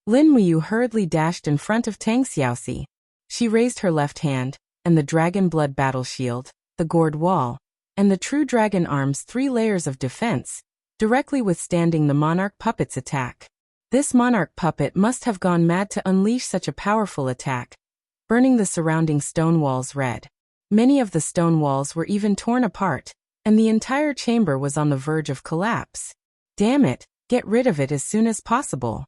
Speaker 1: Lin Muyu hurriedly dashed in front of Tang Xiaoxi. She raised her left hand, and the dragon blood battle shield, the gourd wall, and the true dragon arm's 3 layers of defense, directly withstanding the monarch puppet's attack. This monarch puppet must have gone mad to unleash such a powerful attack, burning the surrounding stone walls red. Many of the stone walls were even torn apart, and the entire chamber was on the verge of collapse. Damn it, get rid of it as soon as possible.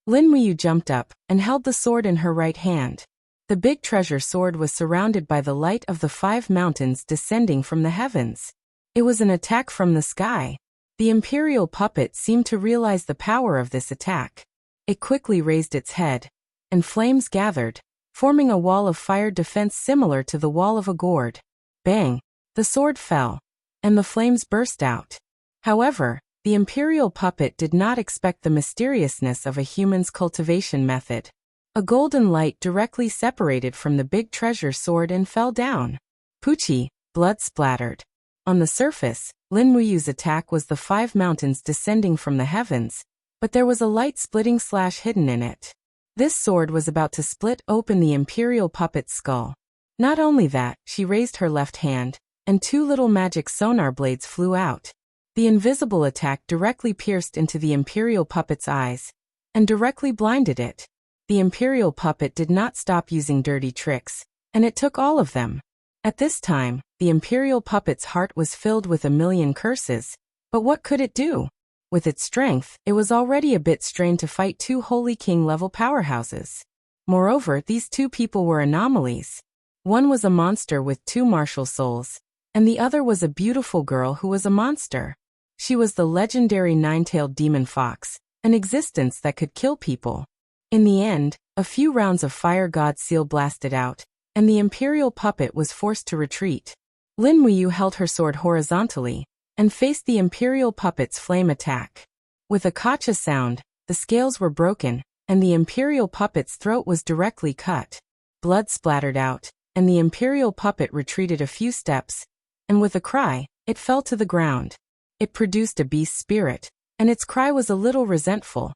Speaker 1: Lin Muyu jumped up and held the sword in her right hand. The big treasure sword was surrounded by the light of the 5 mountains descending from the heavens. It was an attack from the sky. The imperial puppet seemed to realize the power of this attack. It quickly raised its head, and flames gathered, forming a wall of fire defense similar to the wall of a gourd. Bang! The sword fell, and the flames burst out. However, the imperial puppet did not expect the mysteriousness of a human's cultivation method. A golden light directly separated from the big treasure sword and fell down. Poochie, blood splattered. On the surface, Lin Muyu's attack was the 5 mountains descending from the heavens, but there was a light splitting slash hidden in it. This sword was about to split open the imperial puppet's skull. Not only that, she raised her left hand, and 2 little magic sonar blades flew out. The invisible attack directly pierced into the imperial puppet's eyes, and directly blinded it. The imperial puppet did not stop using dirty tricks, and it took all of them. At this time, the imperial puppet's heart was filled with a million curses, but what could it do? With its strength, it was already a bit strained to fight 2 Holy King-level powerhouses. Moreover, these 2 people were anomalies. One was a monster with 2 martial souls, and the other was a beautiful girl who was a monster. She was the legendary 9-tailed demon fox, an existence that could kill people. In the end, a few rounds of fire god seal blasted out, and the imperial puppet was forced to retreat. Lin Muyu held her sword horizontally, and faced the imperial puppet's flame attack. With a kacha sound, the scales were broken, and the imperial puppet's throat was directly cut. Blood splattered out, and the imperial puppet retreated a few steps, and with a cry, it fell to the ground. It produced a beast spirit, and its cry was a little resentful,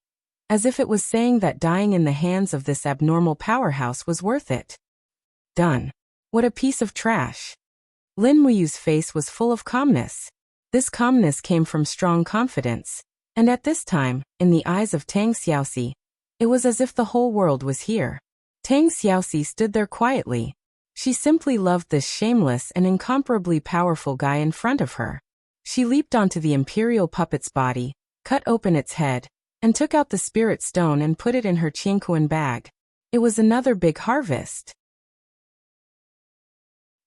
Speaker 1: as if it was saying that dying in the hands of this abnormal powerhouse was worth it. Done. What a piece of trash. Lin Muyu's face was full of calmness. This calmness came from strong confidence, and at this time, in the eyes of Tang Xiaoxi, it was as if the whole world was here. Tang Xiaoxi stood there quietly. She simply loved this shameless and incomparably powerful guy in front of her. She leaped onto the imperial puppet's body, cut open its head, and took out the spirit stone and put it in her Qianquan bag. It was another big harvest.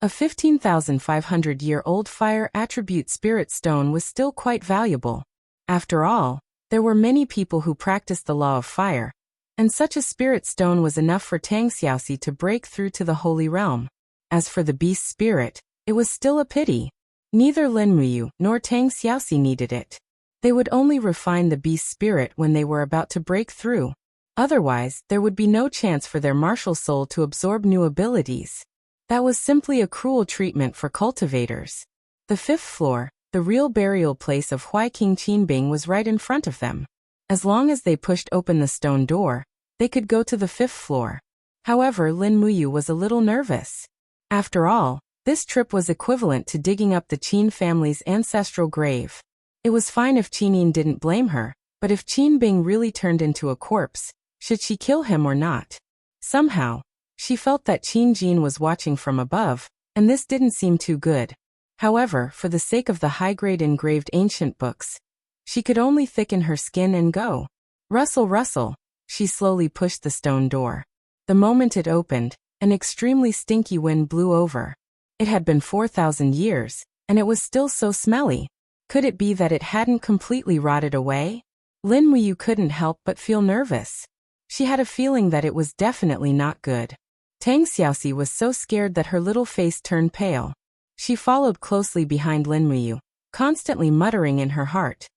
Speaker 1: A 15,500-year-old fire attribute spirit stone was still quite valuable. After all, there were many people who practiced the law of fire, and such a spirit stone was enough for Tang Xiaoxi to break through to the Holy Realm. As for the beast spirit, it was still a pity. Neither Lin Muyu nor Tang Xiaoxi needed it. They would only refine the beast spirit when they were about to break through. Otherwise, there would be no chance for their martial soul to absorb new abilities. That was simply a cruel treatment for cultivators. The 5th floor, the real burial place of Huai King Qinbing, was right in front of them. As long as they pushed open the stone door, they could go to the 5th floor. However, Lin Muyu was a little nervous. After all, this trip was equivalent to digging up the Qin family's ancestral grave. It was fine if Qinin didn't blame her, but if Qinbing really turned into a corpse, should she kill him or not? Somehow, she felt that Qin Jin was watching from above, and this didn't seem too good. However, for the sake of the high-grade engraved ancient books, she could only thicken her skin and go. Rustle, rustle. She slowly pushed the stone door. The moment it opened, an extremely stinky wind blew over. It had been 4,000 years, and it was still so smelly. Could it be that it hadn't completely rotted away? Lin Muyu couldn't help but feel nervous. She had a feeling that it was definitely not good. Tang Xiaoxi was so scared that her little face turned pale. She followed closely behind Lin Muyu, constantly muttering in her heart.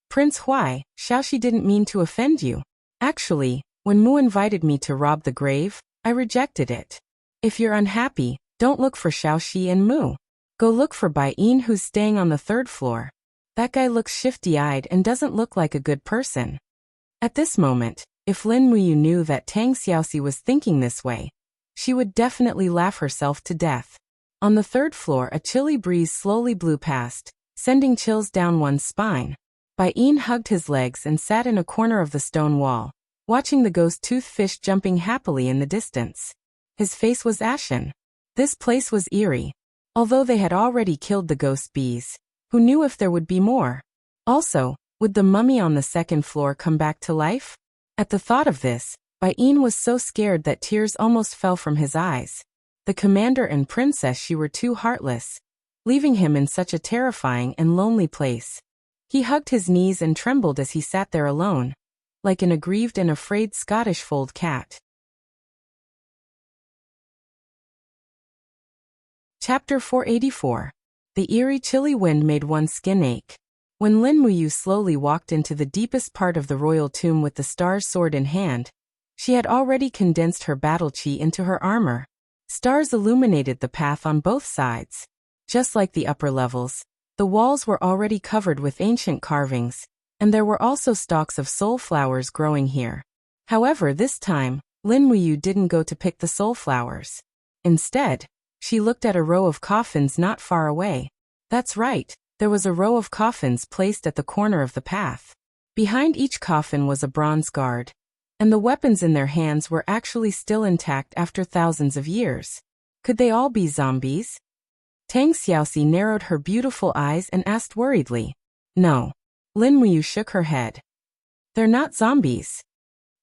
Speaker 1: Prince Huai, Xiaoxi didn't mean to offend you. Actually, when Mu invited me to rob the grave, I rejected it. If you're unhappy, don't look for Xiaoxi and Mu. Go look for Bai Yin, who's staying on the 3rd floor. That guy looks shifty-eyed and doesn't look like a good person. At this moment, if Lin Muyu knew that Tang Xiaoxi was thinking this way, she would definitely laugh herself to death. On the 3rd floor, a chilly breeze slowly blew past, sending chills down one's spine. Bai Yin hugged his legs and sat in a corner of the stone wall, watching the ghost-toothed fish jumping happily in the distance. His face was ashen. This place was eerie. Although they had already killed the ghost bees, who knew if there would be more? Also, would the mummy on the 2nd floor come back to life? At the thought of this, Bai Yin was so scared that tears almost fell from his eyes. The commander and princess, she were too heartless, leaving him in such a terrifying and lonely place. He hugged his knees and trembled as he sat there alone, like an aggrieved and afraid Scottish fold cat. Chapter 484. The eerie chilly wind made one's skin ache. When Lin Muyu slowly walked into the deepest part of the royal tomb with the star's sword in hand, she had already condensed her battle chi into her armor. Stars illuminated the path on both sides. Just like the upper levels, the walls were already covered with ancient carvings, and there were also stalks of soul flowers growing here. However, this time, Lin Muyu didn't go to pick the soul flowers. Instead, she looked at a row of coffins not far away. That's right, there was a row of coffins placed at the corner of the path. Behind each coffin was a bronze guard, and the weapons in their hands were actually still intact after thousands of years. Could they all be zombies? Tang Xiaoxi narrowed her beautiful eyes and asked worriedly. No. Lin Muyu shook her head. They're not zombies.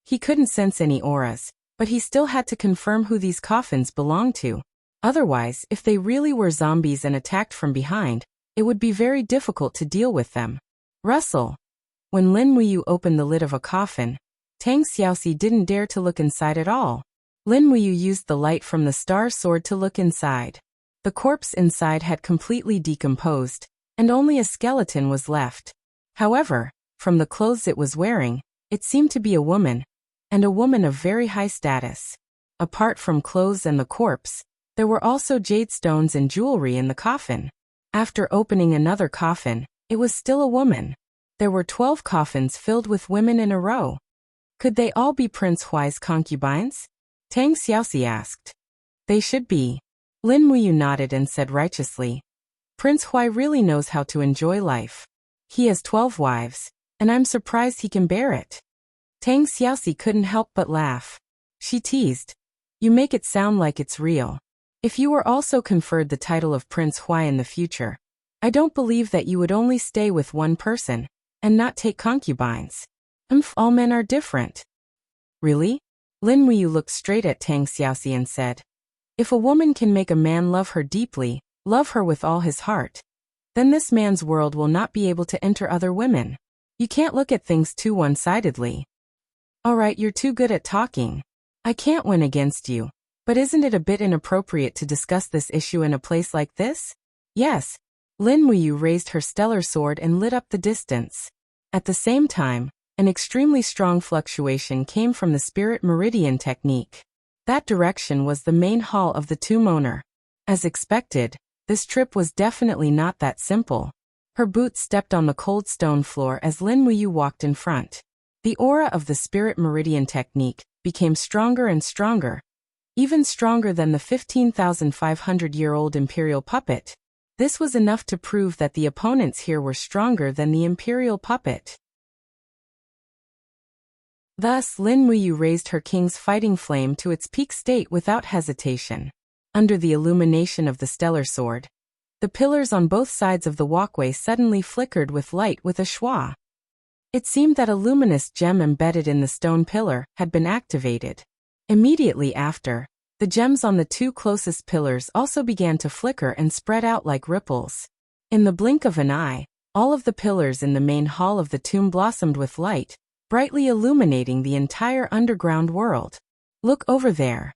Speaker 1: He couldn't sense any auras, but he still had to confirm who these coffins belonged to. Otherwise, if they really were zombies and attacked from behind, it would be very difficult to deal with them. Rustle. When Lin Muyu opened the lid of a coffin, Tang Xiaoxi didn't dare to look inside at all. Lin Muyu used the light from the star sword to look inside. The corpse inside had completely decomposed, and only a skeleton was left. However, from the clothes it was wearing, it seemed to be a woman, and a woman of very high status. Apart from clothes and the corpse, there were also jade stones and jewelry in the coffin. After opening another coffin, it was still a woman. There were 12 coffins filled with women in a row. Could they all be Prince Huai's concubines? Tang Xiaoxi asked. They should be. Lin Muyu nodded and said righteously. Prince Huai really knows how to enjoy life. He has 12 wives, and I'm surprised he can bear it. Tang Xiaoxi couldn't help but laugh. She teased. You make it sound like it's real. If you were also conferred the title of Prince Huai in the future, I don't believe that you would only stay with one person, and not take concubines. All men are different. Really? Lin Muyu looked straight at Tang Xiaoxi and said. If a woman can make a man love her deeply, love her with all his heart, then this man's world will not be able to enter other women. You can't look at things too one-sidedly. Alright, you're too good at talking. I can't win against you, but isn't it a bit inappropriate to discuss this issue in a place like this? Yes. Lin Muyu raised her stellar sword and lit up the distance. At the same time, an extremely strong fluctuation came from the spirit meridian technique. That direction was the main hall of the tomb owner. As expected, this trip was definitely not that simple. Her boots stepped on the cold stone floor as Lin Muyu walked in front. The aura of the spirit meridian technique became stronger and stronger, even stronger than the 15,500-year-old imperial puppet. This was enough to prove that the opponents here were stronger than the imperial puppet. Thus, Lin Muyu raised her king's fighting flame to its peak state without hesitation. Under the illumination of the stellar sword, the pillars on both sides of the walkway suddenly flickered with light with a schwa. It seemed that a luminous gem embedded in the stone pillar had been activated. Immediately after, the gems on the two closest pillars also began to flicker and spread out like ripples. In the blink of an eye, all of the pillars in the main hall of the tomb blossomed with light, brightly illuminating the entire underground world. Look over there.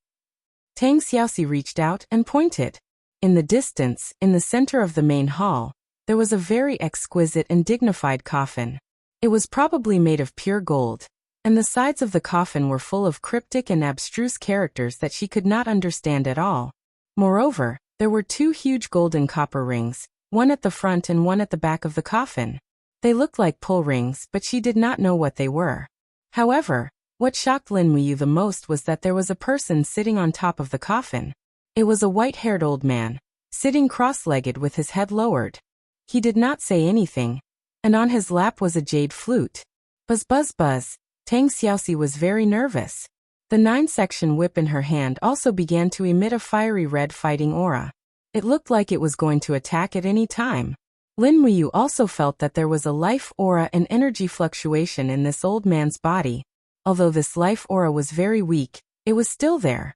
Speaker 1: Tang Xiaoxi reached out and pointed. In the distance, in the center of the main hall, there was a very exquisite and dignified coffin. It was probably made of pure gold, and the sides of the coffin were full of cryptic and abstruse characters that she could not understand at all. Moreover, there were two huge golden copper rings, one at the front and one at the back of the coffin. They looked like pull rings, but she did not know what they were. However, what shocked Lin Muyu the most was that there was a person sitting on top of the coffin. It was a white-haired old man, sitting cross-legged with his head lowered. He did not say anything, and on his lap was a jade flute. Buzz buzz buzz. Tang Xiaoxi was very nervous. The 9-section whip in her hand also began to emit a fiery red fighting aura. It looked like it was going to attack at any time. Lin Muyu also felt that there was a life aura and energy fluctuation in this old man's body. Although this life aura was very weak, it was still there.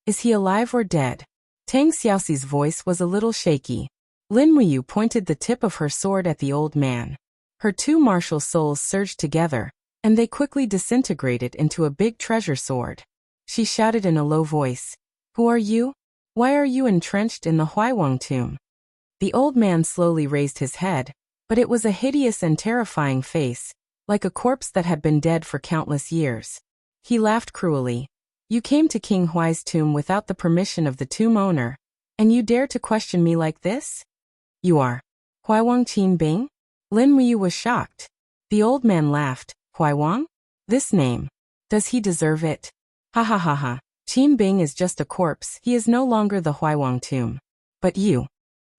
Speaker 1: Is he alive or dead? Tang Xiaoxi's voice was a little shaky. Lin Muyu pointed the tip of her sword at the old man. Her two martial souls surged together, and they quickly disintegrated into a big treasure sword. She shouted in a low voice, "Who are you? Why are you entrenched in the Huaiwang tomb? The old man slowly raised his head, but it was a hideous and terrifying face, like a corpse that had been dead for countless years. He laughed cruelly. You came to King Huai's tomb without the permission of the tomb owner, and you dare to question me like this? You are Huaiwang Qinbing? Lin Muyu was shocked. The old man laughed. Huaiwang? This name. Does he deserve it? Ha ha ha ha. Qinbing is just a corpse. He is no longer the Huaiwang tomb. But you.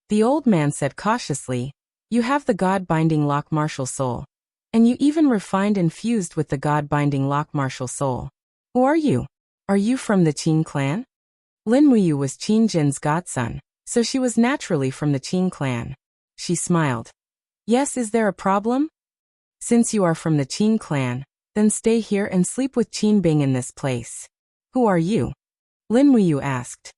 Speaker 1: The old man said cautiously, you have the God-binding lock martial soul. And you even refined and fused with the God-binding lock martial soul. Who are you? Are you from the Qin clan? Lin Muyu was Qin Jin's godson, so she was naturally from the Qin clan. She smiled. Yes, is there a problem? Since you are from the Qin clan, then stay here and sleep with Qinbing in this place. Who are you? Lin Muyu asked.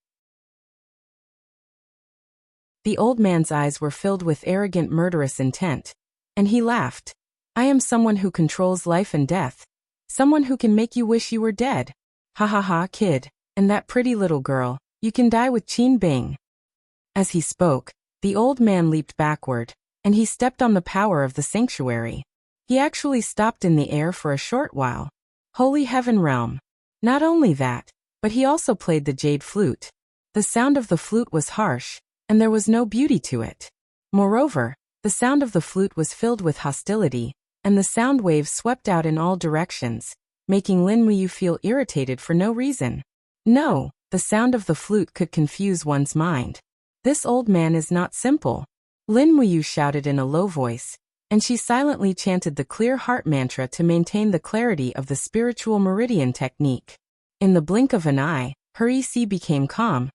Speaker 1: The old man's eyes were filled with arrogant murderous intent, and he laughed. I am someone who controls life and death. Someone who can make you wish you were dead. Ha ha ha, kid, and that pretty little girl, you can die with Qinbing. As he spoke, the old man leaped backward, and he stepped on the power of the sanctuary. He actually stopped in the air for a short while. Holy Heaven Realm. Not only that, but he also played the jade flute. The sound of the flute was harsh, and there was no beauty to it. Moreover, the sound of the flute was filled with hostility, and the sound waves swept out in all directions, making Lin Muyu feel irritated for no reason. No, the sound of the flute could confuse one's mind. This old man is not simple. Lin Muyu shouted in a low voice, and she silently chanted the clear heart mantra to maintain the clarity of the spiritual meridian technique. In the blink of an eye, her EC became calm,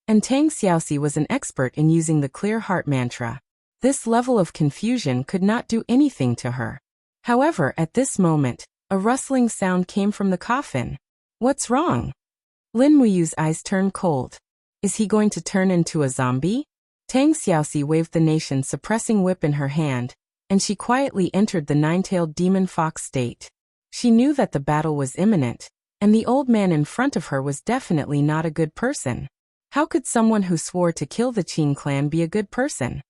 Speaker 1: and Tang Xiaoxi was an expert in using the clear heart mantra. This level of confusion could not do anything to her. However, at this moment, a rustling sound came from the coffin. What's wrong? Lin Muyu's eyes turned cold. Is he going to turn into a zombie? Tang Xiaoxi waved the nation-suppressing whip in her hand, and she quietly entered the nine-tailed demon fox state. She knew that the battle was imminent, and the old man in front of her was definitely not a good person. How could someone who swore to kill the Qin clan be a good person?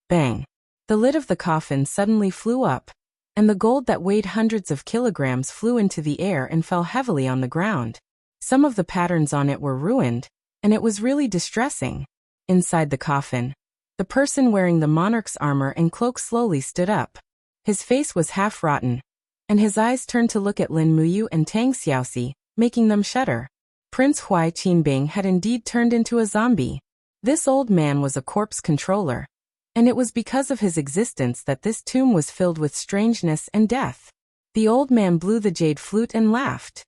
Speaker 1: Bang! The lid of the coffin suddenly flew up, and the gold that weighed hundreds of kilograms flew into the air and fell heavily on the ground. Some of the patterns on it were ruined, and it was really distressing. Inside the coffin, the person wearing the monarch's armor and cloak slowly stood up. His face was half rotten, and his eyes turned to look at Lin Muyu and Tang Xiaoxi, making them shudder. Prince Huai Qinbing had indeed turned into a zombie. This old man was a corpse controller, and it was because of his existence that this tomb was filled with strangeness and death. The old man blew the jade flute and laughed.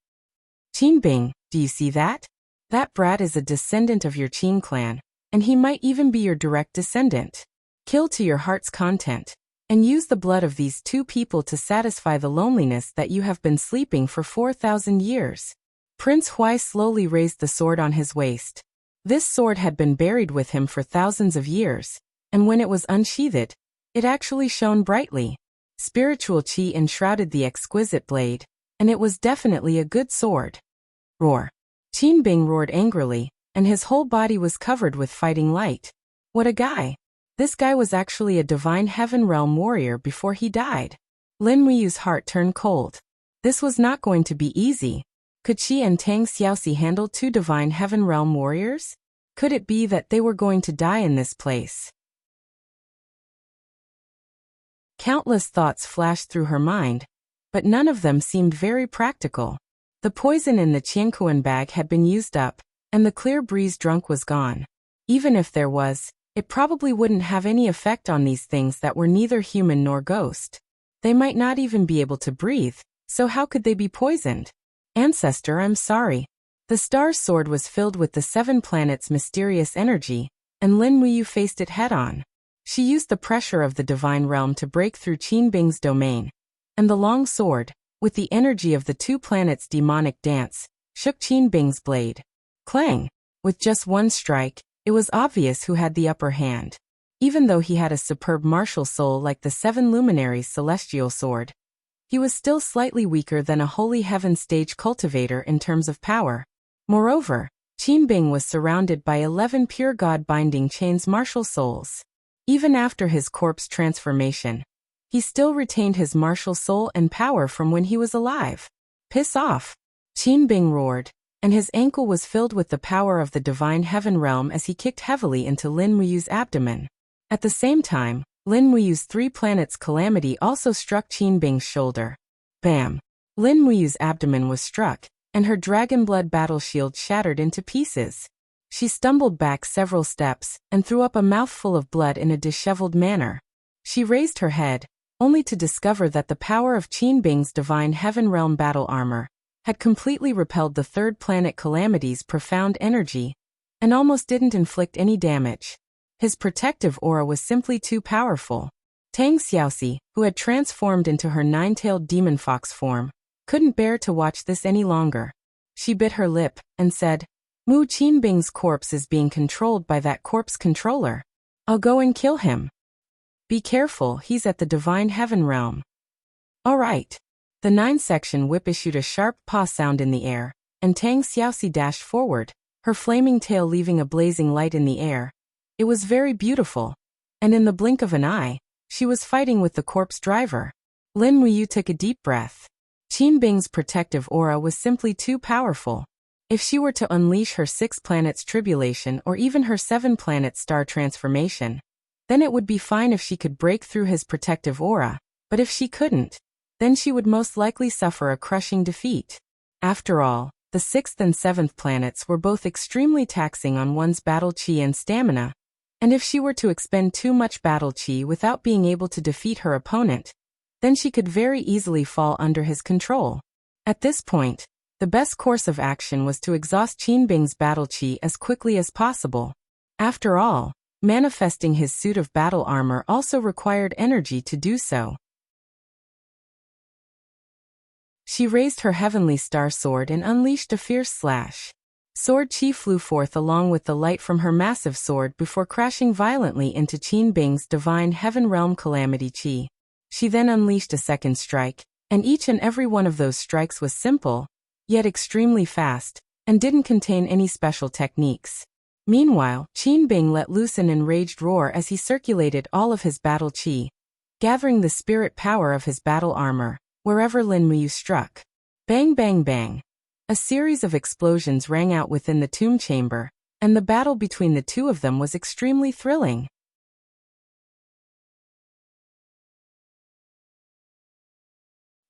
Speaker 1: Qinbing, do you see that? That brat is a descendant of your Qin clan, and he might even be your direct descendant. Kill to your heart's content, and use the blood of these two people to satisfy the loneliness that you have been sleeping for 4,000 years. Prince Huai slowly raised the sword on his waist. This sword had been buried with him for thousands of years, and when it was unsheathed, it actually shone brightly. Spiritual qi enshrouded the exquisite blade, and it was definitely a good sword. Roar! Qinbing roared angrily, and his whole body was covered with fighting light. What a guy! This guy was actually a divine heaven realm warrior before he died. Lin Muyu's heart turned cold. This was not going to be easy. Could she and Tang Xiaoxi handle two divine heaven realm warriors? Could it be that they were going to die in this place? Countless thoughts flashed through her mind, but none of them seemed very practical. The poison in the Qiankuan bag had been used up, and the clear breeze drunk was gone. Even if there was, it probably wouldn't have any effect on these things that were neither human nor ghost. They might not even be able to breathe, so how could they be poisoned? Ancestor, I'm sorry. The star's sword was filled with the 7 planets' mysterious energy, and Lin Muyu faced it head-on. She used the pressure of the divine realm to break through Qinbing's domain, and the long sword, with the energy of the 2 planets' demonic dance, shook Qinbing's blade. Clang! With just one strike, it was obvious who had the upper hand. Even though he had a superb martial soul like the 7 luminaries' celestial sword, he was still slightly weaker than a holy heaven stage cultivator in terms of power. Moreover, Qin Bing was surrounded by 11 pure God-binding chains martial souls. Even after his corpse transformation, he still retained his martial soul and power from when he was alive. Piss off! Qin Bing roared, and his ankle was filled with the power of the divine heaven realm as he kicked heavily into Lin Muyu's abdomen. At the same time, Lin Muyu's 3 planets calamity also struck Qin Bing's shoulder. Bam! Lin Muyu's abdomen was struck, and her dragon blood battle shield shattered into pieces. She stumbled back several steps and threw up a mouthful of blood in a disheveled manner. She raised her head, only to discover that the power of Qin Bing's divine heaven realm battle armor had completely repelled the 3rd planet calamity's profound energy, and almost didn't inflict any damage. His protective aura was simply too powerful. Tang Xiaoxi, who had transformed into her 9-tailed demon fox form, couldn't bear to watch this any longer. She bit her lip and said, Mu Qin Bing's corpse is being controlled by that corpse controller. I'll go and kill him. Be careful, he's at the divine heaven realm. All right. The 9-section whip issued a sharp paw sound in the air, and Tang Xiaoxi dashed forward, her flaming tail leaving a blazing light in the air. It was very beautiful, and in the blink of an eye, she was fighting with the corpse driver. Lin Muyu took a deep breath. Qin Bing's protective aura was simply too powerful. If she were to unleash her 6 planets tribulation or even her 7 planets star transformation, then it would be fine if she could break through his protective aura, but if she couldn't, then she would most likely suffer a crushing defeat. After all, the 6th and 7th planets were both extremely taxing on one's battle chi and stamina, and if she were to expend too much battle chi without being able to defeat her opponent, then she could very easily fall under his control. At this point, the best course of action was to exhaust Qin Bing's battle chi as quickly as possible. After all, manifesting his suit of battle armor also required energy to do so. She raised her heavenly star sword and unleashed a fierce slash. Sword chi flew forth along with the light from her massive sword before crashing violently into Qin Bing's divine heaven realm calamity chi. She then unleashed a second strike, and each and every one of those strikes was simple, yet extremely fast, and didn't contain any special techniques. Meanwhile, Qin Bing let loose an enraged roar as he circulated all of his battle chi, gathering the spirit power of his battle armor, wherever Lin Muyu struck. Bang bang bang. A series of explosions rang out within the tomb chamber, and the battle between the two of them was extremely thrilling.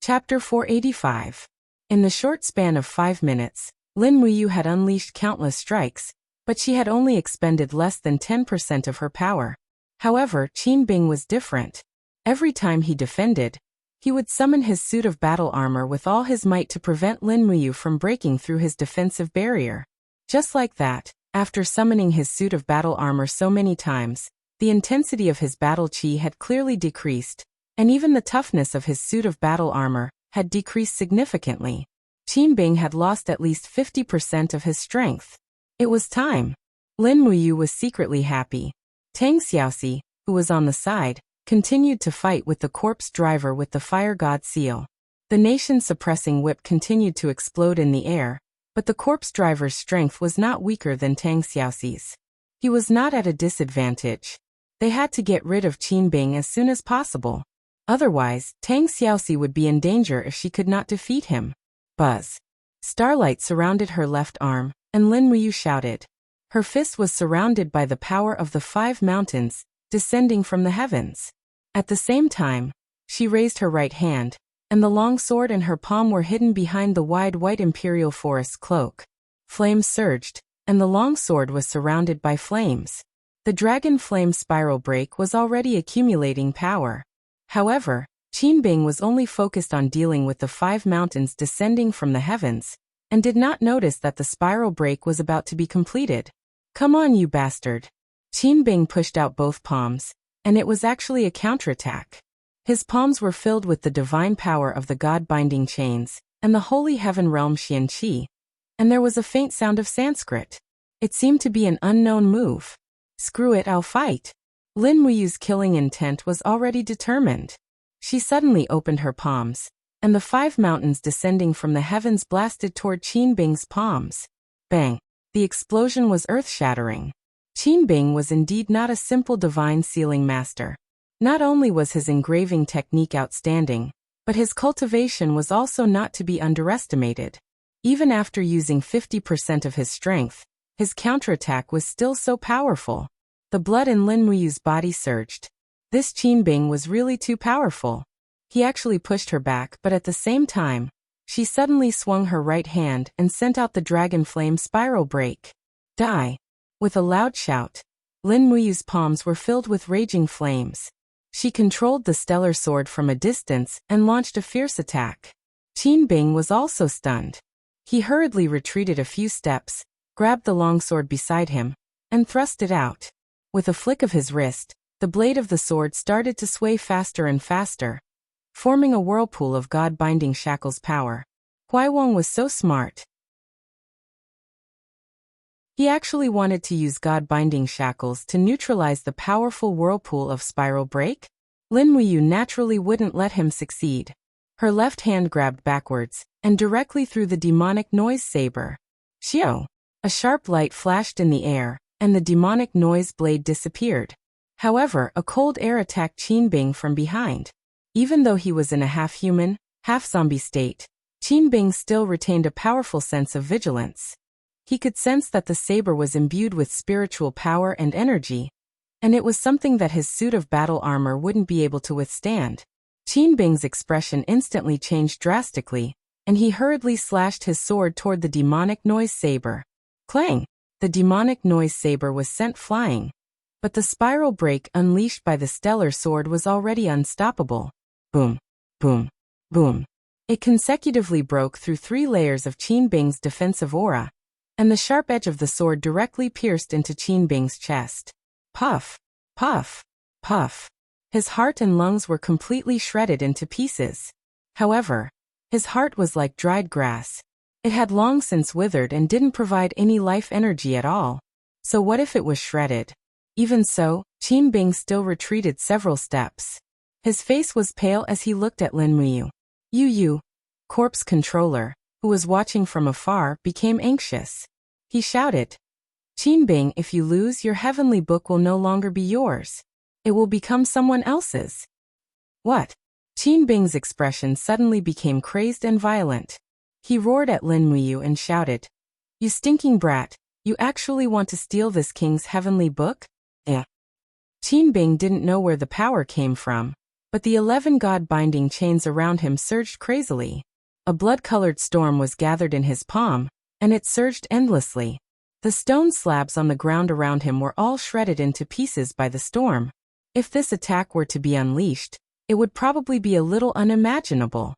Speaker 1: Chapter 485. In the short span of 5 minutes, Lin Muyu had unleashed countless strikes, but she had only expended less than 10% of her power. However, Qin Bing was different. Every time he defended, he would summon his suit of battle armor with all his might to prevent Lin Muyu from breaking through his defensive barrier. Just like that, after summoning his suit of battle armor so many times, the intensity of his battle chi had clearly decreased, and even the toughness of his suit of battle armor had decreased significantly. Qin Bing had lost at least 50% of his strength. It was time. Lin Muyu was secretly happy. Tang Xiaoxi, who was on the side, continued to fight with the corpse driver with the fire god seal. The nation-suppressing whip continued to explode in the air, but the corpse driver's strength was not weaker than Tang Xiaoxi's. He was not at a disadvantage. They had to get rid of Qin Bing as soon as possible. Otherwise, Tang Xiaoxi would be in danger if she could not defeat him. Buzz. Starlight surrounded her left arm, and Lin Muyu shouted. Her fist was surrounded by the power of the 5 mountains, descending from the heavens. At the same time, she raised her right hand, and the long sword in her palm were hidden behind the wide white imperial forest cloak. Flames surged, and the long sword was surrounded by flames. The dragon flame spiral break was already accumulating power. However, Qin Bing was only focused on dealing with the 5 mountains descending from the heavens, and did not notice that the spiral break was about to be completed. Come on, you bastard. Qin Bing pushed out both palms, and it was actually a counterattack. His palms were filled with the divine power of the god-binding chains, and the holy heaven realm Xian Qi, and there was a faint sound of Sanskrit. It seemed to be an unknown move. Screw it, I'll fight. Lin Muyu's killing intent was already determined. She suddenly opened her palms, and the 5 mountains descending from the heavens blasted toward Qin Bing's palms. Bang! The explosion was earth-shattering. Qin Bing was indeed not a simple divine sealing master. Not only was his engraving technique outstanding, but his cultivation was also not to be underestimated. Even after using 50% of his strength, his counterattack was still so powerful. The blood in Lin Muyu's body surged. This Qin Bing was really too powerful. He actually pushed her back, but at the same time, she suddenly swung her right hand and sent out the dragon flame spiral break. Die! With a loud shout, Lin Muyu's palms were filled with raging flames. She controlled the stellar sword from a distance and launched a fierce attack. Qin Bing was also stunned. He hurriedly retreated a few steps, grabbed the longsword beside him, and thrust it out. With a flick of his wrist, the blade of the sword started to sway faster and faster, forming a whirlpool of God-binding shackles power. Huaiwang was so smart. He actually wanted to use God-binding shackles to neutralize the powerful whirlpool of spiral break. Lin Muyu naturally wouldn't let him succeed. Her left hand grabbed backwards, and directly through the demonic noise saber. Xiao! A sharp light flashed in the air, and the demonic noise blade disappeared. However, a cold air attacked Qin Bing from behind. Even though he was in a half-human, half-zombie state, Qin Bing still retained a powerful sense of vigilance. He could sense that the saber was imbued with spiritual power and energy, and it was something that his suit of battle armor wouldn't be able to withstand. Qin Bing's expression instantly changed drastically, and he hurriedly slashed his sword toward the demonic noise saber. Clang! The demonic noise saber was sent flying, but the spiral break unleashed by the stellar sword was already unstoppable. Boom! Boom! Boom! It consecutively broke through 3 layers of Qin Bing's defensive aura, and the sharp edge of the sword directly pierced into Qin Bing's chest. Puff! Puff! Puff! His heart and lungs were completely shredded into pieces. However, his heart was like dried grass. It had long since withered and didn't provide any life energy at all. So what if it was shredded? Even so, Qin Bing still retreated several steps. His face was pale as he looked at Lin Muyu. Yu, corpse controller, who was watching from afar, became anxious. He shouted, Qin Bing, if you lose, your heavenly book will no longer be yours. It will become someone else's. What? Qin Bing's expression suddenly became crazed and violent. He roared at Lin Muyu and shouted, You stinking brat, you actually want to steal this king's heavenly book? Qin Bing didn't know where the power came from, but the 11 God-binding chains around him surged crazily. A blood-colored storm was gathered in his palm, and it surged endlessly. The stone slabs on the ground around him were all shredded into pieces by the storm. If this attack were to be unleashed, it would probably be a little unimaginable.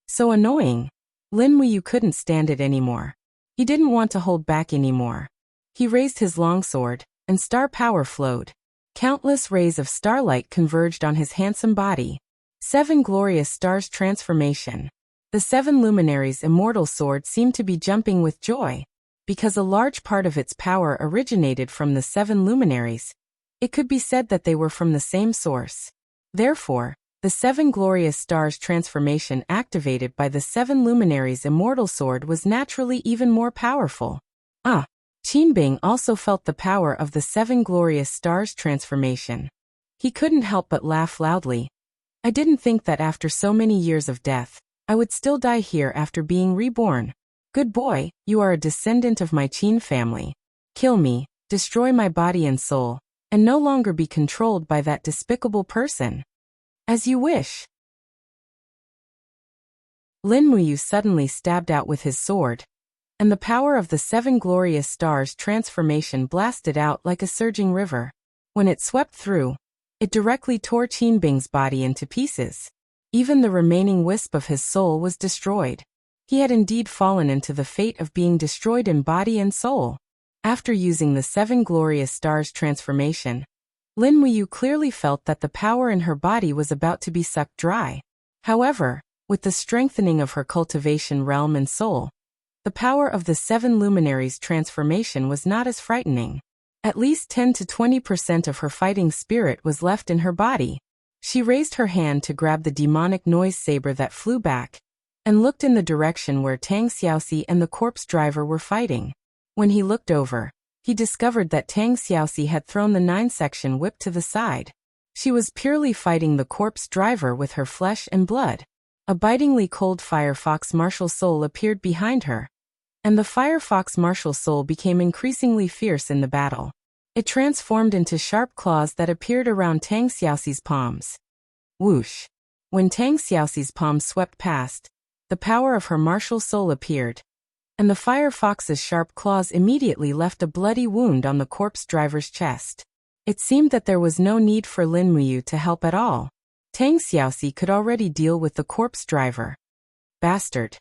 Speaker 1: So annoying. Lin Muyu couldn't stand it anymore. He didn't want to hold back anymore. He raised his longsword, and star power flowed. Countless rays of starlight converged on his handsome body. 7 glorious stars transformation. The 7 luminaries' immortal sword seemed to be jumping with joy. Because a large part of its power originated from the 7 luminaries, it could be said that they were from the same source. Therefore, the 7 glorious stars transformation activated by the 7 luminaries' immortal sword was naturally even more powerful. Qin Bing also felt the power of the 7 glorious stars transformation. He couldn't help but laugh loudly. I didn't think that after so many years of death, I would still die here after being reborn. Good boy, you are a descendant of my Qin family. Kill me, destroy my body and soul, and no longer be controlled by that despicable person. As you wish. Lin Muyu suddenly stabbed out with his sword, and the power of the 7 glorious stars transformation blasted out like a surging river. When it swept through, it directly tore Qin Bing's body into pieces. Even the remaining wisp of his soul was destroyed. He had indeed fallen into the fate of being destroyed in body and soul. After using the 7 glorious stars transformation, Lin Muyu clearly felt that the power in her body was about to be sucked dry. However, with the strengthening of her cultivation realm and soul, the power of the 7 luminaries transformation was not as frightening. At least 10 to 20% of her fighting spirit was left in her body. She raised her hand to grab the demonic noise saber that flew back, and looked in the direction where Tang Xiaoxi and the corpse driver were fighting. When he looked over, he discovered that Tang Xiaoxi had thrown the 9-section whip to the side. She was purely fighting the corpse driver with her flesh and blood. A bitingly cold firefox martial soul appeared behind her, and the firefox martial soul became increasingly fierce in the battle. It transformed into sharp claws that appeared around Tang Xiaoxi's palms. Whoosh! When Tang Xiaoxi's palms swept past, the power of her martial soul appeared, and the firefox's sharp claws immediately left a bloody wound on the corpse driver's chest. It seemed that there was no need for Lin Muyu to help at all. Tang Xiaoxi could already deal with the corpse driver. Bastard!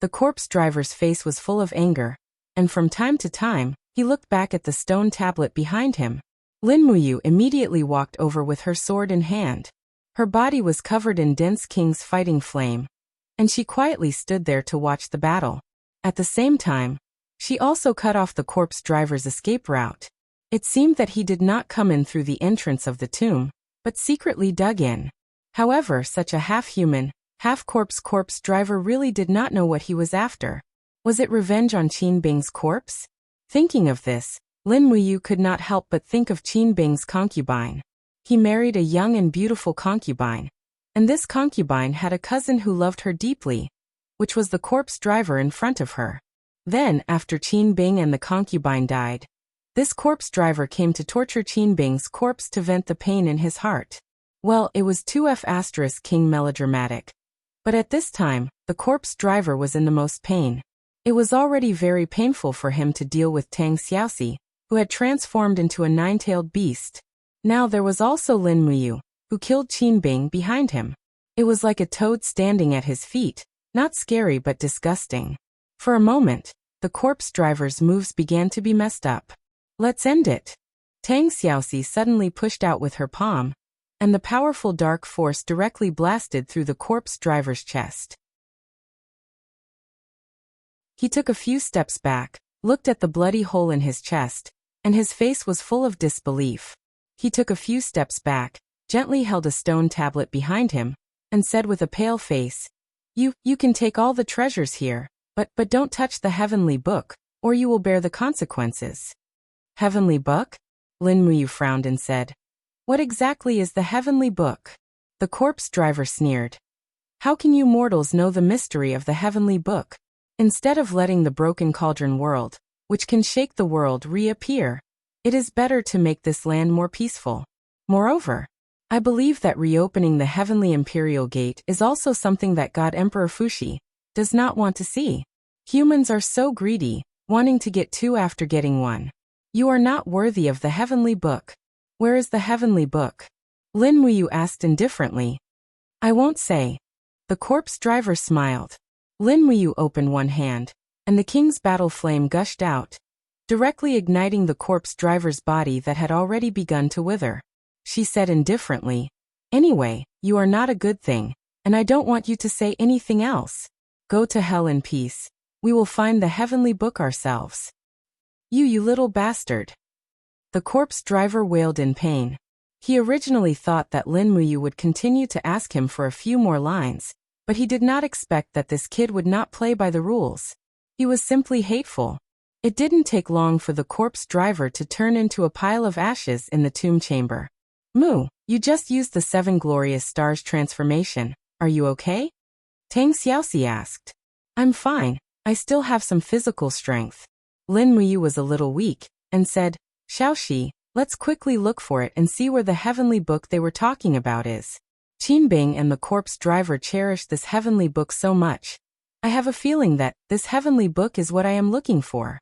Speaker 1: The corpse driver's face was full of anger, and from time to time, he looked back at the stone tablet behind him. Lin Muyu immediately walked over with her sword in hand. Her body was covered in dense king's fighting flame, and she quietly stood there to watch the battle. At the same time, she also cut off the corpse driver's escape route. It seemed that he did not come in through the entrance of the tomb, but secretly dug in. However, such a half-human, half-corpse driver really did not know what he was after. Was it revenge on Qin Bing's corpse? Thinking of this, Lin Muyu could not help but think of Qin Bing's concubine. He married a young and beautiful concubine, and this concubine had a cousin who loved her deeply, which was the corpse driver in front of her. Then, after Qin Bing and the concubine died, this corpse driver came to torture Qin Bing's corpse to vent the pain in his heart. Well, it was 2F** king melodramatic. But at this time, the corpse driver was in the most pain. It was already very painful for him to deal with Tang Xiaoxi, who had transformed into a 9-tailed beast. Now there was also Lin Muyu, who killed Qin Bing behind him. It was like a toad standing at his feet, not scary but disgusting. For a moment, the corpse driver's moves began to be messed up. Let's end it. Tang Xiaoxi suddenly pushed out with her palm, and the powerful dark force directly blasted through the corpse driver's chest. He took a few steps back, looked at the bloody hole in his chest, and his face was full of disbelief. He took a few steps back, gently held a stone tablet behind him, and said with a pale face, You can take all the treasures here, but don't touch the heavenly book, or you will bear the consequences. Heavenly book? Lin Muyu frowned and said, What exactly is the heavenly book? The corpse driver sneered. How can you mortals know the mystery of the heavenly book? Instead of letting the broken cauldron world, which can shake the world, reappear, it is better to make this land more peaceful. Moreover, I believe that reopening the heavenly imperial gate is also something that God Emperor Fuxi does not want to see. Humans are so greedy, wanting to get two after getting one. You are not worthy of the heavenly book. Where is the heavenly book? Lin Muyu asked indifferently. I won't say. The corpse driver smiled. Lin Muyu opened one hand, and the king's battle flame gushed out, directly igniting the corpse driver's body that had already begun to wither. She said indifferently, Anyway, you are not a good thing, and I don't want you to say anything else. Go to hell in peace. We will find the heavenly book ourselves. You little bastard. The corpse driver wailed in pain. He originally thought that Lin Muyu would continue to ask him for a few more lines, but he did not expect that this kid would not play by the rules. He was simply hateful. It didn't take long for the corpse driver to turn into a pile of ashes in the tomb chamber. Mu, you just used the 7 glorious stars transformation. Are you okay? Tang Xiaoxi asked. I'm fine. I still have some physical strength. Lin Muyu was a little weak, and said, Xiaoxi, let's quickly look for it and see where the heavenly book they were talking about is. Qin Bing and the corpse driver cherished this heavenly book so much. I have a feeling that this heavenly book is what I am looking for.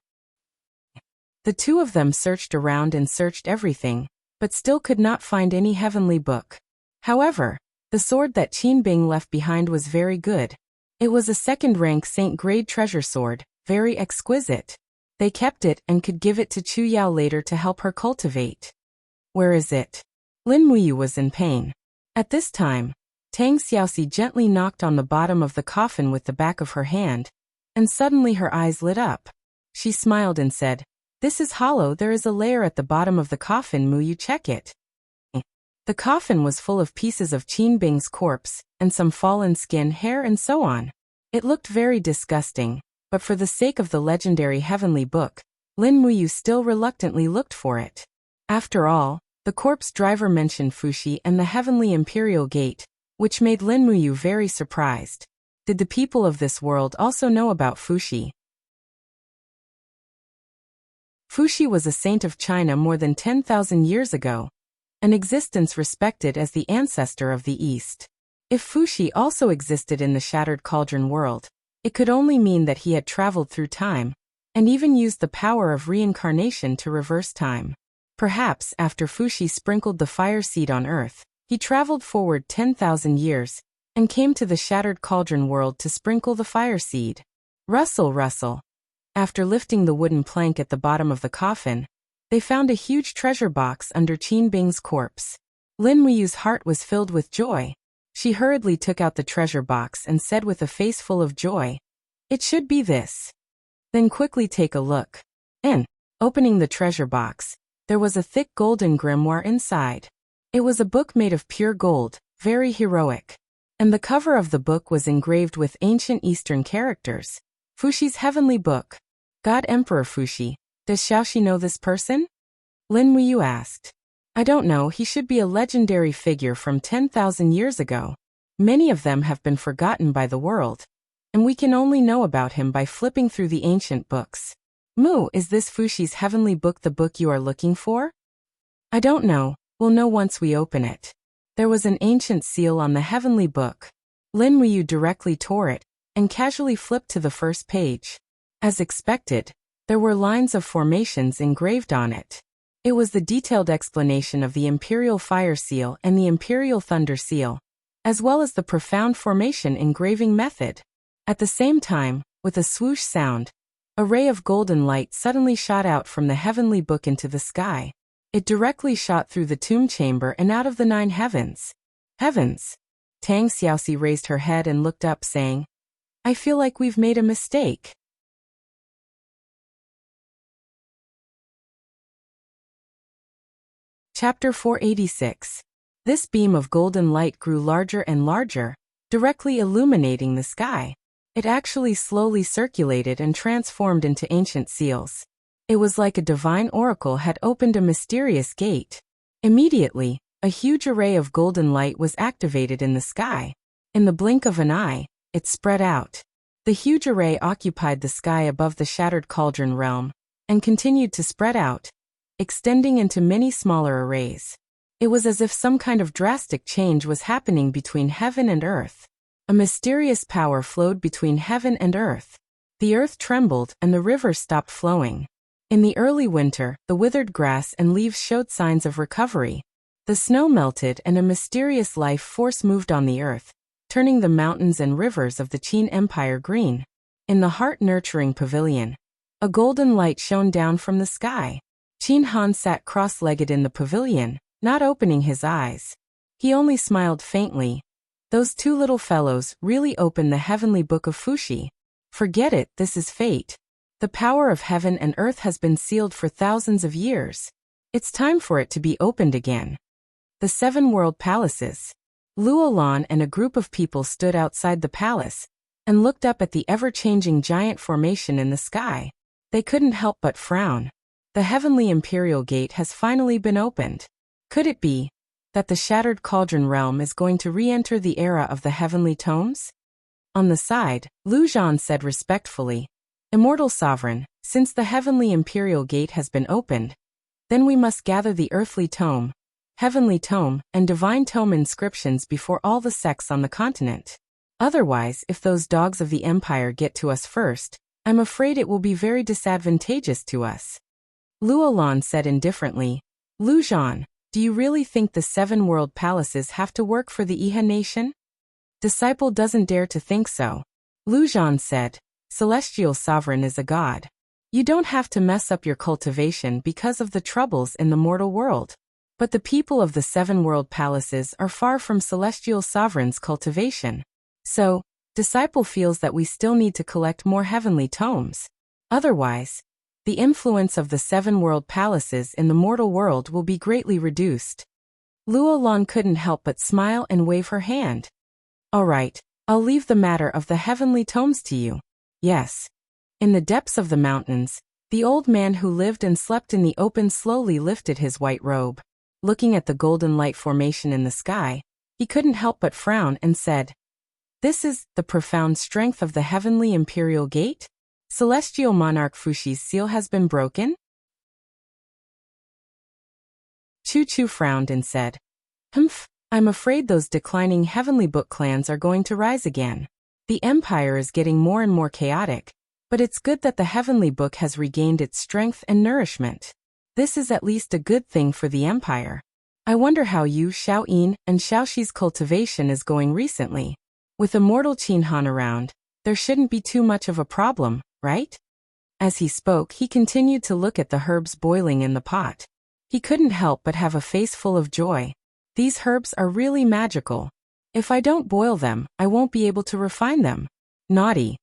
Speaker 1: The two of them searched around and searched everything, but still could not find any heavenly book. However, the sword that Qin Bing left behind was very good. It was a second-rank Saint-grade treasure sword, very exquisite. They kept it and could give it to Chu Yao later to help her cultivate. Where is it? Lin Muyu was in pain. At this time, Tang Xiaoxi gently knocked on the bottom of the coffin with the back of her hand, and suddenly her eyes lit up. She smiled and said, This is hollow. There is a layer at the bottom of the coffin. Muyu, check it. The coffin was full of pieces of Qin Bing's corpse, and some fallen skin, hair and so on. It looked very disgusting, but for the sake of the legendary heavenly book, Lin Muyu still reluctantly looked for it. After all, the corpse driver mentioned Fuxi and the Heavenly Imperial Gate, which made Lin Muyu very surprised. Did the people of this world also know about Fuxi? Fuxi was a saint of China more than 10,000 years ago, an existence respected as the ancestor of the East. If Fuxi also existed in the Shattered Cauldron world, it could only mean that he had traveled through time, and even used the power of reincarnation to reverse time. Perhaps after Fuxi sprinkled the fire seed on Earth, he traveled forward 10,000 years, and came to the Shattered Cauldron world to sprinkle the fire seed. Rustle, rustle. After lifting the wooden plank at the bottom of the coffin, they found a huge treasure box under Qin Bing's corpse. Lin Muyu's heart was filled with joy. She hurriedly took out the treasure box and said with a face full of joy, "It should be this." Then quickly take a look. And, opening the treasure box, there was a thick golden grimoire inside. It was a book made of pure gold, very heroic. And the cover of the book was engraved with ancient Eastern characters. Fuxi's heavenly book. God Emperor Fuxi. Does Xiaoxi know this person? Lin Muyu asked. I don't know, he should be a legendary figure from 10,000 years ago. Many of them have been forgotten by the world, and we can only know about him by flipping through the ancient books. Mu, is this Fuxi's heavenly book the book you are looking for? I don't know, we'll know once we open it. There was an ancient seal on the heavenly book. Lin Muyu directly tore it, and casually flipped to the first page. As expected, there were lines of formations engraved on it. It was the detailed explanation of the Imperial Fire Seal and the Imperial Thunder Seal, as well as the profound formation engraving method. At the same time, with a swoosh sound, a ray of golden light suddenly shot out from the heavenly book into the sky. It directly shot through the tomb chamber and out of the 9 heavens. Heavens! Tang Xiaoxi raised her head and looked up, saying, I feel like we've made a mistake. Chapter 486. This beam of golden light grew larger and larger, directly illuminating the sky. It actually slowly circulated and transformed into ancient seals. It was like a divine oracle had opened a mysterious gate. Immediately, a huge array of golden light was activated in the sky. In the blink of an eye, it spread out. The huge array occupied the sky above the Shattered Cauldron realm, and continued to spread out, extending into many smaller arrays. It was as if some kind of drastic change was happening between heaven and earth. A mysterious power flowed between heaven and earth. The earth trembled and the river stopped flowing. In the early winter, the withered grass and leaves showed signs of recovery. The snow melted and a mysterious life force moved on the earth, turning the mountains and rivers of the Qin Empire green. In the heart-nurturing pavilion, a golden light shone down from the sky. Qin Han sat cross-legged in the pavilion, not opening his eyes. He only smiled faintly. Those 2 little fellows really opened the heavenly book of Fuxi. Forget it, this is fate. The power of heaven and earth has been sealed for thousands of years. It's time for it to be opened again. The 7 world palaces. Luolan and a group of people stood outside the palace, and looked up at the ever-changing giant formation in the sky. They couldn't help but frown. The Heavenly Imperial Gate has finally been opened. Could it be that the Shattered Cauldron realm is going to re-enter the era of the Heavenly Tomes? On the side, Lu Zhan said respectfully, Immortal Sovereign, since the Heavenly Imperial Gate has been opened, then we must gather the Earthly Tome, Heavenly Tome, and Divine Tome inscriptions before all the sects on the continent. Otherwise, if those dogs of the Empire get to us first, I'm afraid it will be very disadvantageous to us. Luolan said indifferently, Lu Zhan, do you really think the 7 world palaces have to work for the Iha nation? Disciple doesn't dare to think so. Lu Zhan said, Celestial Sovereign is a god. You don't have to mess up your cultivation because of the troubles in the mortal world. But the people of the 7 world palaces are far from Celestial Sovereign's cultivation. So, Disciple feels that we still need to collect more heavenly tomes. Otherwise, the influence of the 7 world palaces in the mortal world will be greatly reduced. Luolan couldn't help but smile and wave her hand. All right, I'll leave the matter of the heavenly tomes to you. Yes. In the depths of the mountains, The old man who lived and slept in the open slowly lifted his white robe. Looking at the golden light formation in the sky, he couldn't help but frown and said, "This is the profound strength of the heavenly imperial gate? Celestial monarch Fushi's seal has been broken?" Chu frowned and said, "Humph, I'm afraid those declining heavenly book clans are going to rise again. The empire is getting more and more chaotic, but it's good that the heavenly book has regained its strength and nourishment. This is at least a good thing for the empire. I wonder how Yu Xiaoyin and Xiaoxi's cultivation is going recently. With immortal Qin Han around, there shouldn't be too much of a problem, right?" As he spoke, he continued to look at the herbs boiling in the pot. He couldn't help but have a face full of joy. These herbs are really magical. If I don't boil them, I won't be able to refine them. Naughty.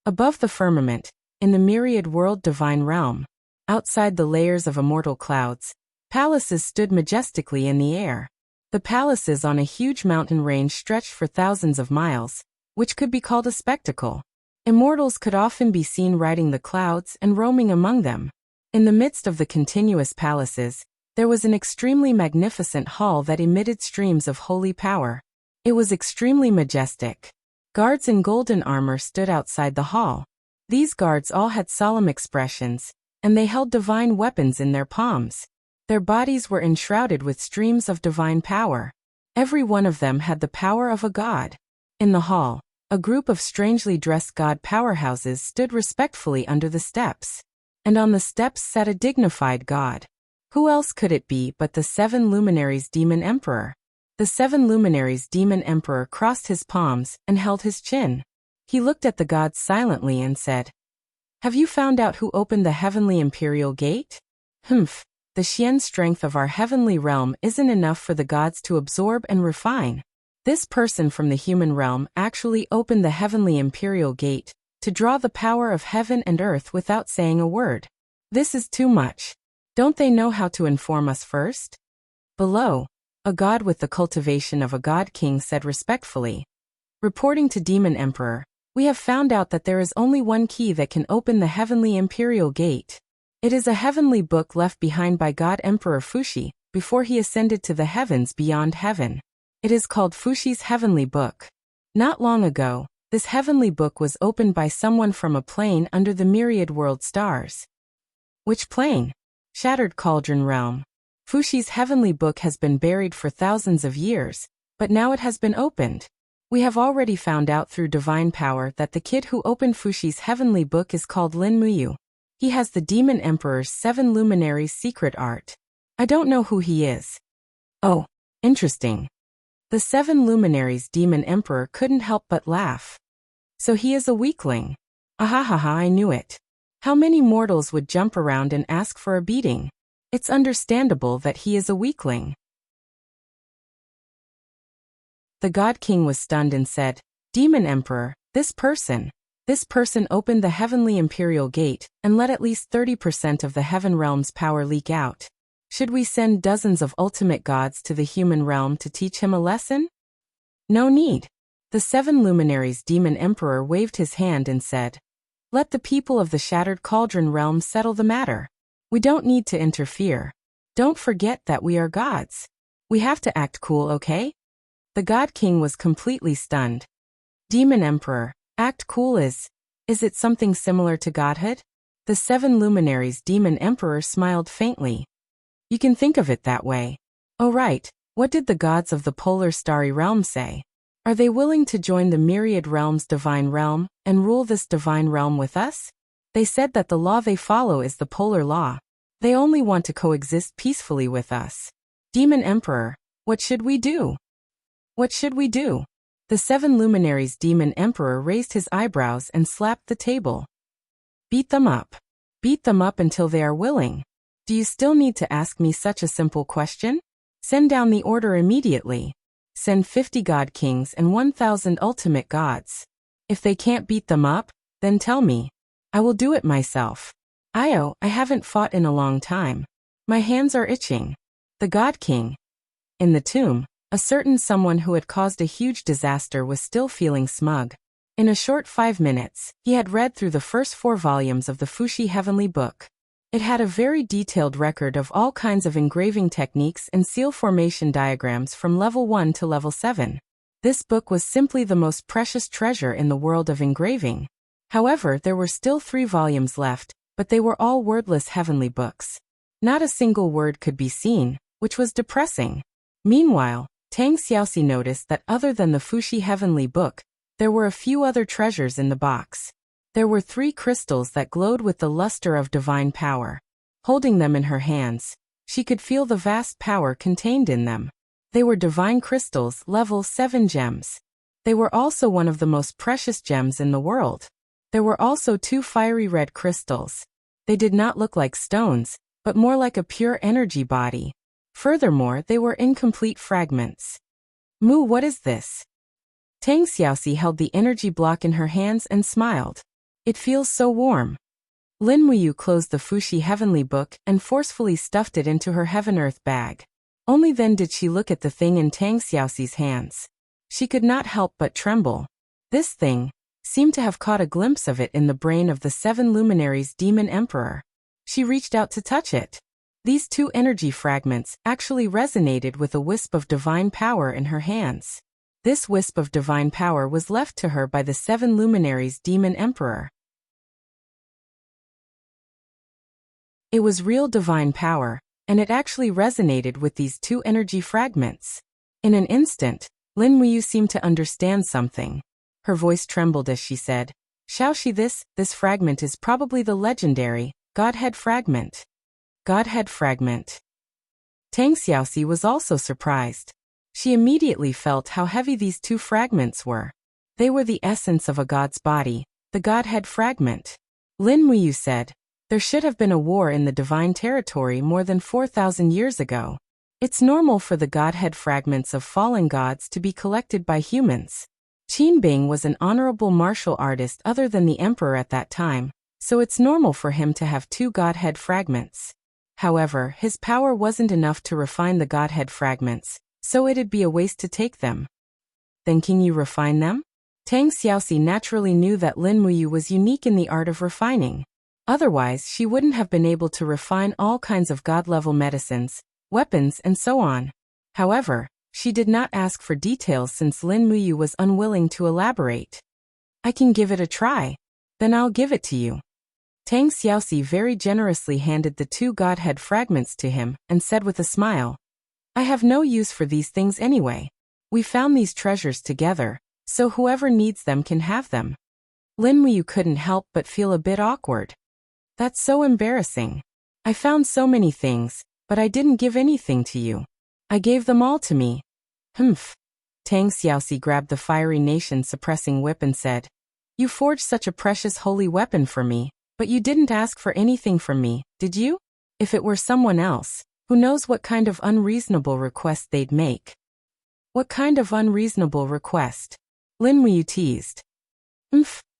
Speaker 1: Above the firmament, in the myriad world divine realm, outside the layers of immortal clouds, palaces stood majestically in the air. The palaces on a huge mountain range stretched for thousands of miles, which could be called a spectacle. Immortals could often be seen riding the clouds and roaming among them. In the midst of the continuous palaces, there was an extremely magnificent hall that emitted streams of holy power. It was extremely majestic. Guards in golden armor stood outside the hall. These guards all had solemn expressions, and they held divine weapons in their palms. Their bodies were enshrouded with streams of divine power. Every one of them had the power of a god. In the hall, a group of strangely dressed god powerhouses stood respectfully under the steps. And on the steps sat a dignified god. Who else could it be but the 7 luminaries demon emperor? The 7 luminaries demon emperor crossed his palms and held his chin. He looked at the gods silently and said, "Have you found out who opened the heavenly imperial gate?" "Humph, the Xian strength of our heavenly realm isn't enough for the gods to absorb and refine. This person from the human realm actually opened the heavenly imperial gate to draw the power of heaven and earth without saying a word. This is too much. Don't they know how to inform us first?" Below, a god with the cultivation of a god king said respectfully, "Reporting to Demon Emperor, we have found out that there is only one key that can open the heavenly imperial gate. It is a heavenly book left behind by God Emperor Fushi before he ascended to the heavens beyond heaven. It is called Fushi's Heavenly Book. Not long ago, this heavenly book was opened by someone from a plane under the myriad world stars." "Which plane?" "Shattered Cauldron Realm. Fushi's heavenly book has been buried for thousands of years, but now it has been opened. We have already found out through divine power that the kid who opened Fushi's heavenly book is called Lin Muyu. He has the Demon Emperor's 7 luminaries secret art. I don't know who he is." "Oh, interesting." The 7 luminaries Demon Emperor couldn't help but laugh. "So he is a weakling. Ahahaha, I knew it. How many mortals would jump around and ask for a beating? It's understandable that he is a weakling." The God King was stunned and said, "Demon Emperor, this person opened the heavenly imperial gate and let at least 30% of the heaven realm's power leak out. Should we send dozens of ultimate gods to the human realm to teach him a lesson?" "No need." The 7 luminaries Demon Emperor waved his hand and said, "Let the people of the Shattered Cauldron Realm settle the matter. We don't need to interfere. Don't forget that we are gods. We have to act cool, okay?" The God King was completely stunned. "Demon Emperor, act cool is it something similar to godhood?" The 7 luminaries Demon Emperor smiled faintly. "You can think of it that way. Oh right, what did the gods of the Polar Starry Realm say? Are they willing to join the Myriad Realm's divine realm and rule this divine realm with us? They said that the law they follow is the polar law. They only want to coexist peacefully with us. Demon Emperor, what should we do?" "What should we do?" The 7 luminaries Demon Emperor raised his eyebrows and slapped the table. "Beat them up. Beat them up until they are willing. Do you still need to ask me such a simple question? Send down the order immediately. Send 50 God Kings and 1,000 ultimate gods. If they can't beat them up, then tell me. I will do it myself. I haven't fought in a long time. My hands are itching." The God King. In the tomb, a certain someone who had caused a huge disaster was still feeling smug. In a short 5 minutes, he had read through the first 4 volumes of the Fuxi Heavenly Book. It had a very detailed record of all kinds of engraving techniques and seal formation diagrams from level 1 to level 7. This book was simply the most precious treasure in the world of engraving. However, there were still 3 volumes left, but they were all wordless heavenly books. Not a single word could be seen, which was depressing. Meanwhile, Tang Xiaoxi noticed that other than the Fuxi Heavenly Book, there were a few other treasures in the box. There were 3 crystals that glowed with the luster of divine power. Holding them in her hands, she could feel the vast power contained in them. They were divine crystals, level 7 gems. They were also one of the most precious gems in the world. There were also 2 fiery red crystals. They did not look like stones, but more like a pure energy body. Furthermore, they were incomplete fragments. Mu, what is this? Tang Xiaoxi held the energy block in her hands and smiled. It feels so warm. Lin Muyu closed the Fuxi Heavenly Book and forcefully stuffed it into her heaven-earth bag. Only then did she look at the thing in Tang Xiaoxi's hands. She could not help but tremble. This thing seemed to have caught a glimpse of it in the brain of the 7 luminaries demon emperor. She reached out to touch it. These 2 energy fragments actually resonated with a wisp of divine power in her hands. This wisp of divine power was left to her by the 7 luminaries demon emperor. It was real divine power, and it actually resonated with these 2 energy fragments. In an instant, Lin Muyu seemed to understand something. Her voice trembled as she said, Xiaoxi, this fragment is probably the legendary Godhead fragment. Godhead fragment. Tang Xiaoxi was also surprised. She immediately felt how heavy these 2 fragments were. They were the essence of a god's body, the Godhead fragment. Lin Muyu said, there should have been a war in the divine territory more than 4,000 years ago. It's normal for the Godhead fragments of fallen gods to be collected by humans. Qin Bing was an honorable martial artist other than the emperor at that time, so it's normal for him to have 2 Godhead fragments. However, his power wasn't enough to refine the Godhead fragments, so it'd be a waste to take them. Then can you refine them? Tang Xiaoxi naturally knew that Lin Muyu was unique in the art of refining. Otherwise, she wouldn't have been able to refine all kinds of god-level medicines, weapons, and so on. However, she did not ask for details since Lin Muyu was unwilling to elaborate. I can give it a try. Then I'll give it to you. Tang Xiaoxi very generously handed the 2 Godhead fragments to him and said with a smile, I have no use for these things anyway. We found these treasures together, so whoever needs them can have them. Lin Muyu couldn't help but feel a bit awkward. That's so embarrassing. I found so many things, but I didn't give anything to you. I gave them all to me. Humph. Tang Xiaoxi grabbed the fiery nation-suppressing whip and said, You forged such a precious holy weapon for me, but you didn't ask for anything from me, did you? If it were someone else, who knows what kind of unreasonable request they'd make. What kind of unreasonable request? Lin Muyu teased.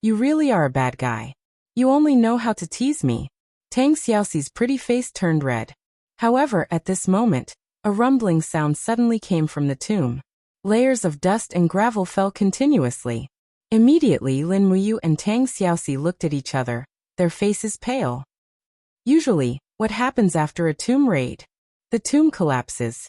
Speaker 1: You really are a bad guy. You only know how to tease me. Tang Xiaoxi's pretty face turned red. However, at this moment, a rumbling sound suddenly came from the tomb. Layers of dust and gravel fell continuously. Immediately Lin Muyu and Tang Xiaoxi looked at each other, their faces pale. Usually, what happens after a tomb raid? The tomb collapses.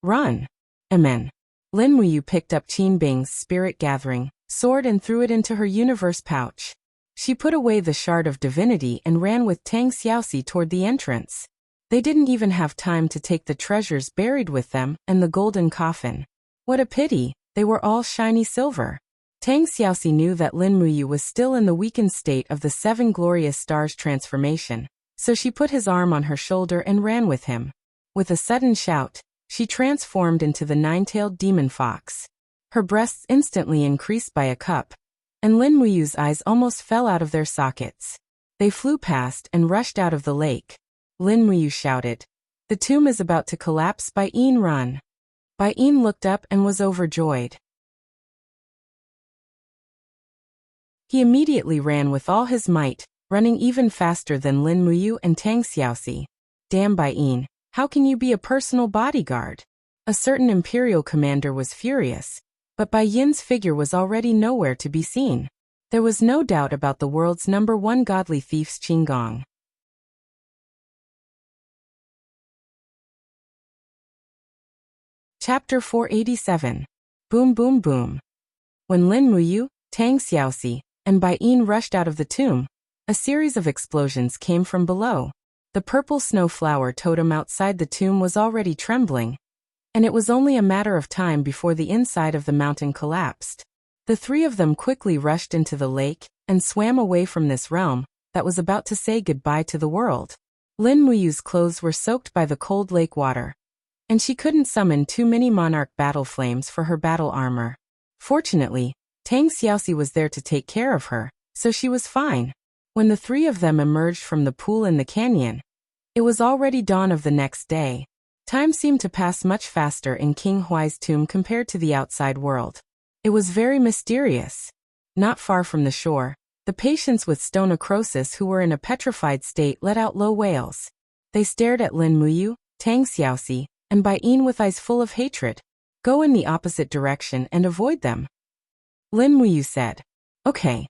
Speaker 1: Run. Amen. Lin Muyu picked up Qin Bing's spirit-gathering sword and threw it into her universe pouch. She put away the shard of divinity and ran with Tang Xiaoxi toward the entrance. They didn't even have time to take the treasures buried with them and the golden coffin. What a pity, they were all shiny silver. Tang Xiaoxi knew that Lin Muyu was still in the weakened state of the 7 glorious stars transformation, so she put his arm on her shoulder and ran with him. With a sudden shout, she transformed into the 9-tailed demon fox. Her breasts instantly increased by a cup, and Lin Muyu's eyes almost fell out of their sockets. They flew past and rushed out of the lake. Lin Muyu shouted, The tomb is about to collapse, Bai Yin, run. Bai Yin looked up and was overjoyed. He immediately ran with all his might, running even faster than Lin Muyu and Tang Xiaoxi. Damn Bai Yin, how can you be a personal bodyguard? A certain imperial commander was furious, but Bai Yin's figure was already nowhere to be seen. There was no doubt about the world's #1 godly thief's Qinggong. Chapter 487. Boom Boom Boom. When Lin Muyu, Tang Xiaoxi, and Bai Yin rushed out of the tomb, a series of explosions came from below. The purple snow flower totem outside the tomb was already trembling, and it was only a matter of time before the inside of the mountain collapsed. The three of them quickly rushed into the lake and swam away from this realm that was about to say goodbye to the world. Lin Muyu's clothes were soaked by the cold lake water, and she couldn't summon too many monarch battle flames for her battle armor. Fortunately, Tang Xiaoxi was there to take care of her, so she was fine. When the three of them emerged from the pool in the canyon, it was already dawn of the next day. Time seemed to pass much faster in King Huai's tomb compared to the outside world. It was very mysterious. Not far from the shore, the patients with stone necrosis who were in a petrified state let out low wails. They stared at Lin Muyu, Tang Xiaoxi, and Bai Yin with eyes full of hatred. Go in the opposite direction and avoid them. Lin Muyu said. Okay.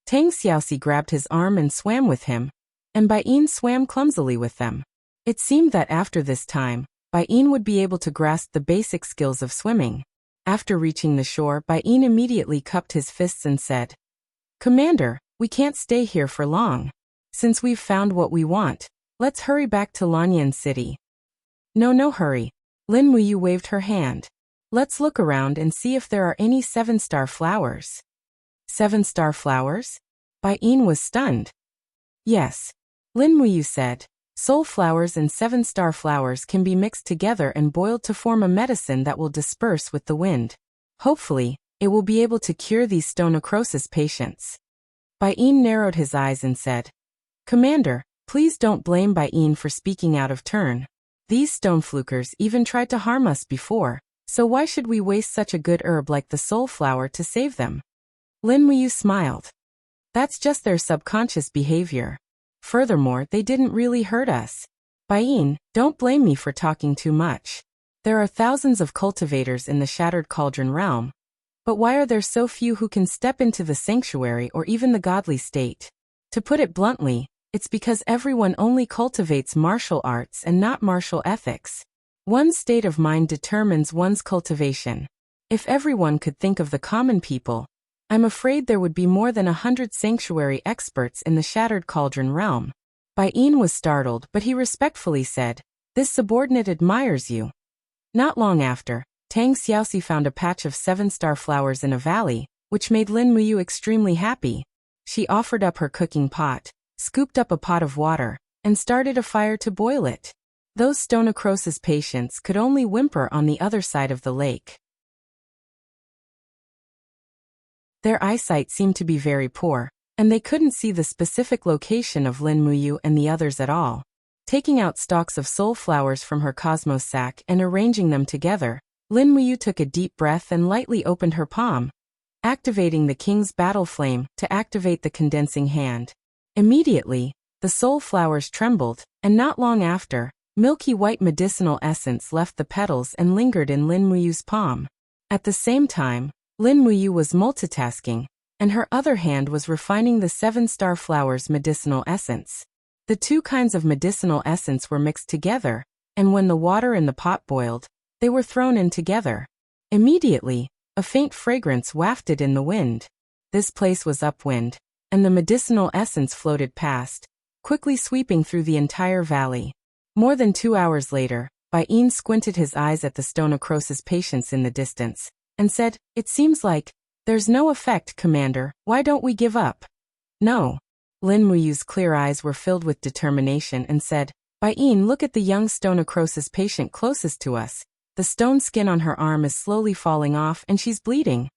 Speaker 1: Tang Xiaoxi grabbed his arm and swam with him, and Bai Yin swam clumsily with them. It seemed that after this time, Bai Yin would be able to grasp the basic skills of swimming. After reaching the shore, Bai Yin immediately cupped his fists and said, Commander, we can't stay here for long. Since we've found what we want, let's hurry back to Lanyan City. No hurry. Lin Muyu waved her hand. Let's look around and see if there are any 7-star flowers. 7-star flowers? Bai Yin was stunned. Yes. Lin Muyu said, soul flowers and 7-star flowers can be mixed together and boiled to form a medicine that will disperse with the wind. Hopefully, it will be able to cure these stone necrosis patients. Bai Yin narrowed his eyes and said, Commander, please don't blame Bai Yin for speaking out of turn. These stone flukers even tried to harm us before, so why should we waste such a good herb like the soul flower to save them? Lin Muyu smiled. That's just their subconscious behavior. Furthermore, they didn't really hurt us. Bai Yin, don't blame me for talking too much. There are thousands of cultivators in the Shattered Cauldron realm, but why are there so few who can step into the sanctuary or even the godly state? To put it bluntly, it's because everyone only cultivates martial arts and not martial ethics. One's state of mind determines one's cultivation. If everyone could think of the common people, I'm afraid there would be more than 100 sanctuary experts in the Shattered Cauldron realm. Bai Yin was startled, but he respectfully said, This subordinate admires you. Not long after, Tang Xiaoxi found a patch of 7-star flowers in a valley, which made Lin Muyu extremely happy. She offered up her cooking pot, scooped up a pot of water, and started a fire to boil it. Those stone necrosis patients could only whimper on the other side of the lake. Their eyesight seemed to be very poor, and they couldn't see the specific location of Lin Muyu and the others at all. Taking out stalks of soul flowers from her cosmos sack and arranging them together, Lin Muyu took a deep breath and lightly opened her palm, activating the king's battle flame to activate the condensing hand. Immediately, the soul flowers trembled, and not long after, milky white medicinal essence left the petals and lingered in Lin Muyu's palm. At the same time, Lin Muyu was multitasking, and her other hand was refining the 7-star flower's medicinal essence. The two kinds of medicinal essence were mixed together, and when the water in the pot boiled, they were thrown in together. Immediately, a faint fragrance wafted in the wind. This place was upwind, and the medicinal essence floated past, quickly sweeping through the entire valley. More than 2 hours later, Bai Yin squinted his eyes at the stone necrosis patients in the distance, and said, It seems like, there's no effect, Commander, why don't we give up? No. Lin Muyu's clear eyes were filled with determination and said, Bai Yin, look at the young stone necrosis patient closest to us. The stone skin on her arm is slowly falling off and she's bleeding.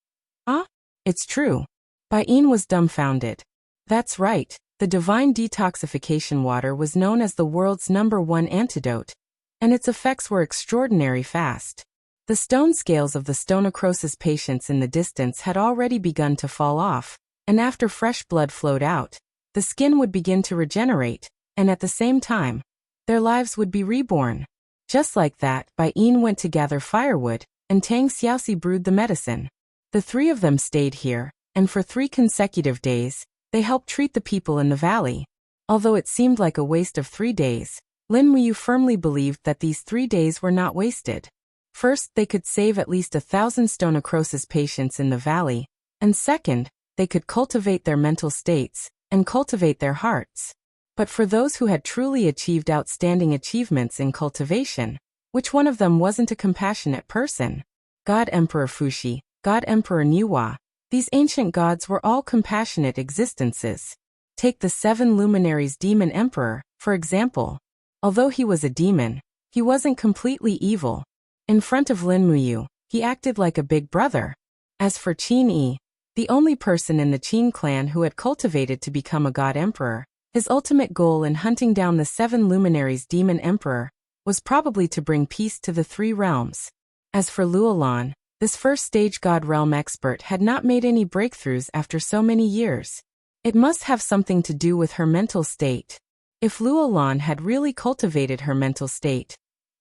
Speaker 1: Ah? It's true. Bai Yin was dumbfounded. That's right, the divine detoxification water was known as the world's #1 antidote, and its effects were extraordinary fast. The stone scales of the stone necrosis patients in the distance had already begun to fall off, and after fresh blood flowed out, the skin would begin to regenerate, and at the same time, their lives would be reborn. Just like that, Bai Yin went to gather firewood, and Tang Xiaoxi brewed the medicine. The three of them stayed here, and for 3 consecutive days, they helped treat the people in the valley. Although it seemed like a waste of 3 days, Lin Muyu firmly believed that these 3 days were not wasted. First, they could save at least 1,000 stone-necrosis patients in the valley, and second, they could cultivate their mental states and cultivate their hearts. But for those who had truly achieved outstanding achievements in cultivation, which one of them wasn't a compassionate person? God Emperor Fuxi, God Emperor Niwa, these ancient gods were all compassionate existences. Take the 7 luminaries Demon Emperor, for example. Although he was a demon, he wasn't completely evil. In front of Lin Muyu, he acted like a big brother. As for Qin Yi, the only person in the Qin clan who had cultivated to become a god emperor, his ultimate goal in hunting down the 7 luminaries Demon Emperor was probably to bring peace to the 3 realms. As for Luolan, this first-stage god realm expert had not made any breakthroughs after so many years. It must have something to do with her mental state. If Luolan had really cultivated her mental state,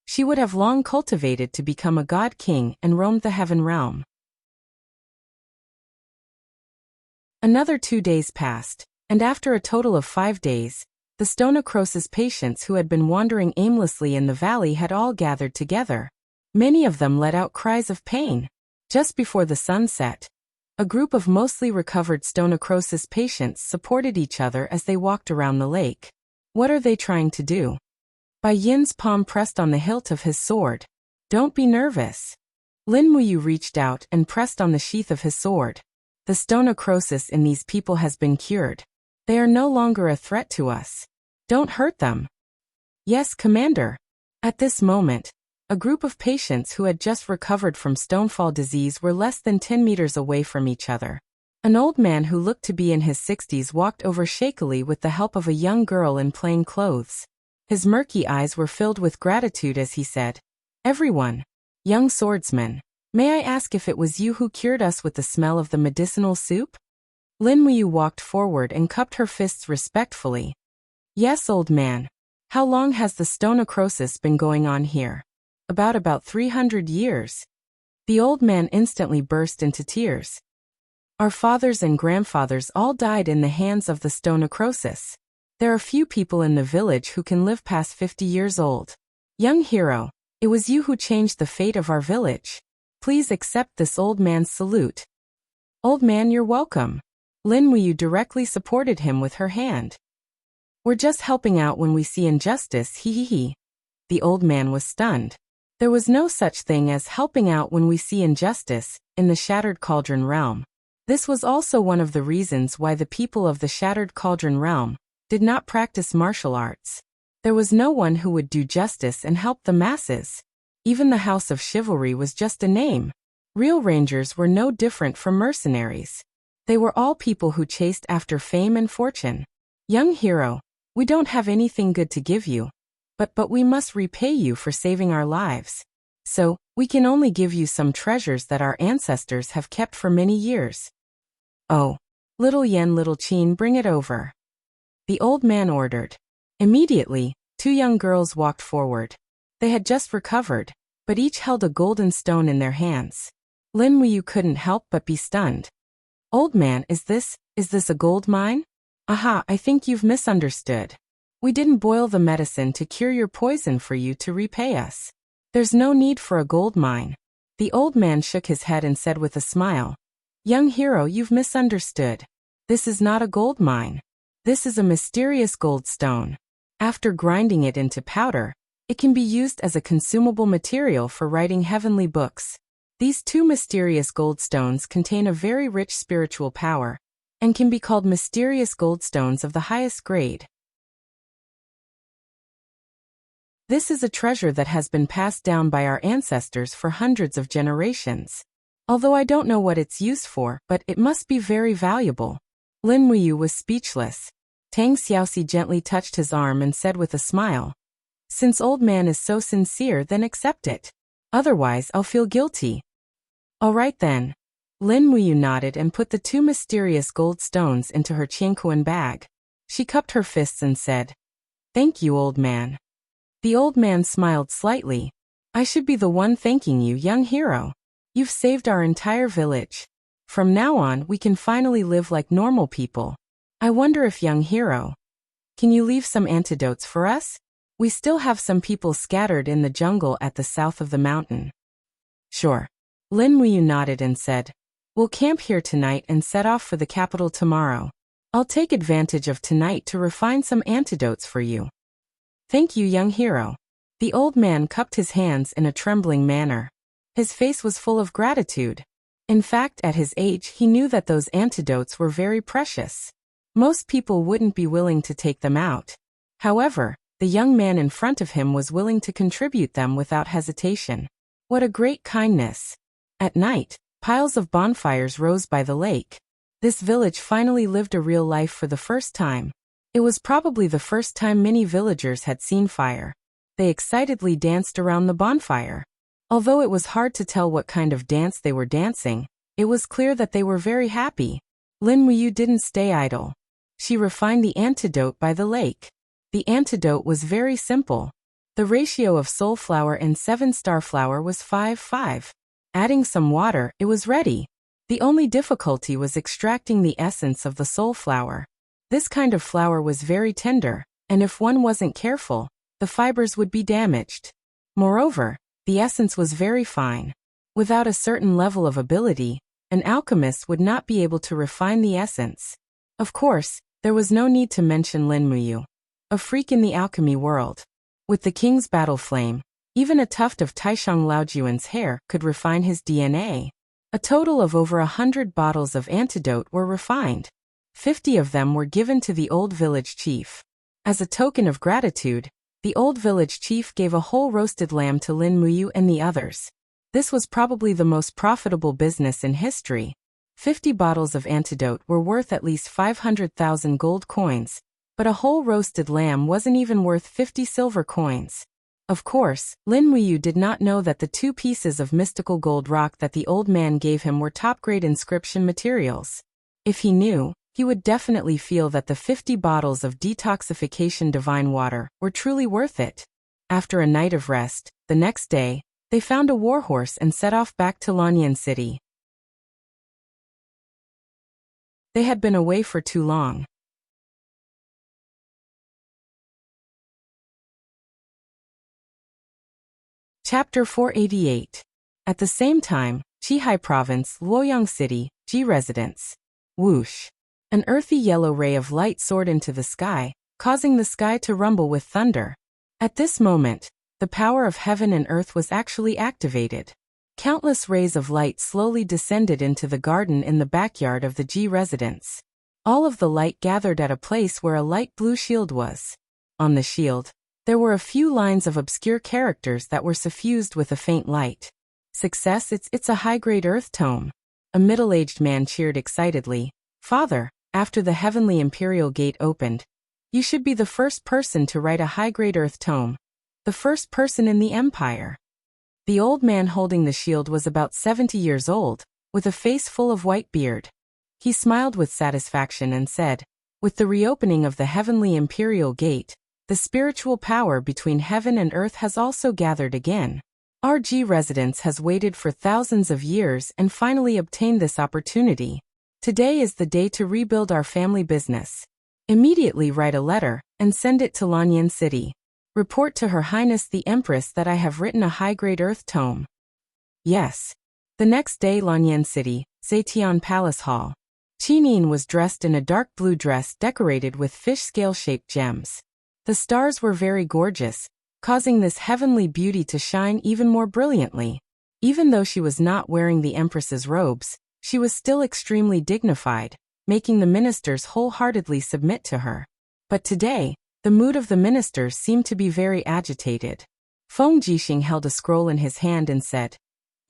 Speaker 1: she would have long cultivated to become a god king and roamed the heaven realm. Another 2 days passed, and after a total of 5 days, the stone-necrosis patients who had been wandering aimlessly in the valley had all gathered together. Many of them let out cries of pain. Just before the sun set, a group of mostly recovered stone-necrosis patients supported each other as they walked around the lake. What are they trying to do? Bai Yin's palm pressed on the hilt of his sword. Don't be nervous. Lin Muyu reached out and pressed on the sheath of his sword. The stone-necrosis in these people has been cured. They are no longer a threat to us. Don't hurt them. Yes, Commander. At this moment, a group of patients who had just recovered from stonefall disease were less than 10 meters away from each other. An old man who looked to be in his 60s walked over shakily with the help of a young girl in plain clothes. His murky eyes were filled with gratitude as he said, "Everyone, young swordsman, may I ask if it was you who cured us with the smell of the medicinal soup?" Lin Muyu walked forward and cupped her fists respectfully. "Yes, old man. How long has the stone-necrosis been going on here?" About 300 years. The old man instantly burst into tears. "Our fathers and grandfathers all died in the hands of the stone-necrosis. There are few people in the village who can live past 50 years old. Young hero, it was you who changed the fate of our village. Please accept this old man's salute." "Old man, you're welcome." Lin Muyu directly supported him with her hand. "We're just helping out when we see injustice, he. The old man was stunned. There was no such thing as helping out when we see injustice in the Shattered Cauldron realm. This was also one of the reasons why the people of the Shattered Cauldron realm did not practice martial arts. There was no one who would do justice and help the masses. Even the House of Chivalry was just a name. Real rangers were no different from mercenaries. They were all people who chased after fame and fortune. Young hero, we don't have anything good to give you. But we must repay you for saving our lives. So, we can only give you some treasures that our ancestors have kept for many years." "Oh, little Yen, little Qin, bring it over," the old man ordered. Immediately, 2 young girls walked forward. They had just recovered, but each held a golden stone in their hands. Lin Muyu couldn't help but be stunned. "Old man, is this a gold mine?" "Aha, I think you've misunderstood. We didn't boil the medicine to cure your poison for you to repay us. There's no need for a gold mine." The old man shook his head and said with a smile, "Young hero, you've misunderstood. This is not a gold mine. This is a mysterious gold stone. After grinding it into powder, it can be used as a consumable material for writing heavenly books. These 2 mysterious gold stones contain a very rich spiritual power, and can be called mysterious gold stones of the highest grade. This is a treasure that has been passed down by our ancestors for hundreds of generations. Although I don't know what it's used for, but it must be very valuable." Lin Muyu was speechless. Tang Xiaoxi gently touched his arm and said with a smile, "Since old man is so sincere, then accept it. Otherwise, I'll feel guilty." "All right then." Lin Muyu nodded and put the 2 mysterious gold stones into her qianquan bag. She cupped her fists and said, "Thank you, old man." The old man smiled slightly. "I should be the one thanking you, young hero. You've saved our entire village. From now on, we can finally live like normal people. I wonder if young hero, can you leave some antidotes for us? We still have some people scattered in the jungle at the south of the mountain. Sure. Lin Muyu nodded and said, we'll camp here tonight and set off for the capital tomorrow. I'll take advantage of tonight to refine some antidotes for you. Thank you, young hero. The old man cupped his hands in a trembling manner. His face was full of gratitude. In fact, at his age, he knew that those antidotes were very precious. Most people wouldn't be willing to take them out. However, the young man in front of him was willing to contribute them without hesitation. What a great kindness. At night, piles of bonfires rose by the lake. This village finally lived a real life for the first time. It was probably the first time many villagers had seen fire. They excitedly danced around the bonfire. Although it was hard to tell what kind of dance they were dancing, it was clear that they were very happy. Lin Muyu didn't stay idle. She refined the antidote by the lake. The antidote was very simple. The ratio of soul flower and 7-star flower was 5:5. Adding some water, it was ready. The only difficulty was extracting the essence of the soul flower. This kind of flower was very tender, and if one wasn't careful, the fibers would be damaged. Moreover, the essence was very fine. Without a certain level of ability, an alchemist would not be able to refine the essence. Of course, there was no need to mention Lin Muyu, a freak in the alchemy world. With the king's battle flame, even a tuft of Taishang Laojuan's hair could refine his DNA. A total of over 100 bottles of antidote were refined. 50 of them were given to the old village chief. As a token of gratitude, the old village chief gave a whole roasted lamb to Lin Muyu and the others. This was probably the most profitable business in history. 50 bottles of antidote were worth at least 500,000 gold coins, but a whole roasted lamb wasn't even worth 50 silver coins. Of course, Lin Muyu did not know that the 2 pieces of mystical gold rock that the old man gave him were top-grade inscription materials. If he knew, he would definitely feel that the 50 bottles of detoxification divine water were truly worth it. After a night of rest, the next day, they found a warhorse and set off back to Lanyan City. They had been away for too long. Chapter 488. At the same time, Qihai Province, Luoyang City, Ji Residence. Whoosh. An earthy yellow ray of light soared into the sky, causing the sky to rumble with thunder. At this moment, the power of heaven and earth was actually activated. Countless rays of light slowly descended into the garden in the backyard of the Ji Residence. All of the light gathered at a place where a light blue shield was. On the shield, there were a few lines of obscure characters that were suffused with a faint light. Success, it's a high-grade earth tome. A middle-aged man cheered excitedly. Father, after the heavenly imperial gate opened, you should be the first person to write a high-grade earth tome. The first person in the empire. The old man holding the shield was about 70 years old, with a face full of white beard. He smiled with satisfaction and said, with the reopening of the heavenly imperial gate, the spiritual power between heaven and earth has also gathered again. Our Ji residence has waited for thousands of years and finally obtained this opportunity. Today is the day to rebuild our family business. Immediately write a letter and send it to Lanyan City. Report to Her Highness the Empress that I have written a high-grade earth tome. Yes. The next day, Lanyan City, Zetian Palace Hall. Qinin was dressed in a dark blue dress decorated with fish scale-shaped gems. The stars were very gorgeous, causing this heavenly beauty to shine even more brilliantly. Even though she was not wearing the Empress's robes, she was still extremely dignified, making the ministers wholeheartedly submit to her. But today, the mood of the ministers seemed to be very agitated. Feng Jixing held a scroll in his hand and said,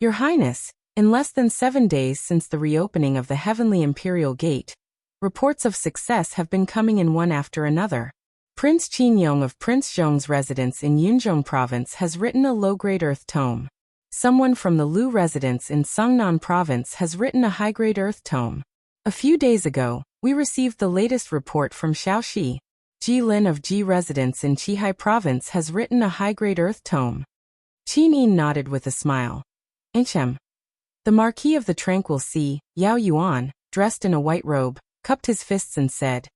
Speaker 1: Your Highness, in less than 7 days since the reopening of the heavenly imperial gate, reports of success have been coming in one after another. Prince Qinyong of Prince Zhong's residence in Yunzhong province has written a low-grade earth tome. Someone from the Lu residence in Sungnan province has written a high-grade earth tome. A few days ago, we received the latest report from Shaoxi. Ji Lin of Ji residence in Qihai province has written a high-grade earth tome. Qinin nodded with a smile. Anchem. The Marquis of the Tranquil Sea, Yao Yuan, dressed in a white robe, cupped his fists and said,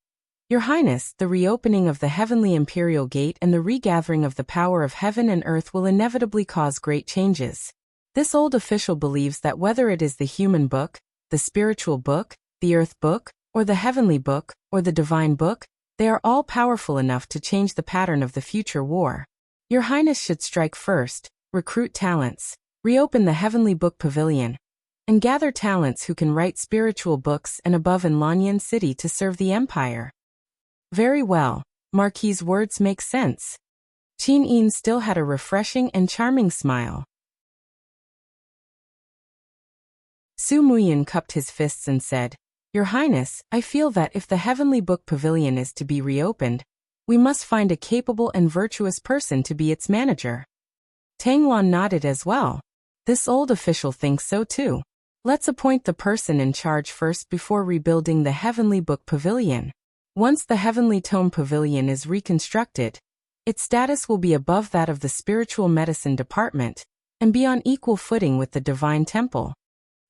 Speaker 1: "Your Highness, the reopening of the heavenly imperial gate and the regathering of the power of heaven and earth will inevitably cause great changes. This old official believes that whether it is the human book, the spiritual book, the earth book, or the heavenly book, or the divine book, they are all powerful enough to change the pattern of the future war. Your Highness should strike first, recruit talents, reopen the heavenly book pavilion, and gather talents who can write spiritual books and above in Lanyan City to serve the empire." Very well, Marquis's words make sense. Qin Yin still had a refreshing and charming smile. Su Muyin cupped his fists and said, "Your Highness, I feel that if the Heavenly Book Pavilion is to be reopened, we must find a capable and virtuous person to be its manager." Tang Luan nodded as well. This old official thinks so too. Let's appoint the person in charge first before rebuilding the Heavenly Book Pavilion. Once the Heavenly Tome Pavilion is reconstructed, its status will be above that of the Spiritual Medicine Department, and be on equal footing with the Divine Temple.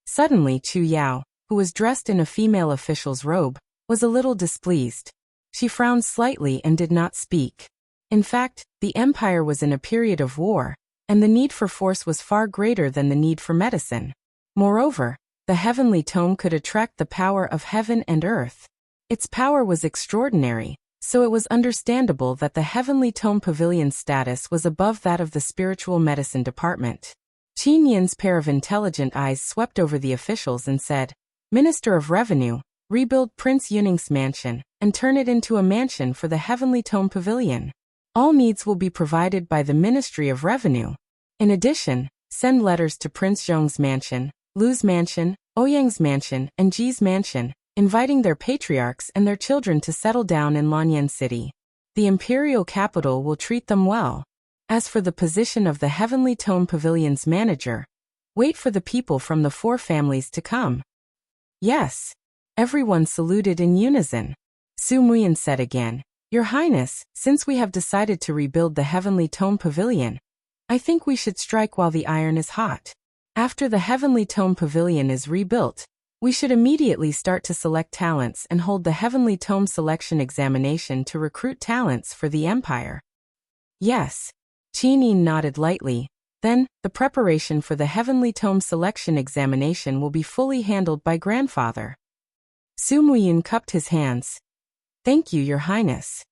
Speaker 1: Suddenly Chu Yao, who was dressed in a female official's robe, was a little displeased. She frowned slightly and did not speak. In fact, the empire was in a period of war, and the need for force was far greater than the need for medicine. Moreover, the Heavenly Tome could attract the power of heaven and earth. Its power was extraordinary, so it was understandable that the Heavenly Tome Pavilion's status was above that of the Spiritual Medicine Department. Qin Yin's pair of intelligent eyes swept over the officials and said, "Minister of Revenue, rebuild Prince Yuning's mansion, and turn it into a mansion for the Heavenly Tome Pavilion. All needs will be provided by the Ministry of Revenue. In addition, send letters to Prince Zhong's mansion, Lu's mansion, Ouyang's mansion, and Ji's mansion, inviting their patriarchs and their children to settle down in Lanyan City. The imperial capital will treat them well. As for the position of the Heavenly Tome Pavilion's manager, wait for the people from the 4 families to come." "Yes." Everyone saluted in unison. Su Muyin said again, "Your Highness, since we have decided to rebuild the Heavenly Tome Pavilion, I think we should strike while the iron is hot. After the Heavenly Tome Pavilion is rebuilt, we should immediately start to select talents and hold the Heavenly Tome Selection Examination to recruit talents for the Empire." "Yes." Qin Yin nodded lightly. "Then, the preparation for the Heavenly Tome Selection Examination will be fully handled by Grandfather." Su Muyin cupped his hands. "Thank you, Your Highness."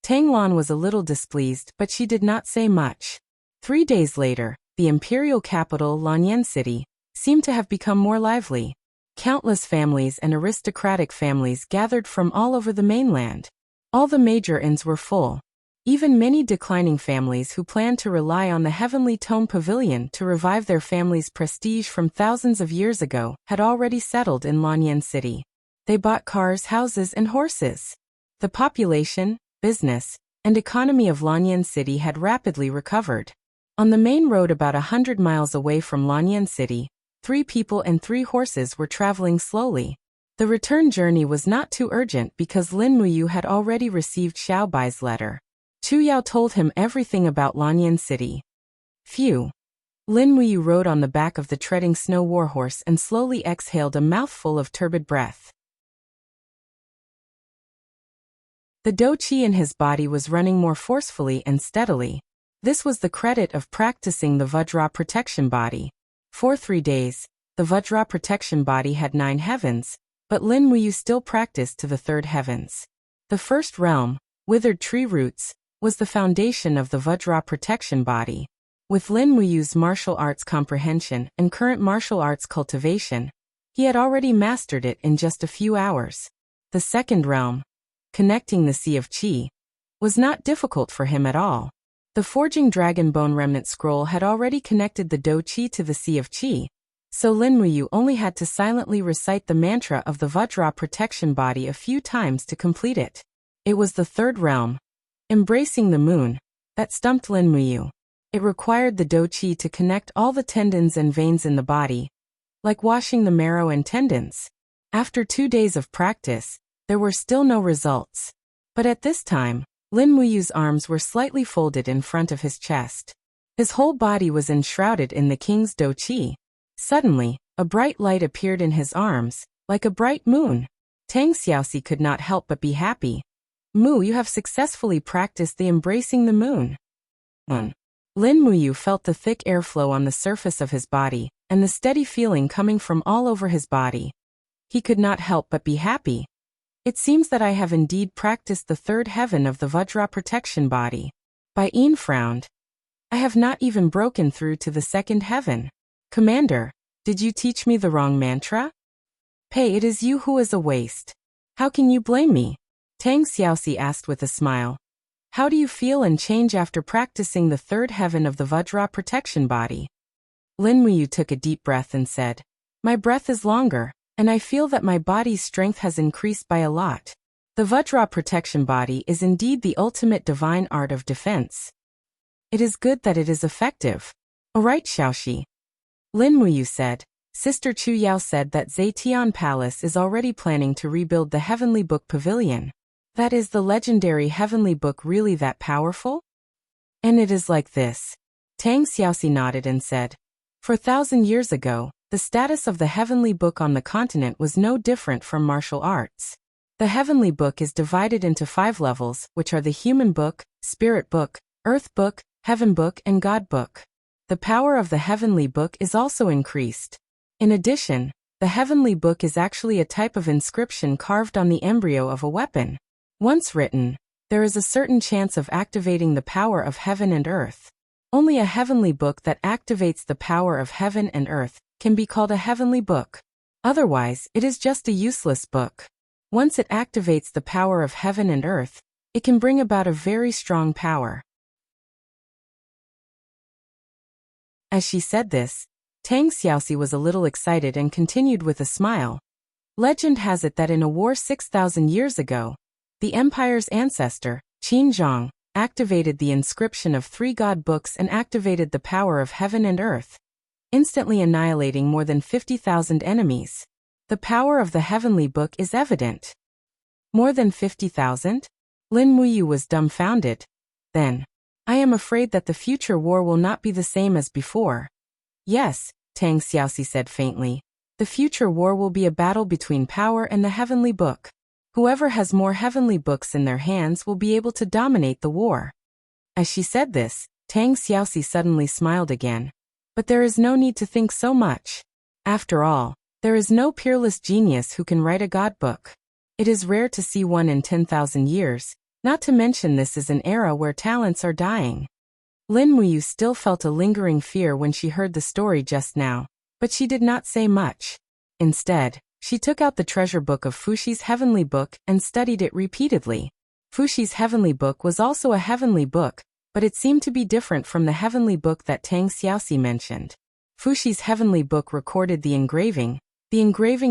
Speaker 1: Tang Luan was a little displeased, but she did not say much. 3 days later, the imperial capital, Lanyan City, seemed to have become more lively. Countless families and aristocratic families gathered from all over the mainland. All the major inns were full. Even many declining families who planned to rely on the Heavenly Tome Pavilion to revive their family's prestige from thousands of years ago had already settled in Lanyan City. They bought cars, houses, and horses. The population, business, and economy of Lanyan City had rapidly recovered. On the main road about 100 miles away from Lanyan City, 3 people and 3 horses were traveling slowly. The return journey was not too urgent because Lin Muyu had already received Xiao Bai's letter. Chu Yao told him everything about Lanyan City. Phew. Lin Muyu rode on the back of the treading snow warhorse and slowly exhaled a mouthful of turbid breath. The dou qi in his body was running more forcefully and steadily. This was the credit of practicing the Vajra protection body. For 3 days, the Vajra protection body had 9 heavens, but Lin Muyu still practiced to the 3rd heavens. The first realm, withered tree roots, was the foundation of the Vajra protection body. With Lin Muyu's martial arts comprehension and current martial arts cultivation, he had already mastered it in just a few hours. The second realm, connecting the Sea of Qi, was not difficult for him at all. The Forging Dragon Bone Remnant Scroll had already connected the dou qi to the Sea of Qi, so Lin Muyu only had to silently recite the mantra of the Vajra protection body a few times to complete it. It was the 3rd realm, embracing the moon, that stumped Lin Muyu. It required the dou qi to connect all the tendons and veins in the body, like washing the marrow and tendons. After 2 days of practice, there were still no results. But at this time, Lin Muyu's arms were slightly folded in front of his chest. His whole body was enshrouded in the king's dou qi. Suddenly, A bright light appeared in his arms, like a bright moon. Tang Xiaoxi could not help but be happy. Mu, you have successfully practiced the embracing the moon. Lin Muyu felt the thick airflow on the surface of his body, and the steady feeling coming from all over his body. He could not help but be happy. It seems that I have indeed practiced the third heaven of the Vajra protection body. Bai Yin frowned. I have not even broken through to the second heaven. Commander, did you teach me the wrong mantra? Pei, it is you who is a waste. How can you blame me? Tang Xiaoxi asked with a smile. How do you feel and change after practicing the third heaven of the Vajra protection body? Lin Muyu took a deep breath and said, my breath is longer, and I feel that my body's strength has increased by a lot. The Vajra protection body is indeed the ultimate divine art of defense. It is good that it is effective. Alright, Xiaoxi. Lin Muyu said. Sister Chu Yao said that Zetian Palace is already planning to rebuild the Heavenly Book Pavilion. That is the legendary Heavenly Book really that powerful? And it is like this. Tang Xiaoxi nodded and said, for 1,000 years ago, the status of the Heavenly Book on the continent was no different from martial arts. The Heavenly Book is divided into 5 levels, which are the Human Book, Spirit Book, Earth Book, Heaven Book, and God Book. The power of the Heavenly Book is also increased. In addition, the Heavenly Book is actually a type of inscription carved on the embryo of a weapon. Once written, there is a certain chance of activating the power of heaven and earth. Only a Heavenly Book that activates the power of heaven and earth can be called a Heavenly Book. Otherwise, it is just a useless book. Once it activates the power of heaven and earth, it can bring about a very strong power. As she said this, Tang Xiaoxi was a little excited and continued with a smile. Legend has it that in a war 6,000 years ago, the empire's ancestor, Qin Zhang, activated the inscription of 3 god books and activated the power of heaven and earth, instantly annihilating more than 50,000 enemies. The power of the Heavenly Book is evident. More than 50,000? Lin Muyu was dumbfounded. Then, I am afraid that the future war will not be the same as before. Yes, Tang Xiaoxi said faintly. The future war will be a battle between power and the Heavenly Book. Whoever has more Heavenly Books in their hands will be able to dominate the war. As she said this, Tang Xiaoxi suddenly smiled again. But there is no need to think so much. After all, there is no peerless genius who can write a god book. It is rare to see one in 10,000 years, not to mention this is an era where talents are dying. Lin Muyu still felt a lingering fear when she heard the story just now, but she did not say much. Instead, she took out the treasure book of Fuxi's Heavenly Book and studied it repeatedly. Fuxi's Heavenly Book was also a heavenly book, but it seemed to be different from the Heavenly Book that Tang Xiaoxi mentioned. Fuxi's Heavenly Book recorded the engraving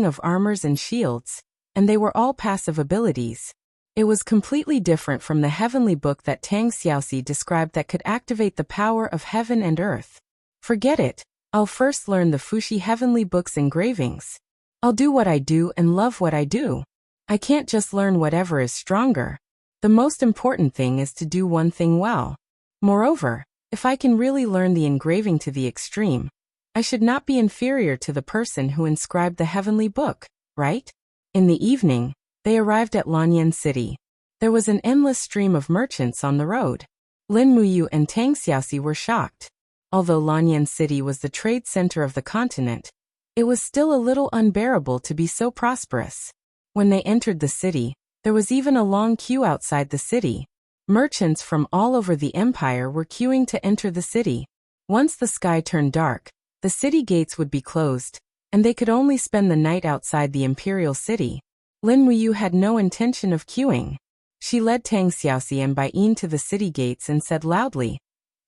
Speaker 1: of armors and shields, and they were all passive abilities. It was completely different from the Heavenly Book that Tang Xiaoxi described that could activate the power of heaven and earth. Forget it, I'll first learn the Fuxi Heavenly Book's engravings. I'll do what I do and love what I do. I can't just learn whatever is stronger. The most important thing is to do one thing well. Moreover, if I can really learn the engraving to the extreme, I should not be inferior to the person who inscribed the Heavenly Book, right? In the evening, they arrived at Lanyan City. There was an endless stream of merchants on the road. Lin Muyu and Tang Xiaoxi were shocked. Although Lanyan City was the trade center of the continent, it was still a little unbearable to be so prosperous. When they entered the city, there was even a long queue outside the city. Merchants from all over the empire were queuing to enter the city. Once the sky turned dark, the city gates would be closed, and they could only spend the night outside the imperial city. Lin Muyu had no intention of queuing. She led Tang Xiaoxi and Bai Yin to the city gates and said loudly,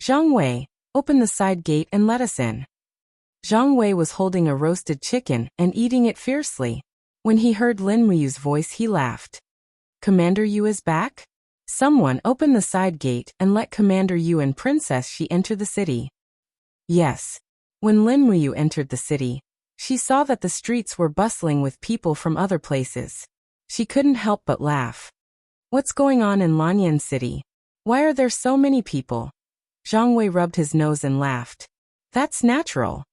Speaker 1: Zhang Wei, open the side gate and let us in. Zhang Wei was holding a roasted chicken and eating it fiercely. When he heard Lin Muyu's voice, he laughed. Commander Yu is back? Someone open the side gate and let Commander Yu and Princess Shi enter the city. Yes. When Lin Muyu entered the city, she saw that the streets were bustling with people from other places. She couldn't help but laugh. What's going on in Lanyan City? Why are there so many people? Zhang Wei rubbed his nose and laughed. That's natural.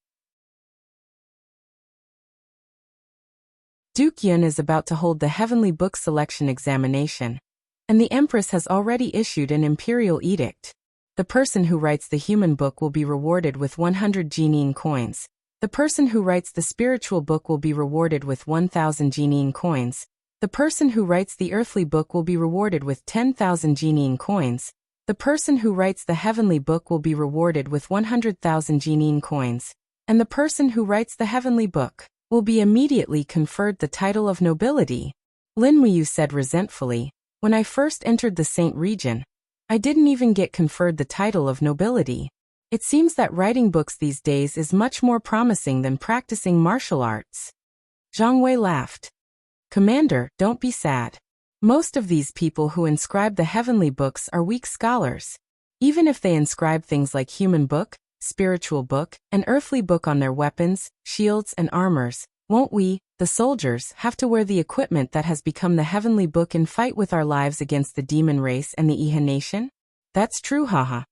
Speaker 1: Duke Yun is about to hold the Heavenly Book selection examination, and the Empress has already issued an imperial edict. The person who writes the human book will be rewarded with 100 Jinyin coins. The person who writes the spiritual book will be rewarded with 1,000 Jinyin coins. The person who writes the earthly book will be rewarded with 10,000 Jinyin coins. The person who writes the heavenly book will be rewarded with 100,000 Jinyin coins. And the person who writes the heavenly book will be immediately conferred the title of nobility. Lin Muyu said resentfully, when I first entered the Saint region, I didn't even get conferred the title of nobility. It seems that writing books these days is much more promising than practicing martial arts. Zhang Wei laughed. Commander, don't be sad. Most of these people who inscribe the heavenly books are weak scholars. Even if they inscribe things like human book, spiritual book, and earthly book on their weapons, shields, and armors, won't we, the soldiers, have to wear the equipment that has become the heavenly book and fight with our lives against the demon race and the Iha nation? That's true, haha.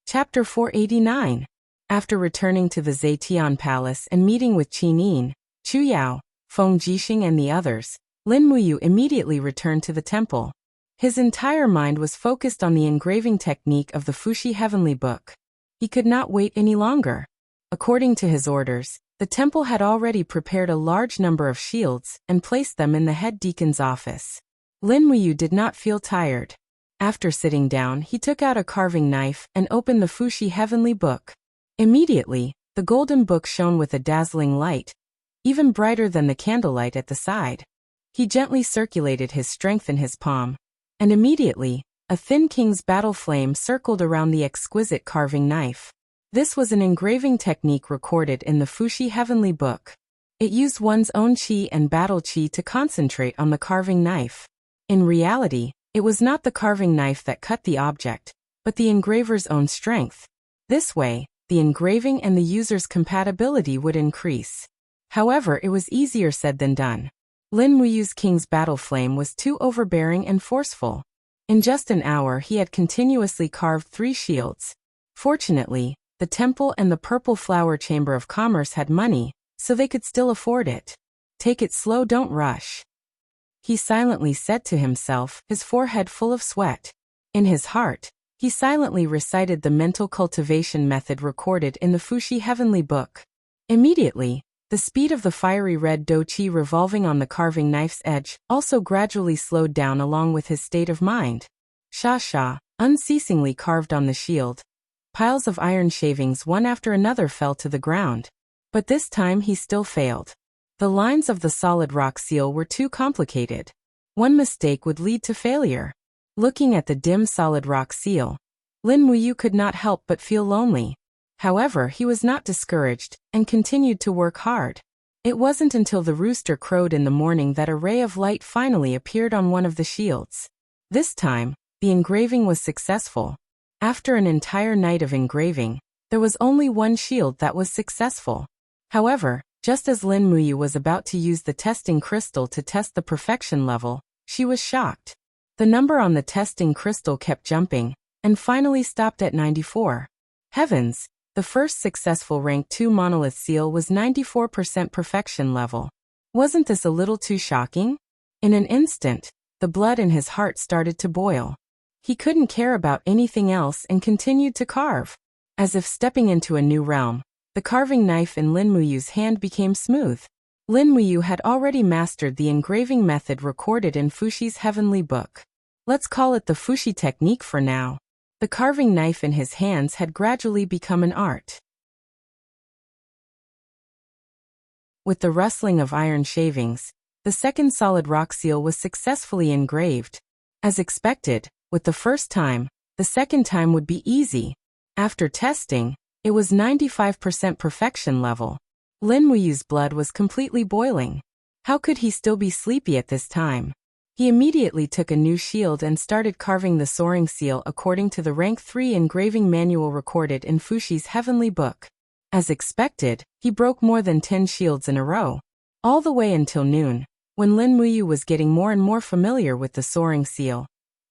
Speaker 1: Chapter 489. After returning to the Zetian Palace and meeting with Qin Yin, Chu Yao, Feng Jixing and the others, Lin Muyu immediately returned to the temple. His entire mind was focused on the engraving technique of the Fuxi Heavenly Book. He could not wait any longer. According to his orders, the temple had already prepared a large number of shields and placed them in the head deacon's office. Lin Muyu did not feel tired. After sitting down, he took out a carving knife and opened the Fuxi Heavenly Book. Immediately, the golden book shone with a dazzling light, even brighter than the candlelight at the side. He gently circulated his strength in his palm, and immediately, a thin king's battle flame circled around the exquisite carving knife. This was an engraving technique recorded in the Fuxi Heavenly Book. It used one's own qi and battle qi to concentrate on the carving knife. In reality, it was not the carving knife that cut the object, but the engraver's own strength. This way, the engraving and the user's compatibility would increase. However, it was easier said than done. Lin Muyu's king's battle flame was too overbearing and forceful. In just an hour he had continuously carved 3 shields. Fortunately, the temple and the Purple Flower Chamber of Commerce had money, so they could still afford it. Take it slow, don't rush. He silently said to himself, his forehead full of sweat. In his heart, he silently recited the mental cultivation method recorded in the Fuxi Heavenly Book. Immediately, the speed of the fiery red dou qi revolving on the carving knife's edge also gradually slowed down along with his state of mind. Sha unceasingly carved on the shield. Piles of iron shavings one after another fell to the ground. But this time he still failed. The lines of the solid rock seal were too complicated. One mistake would lead to failure. Looking at the dim solid rock seal, Lin Muyu could not help but feel lonely. However, he was not discouraged, and continued to work hard. It wasn't until the rooster crowed in the morning that a ray of light finally appeared on one of the shields. This time, the engraving was successful. After an entire night of engraving, there was only one shield that was successful. However, just as Lin Muyu was about to use the testing crystal to test the perfection level, she was shocked. The number on the testing crystal kept jumping, and finally stopped at 94. Heavens! The first successful rank 2 monolith seal was 94% perfection level. Wasn't this a little too shocking? In an instant, the blood in his heart started to boil. He couldn't care about anything else and continued to carve. As if stepping into a new realm, the carving knife in Lin Muyu's hand became smooth. Lin Muyu had already mastered the engraving method recorded in Fuxi's Heavenly Book. Let's call it the Fuxi technique for now. The carving knife in his hands had gradually become an art. With the rustling of iron shavings, the second solid rock seal was successfully engraved. As expected, with the first time, the second time would be easy. After testing, it was 95% perfection level. Lin Muyu's blood was completely boiling. How could he still be sleepy at this time? He immediately took a new shield and started carving the soaring seal according to the rank 3 engraving manual recorded in Fuxi's Heavenly Book. As expected, he broke more than 10 shields in a row. All the way until noon, when Lin Muyu was getting more and more familiar with the soaring seal.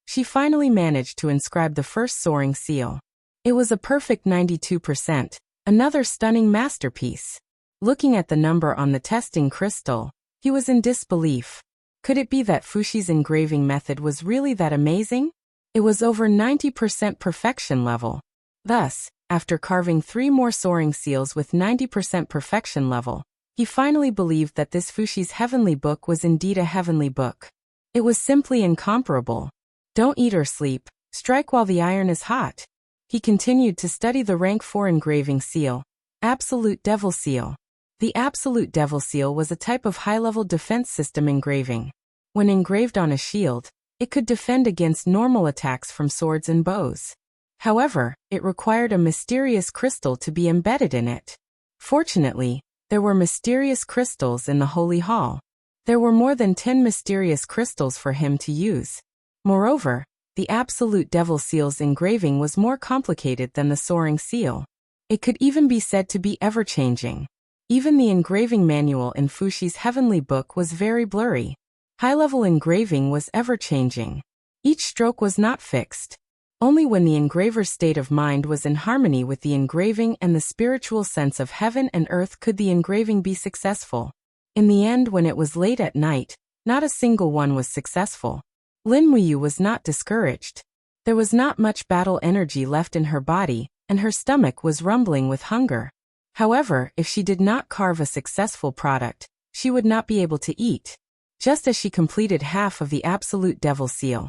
Speaker 1: She finally managed to inscribe the first soaring seal. It was a perfect 92%, another stunning masterpiece. Looking at the number on the testing crystal, he was in disbelief. Could it be that Fushi's engraving method was really that amazing? It was over 90% perfection level. Thus, after carving 3 more soaring seals with 90% perfection level, he finally believed that this Fushi's heavenly book was indeed a heavenly book. It was simply incomparable. Don't eat or sleep, strike while the iron is hot. He continued to study the rank 4 engraving seal, Absolute Devil Seal. The Absolute Devil Seal was a type of high-level defense system engraving. When engraved on a shield, it could defend against normal attacks from swords and bows. However, it required a mysterious crystal to be embedded in it. Fortunately, there were mysterious crystals in the Holy Hall. There were more than 10 mysterious crystals for him to use. Moreover, the Absolute Devil Seal's engraving was more complicated than the Soaring Seal. It could even be said to be ever-changing. Even the engraving manual in Fushi's heavenly book was very blurry. High-level engraving was ever-changing. Each stroke was not fixed. Only when the engraver's state of mind was in harmony with the engraving and the spiritual sense of heaven and earth could the engraving be successful. In the end, when it was late at night, not a single one was successful. Lin Muyu was not discouraged. There was not much battle energy left in her body, and her stomach was rumbling with hunger. However, if she did not carve a successful product, she would not be able to eat. Just as she completed half of the Absolute Devil Seal,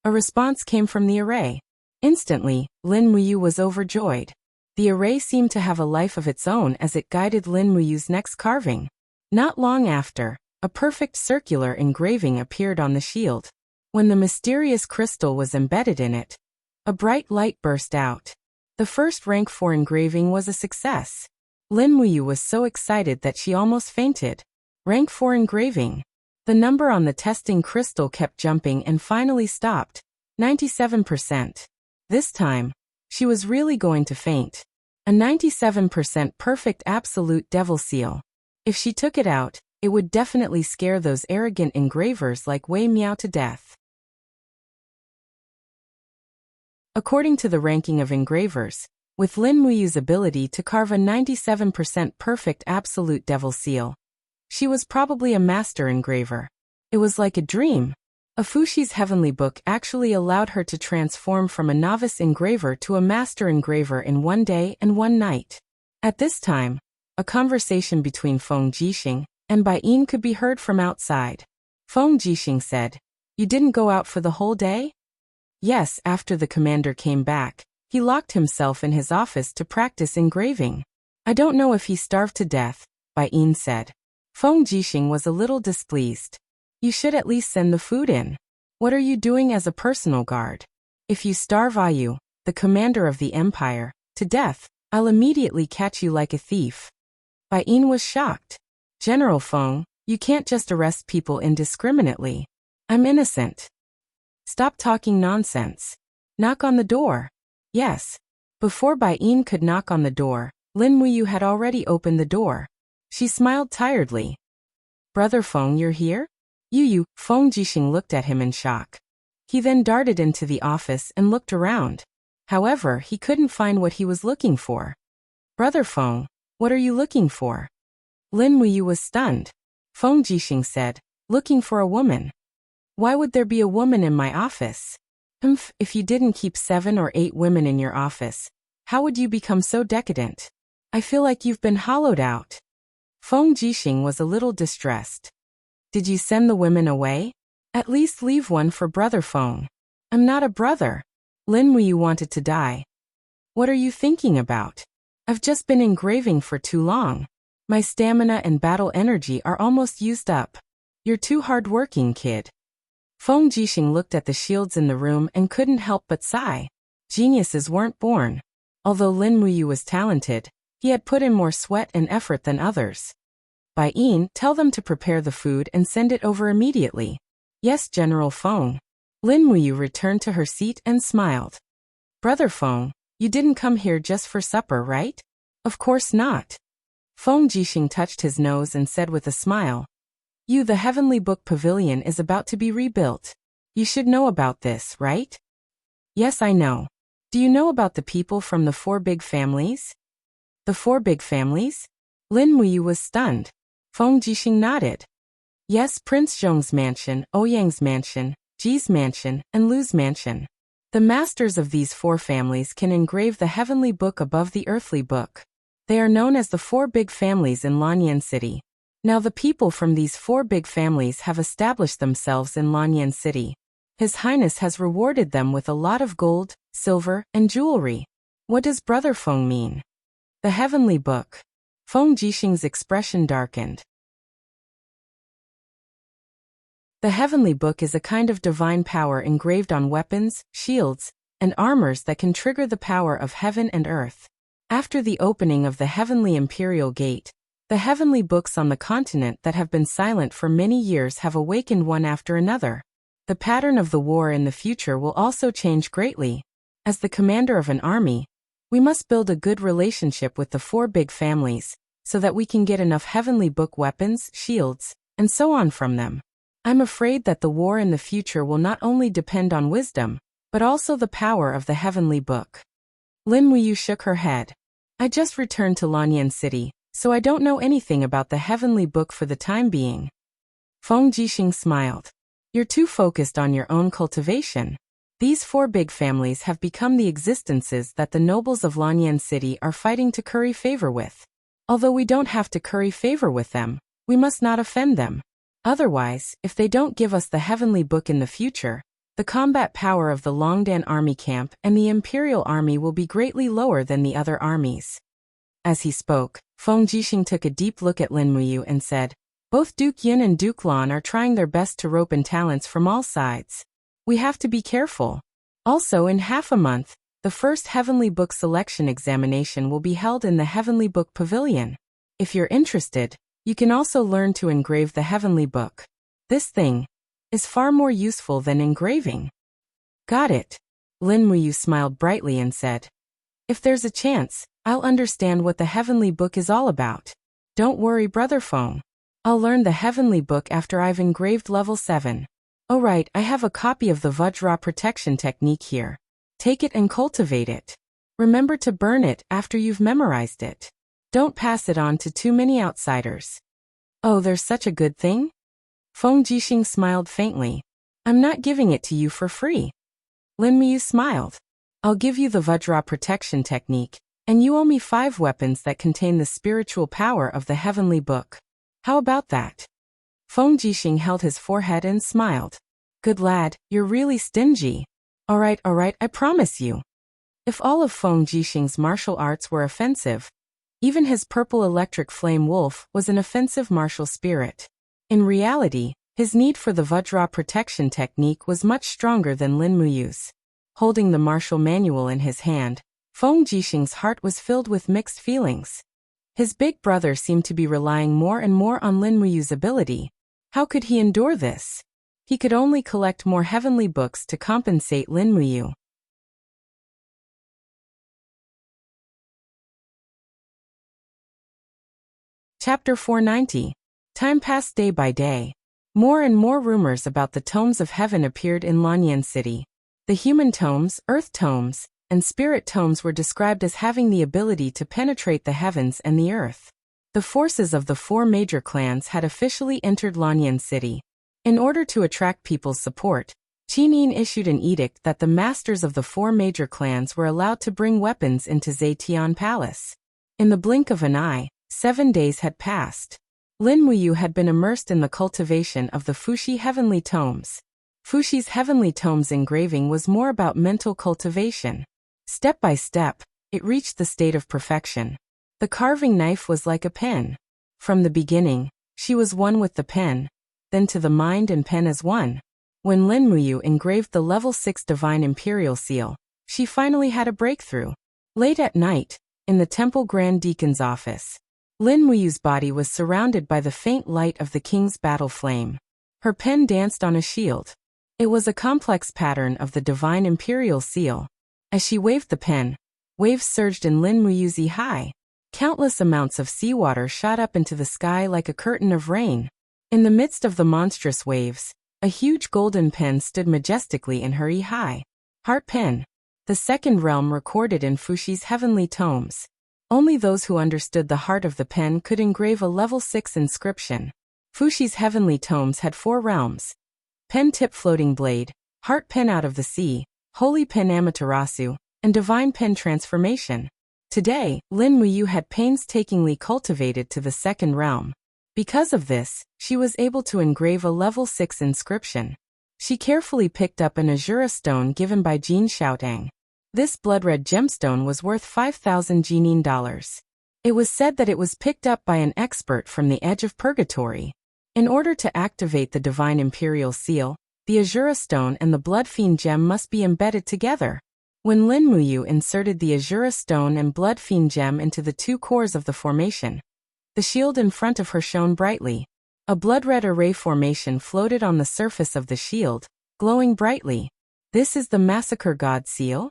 Speaker 1: a response came from the array. Instantly, Lin Muyu was overjoyed. The array seemed to have a life of its own as it guided Lin Muyu's next carving. Not long after, a perfect circular engraving appeared on the shield. When the mysterious crystal was embedded in it, a bright light burst out. The first rank 4 engraving was a success. Lin Muyu was so excited that she almost fainted. Rank 4 engraving. The number on the testing crystal kept jumping and finally stopped. 97%. This time, she was really going to faint. A 97% perfect Absolute Devil Seal. If she took it out, it would definitely scare those arrogant engravers like Wei Miao to death. According to the ranking of engravers, with Lin Muyu's ability to carve a 97% perfect Absolute Devil Seal, she was probably a master engraver. It was like a dream. A Fushi's heavenly book actually allowed her to transform from a novice engraver to a master engraver in 1 day and 1 night. At this time, a conversation between Feng Jixing and Bai Yin could be heard from outside. Feng Jixing said, "You didn't go out for the whole day?" Yes, after the commander came back, he locked himself in his office to practice engraving. "I don't know if he starved to death," Bai Yin said. Feng Jixing was a little displeased. "You should at least send the food in. What are you doing as a personal guard? If you starve Ayu, the commander of the empire, to death, I'll immediately catch you like a thief." Bai Yin was shocked. "General Feng, you can't just arrest people indiscriminately. I'm innocent. Stop talking nonsense. Knock on the door." Yes. Before Bai Yin could knock on the door, Lin Muyu had already opened the door. She smiled tiredly. "Brother Feng, you're here?" "You." Feng Jixing looked at him in shock. He then darted into the office and looked around. However, he couldn't find what he was looking for. "Brother Feng, what are you looking for?" Lin Muyu was stunned. Feng Jixing said, "Looking for a woman." "Why would there be a woman in my office?" If you didn't keep 7 or 8 women in your office, how would you become so decadent? I feel like you've been hollowed out." Feng Jixing was a little distressed. "Did you send the women away? At least leave one for Brother Feng." "I'm not a brother." Lin Muyu wanted to die. "What are you thinking about? I've just been engraving for too long. My stamina and battle energy are almost used up. You're too hard-working, kid." Feng Jixing looked at the shields in the room and couldn't help but sigh. Geniuses weren't born. Although Lin Muyu was talented, he had put in more sweat and effort than others. "Bai Yin, tell them to prepare the food and send it over immediately." "Yes, General Feng." Lin Muyu returned to her seat and smiled. "Brother Feng, you didn't come here just for supper, right?" "Of course not." Feng Jixing touched his nose and said with a smile, The Heavenly Book Pavilion is about to be rebuilt. You should know about this, right?" "Yes, I know." Do you know about the people from the 4 big families? The 4 big families? Lin Muyu was stunned. Feng Jixing nodded. Yes, Prince Zhong's mansion, Ouyang's mansion, Ji's mansion, and Lu's mansion. The masters of these 4 families can engrave the heavenly book above the earthly book. They are known as the 4 big families in Lanyan City. Now the people from these 4 big families have established themselves in Lanyan City. His Highness has rewarded them with a lot of gold, silver, and jewelry. What does Brother Feng mean? The heavenly book. Feng Jixing's expression darkened. The heavenly book is a kind of divine power engraved on weapons, shields, and armors that can trigger the power of heaven and earth. After the opening of the heavenly imperial gate, the heavenly books on the continent that have been silent for many years have awakened one after another. The pattern of the war in the future will also change greatly. As the commander of an army, we must build a good relationship with the 4 big families, so that we can get enough heavenly book weapons, shields, and so on from them. I'm afraid that the war in the future will not only depend on wisdom, but also the power of the heavenly book. Lin Muyu shook her head. I just returned to Lanyan City, so I don't know anything about the heavenly book for the time being. Feng Jixing smiled. You're too focused on your own cultivation. These 4 big families have become the existences that the nobles of Lanyan City are fighting to curry favor with. Although we don't have to curry favor with them, we must not offend them. Otherwise, if they don't give us the heavenly book in the future, the combat power of the Longdan army camp and the imperial army will be greatly lower than the other armies. As he spoke, Feng Jixing took a deep look at Lin Muyu and said, both Duke Yin and Duke Lan are trying their best to rope in talents from all sides. We have to be careful. Also, in half a month, the first Heavenly Book selection examination will be held in the Heavenly Book Pavilion. If you're interested, you can also learn to engrave the Heavenly Book. This thing is far more useful than engraving. Got it. Lin Muyu smiled brightly and said, if there's a chance, I'll understand what the Heavenly Book is all about. Don't worry, Brother Feng. I'll learn the Heavenly Book after I've engraved level 7. Oh right, I have a copy of the Vajra protection technique here. Take it and cultivate it. Remember to burn it after you've memorized it. Don't pass it on to too many outsiders. Oh, there's such a good thing? Feng Jixing smiled faintly. I'm not giving it to you for free. Lin Muyu smiled. I'll give you the Vajra protection technique, and you owe me 5 weapons that contain the spiritual power of the Heavenly Book. How about that? Feng Jixing held his forehead and smiled. Good lad, you're really stingy. Alright, I promise you. If all of Feng Jixing's martial arts were offensive, even his purple electric flame wolf was an offensive martial spirit. In reality, his need for the Vajra protection technique was much stronger than Lin Muyu's. Holding the martial manual in his hand, Feng Jixing's heart was filled with mixed feelings. His big brother seemed to be relying more and more on Lin Muyu's ability. How could he endure this? He could only collect more heavenly books to compensate Lin Muyu. Chapter 490. Time passed day by day. More and more rumors about the tomes of heaven appeared in Lanyan City. The human tomes, earth tomes, and spirit tomes were described as having the ability to penetrate the heavens and the earth. The forces of the 4 major clans had officially entered Lanyan City. In order to attract people's support, Qinin issued an edict that the masters of the 4 major clans were allowed to bring weapons into Zetian Palace. In the blink of an eye, 7 days had passed. Lin Muyu had been immersed in the cultivation of the Fuxi Heavenly Tomes. Fuxi's Heavenly Tomes engraving was more about mental cultivation. Step by step, it reached the state of perfection. The carving knife was like a pen. From the beginning, she was one with the pen, then to the mind and pen as one. When Lin Muyu engraved the level 6 Divine Imperial Seal, she finally had a breakthrough. Late at night, in the Temple Grand Deacon's office, Lin Muyu's body was surrounded by the faint light of the king's battle flame. Her pen danced on a shield. It was a complex pattern of the Divine Imperial Seal. As she waved the pen, waves surged in Lin Muyu's eye. Countless amounts of seawater shot up into the sky like a curtain of rain. In the midst of the monstrous waves, a huge golden pen stood majestically in her eye. Heart pen. The second realm recorded in Fuxi's heavenly tomes. Only those who understood the heart of the pen could engrave a level 6 inscription. Fuxi's heavenly tomes had 4 realms: pen tip floating blade, heart pen out of the sea, holy pen Amaterasu, and divine pen transformation. Today, Lin Muyu had painstakingly cultivated to the second realm. Because of this, she was able to engrave a level 6 inscription. She carefully picked up an Azura stone given by Jin Xiaotang. This blood-red gemstone was worth 5,000 Jinin dollars. It was said that it was picked up by an expert from the edge of purgatory. In order to activate the divine imperial seal, the Azura stone and the blood fiend gem must be embedded together. When Lin Muyu inserted the Azura stone and blood fiend gem into the 2 cores of the formation, the shield in front of her shone brightly. A blood-red array formation floated on the surface of the shield, glowing brightly. This is the Massacre God seal?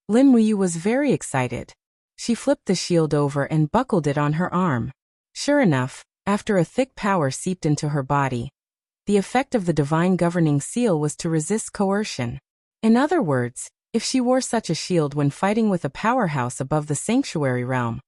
Speaker 1: Lin Muyu was very excited. She flipped the shield over and buckled it on her arm. Sure enough, after a thick power seeped into her body, the effect of the divine governing seal was to resist coercion. In other words, if she wore such a shield when fighting with a powerhouse above the sanctuary realm,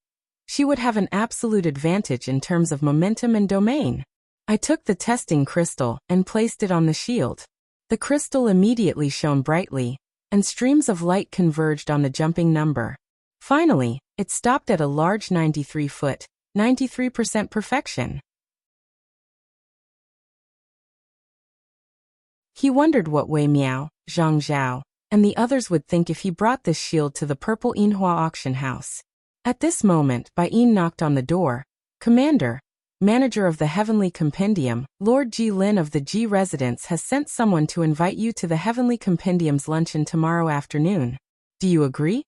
Speaker 1: she would have an absolute advantage in terms of momentum and domain. I took the testing crystal and placed it on the shield. The crystal immediately shone brightly, and streams of light converged on the jumping number. Finally, it stopped at a large 93 foot, 93% perfection. He wondered what Wei Miao, Zhang Zhao, and the others would think if he brought this shield to the Purple Yinhua auction house. At this moment, Bai Yin knocked on the door. "Commander, Manager of the Heavenly Compendium, Lord Ji Lin of the Ji Residence has sent someone to invite you to the Heavenly Compendium's luncheon tomorrow afternoon. Do you agree?"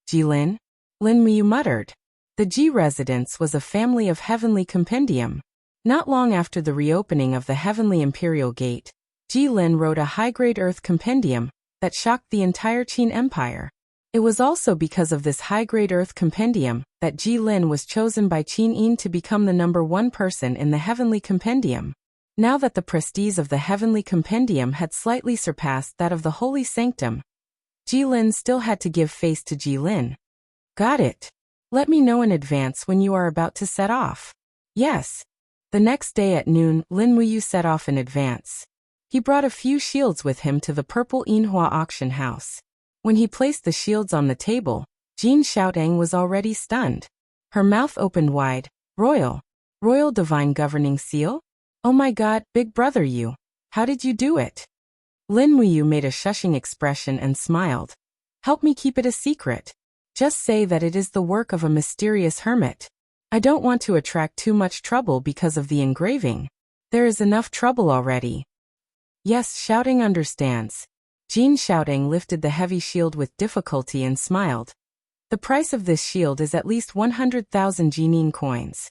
Speaker 1: "Ji Lin?" Lin Muyu muttered. The Ji Residence was a family of Heavenly Compendium. Not long after the reopening of the Heavenly Imperial Gate, Ji Lin wrote a high-grade Earth Compendium that shocked the entire Qin Empire. It was also because of this high-grade Earth Compendium that Ji Lin was chosen by Qin Yin to become the #1 person in the Heavenly Compendium. Now that the prestige of the Heavenly Compendium had slightly surpassed that of the Holy Sanctum, Ji Lin still had to give face to Ji Lin. "Got it. Let me know in advance when you are about to set off." "Yes." The next day at noon, Lin Muyu set off in advance. He brought a few shields with him to the Purple Yinhua auction house. When he placed the shields on the table, Jin Xiaotang was already stunned. Her mouth opened wide. Royal divine governing seal? Oh my god, big brother you. How did you do it?" Lin Muyu made a shushing expression and smiled. "Help me keep it a secret. Just say that it is the work of a mysterious hermit. I don't want to attract too much trouble because of the engraving. There is enough trouble already." "Yes, Xiaotang understands." Jin Xiaotang lifted the heavy shield with difficulty and smiled. "The price of this shield is at least 100,000 Jinin coins.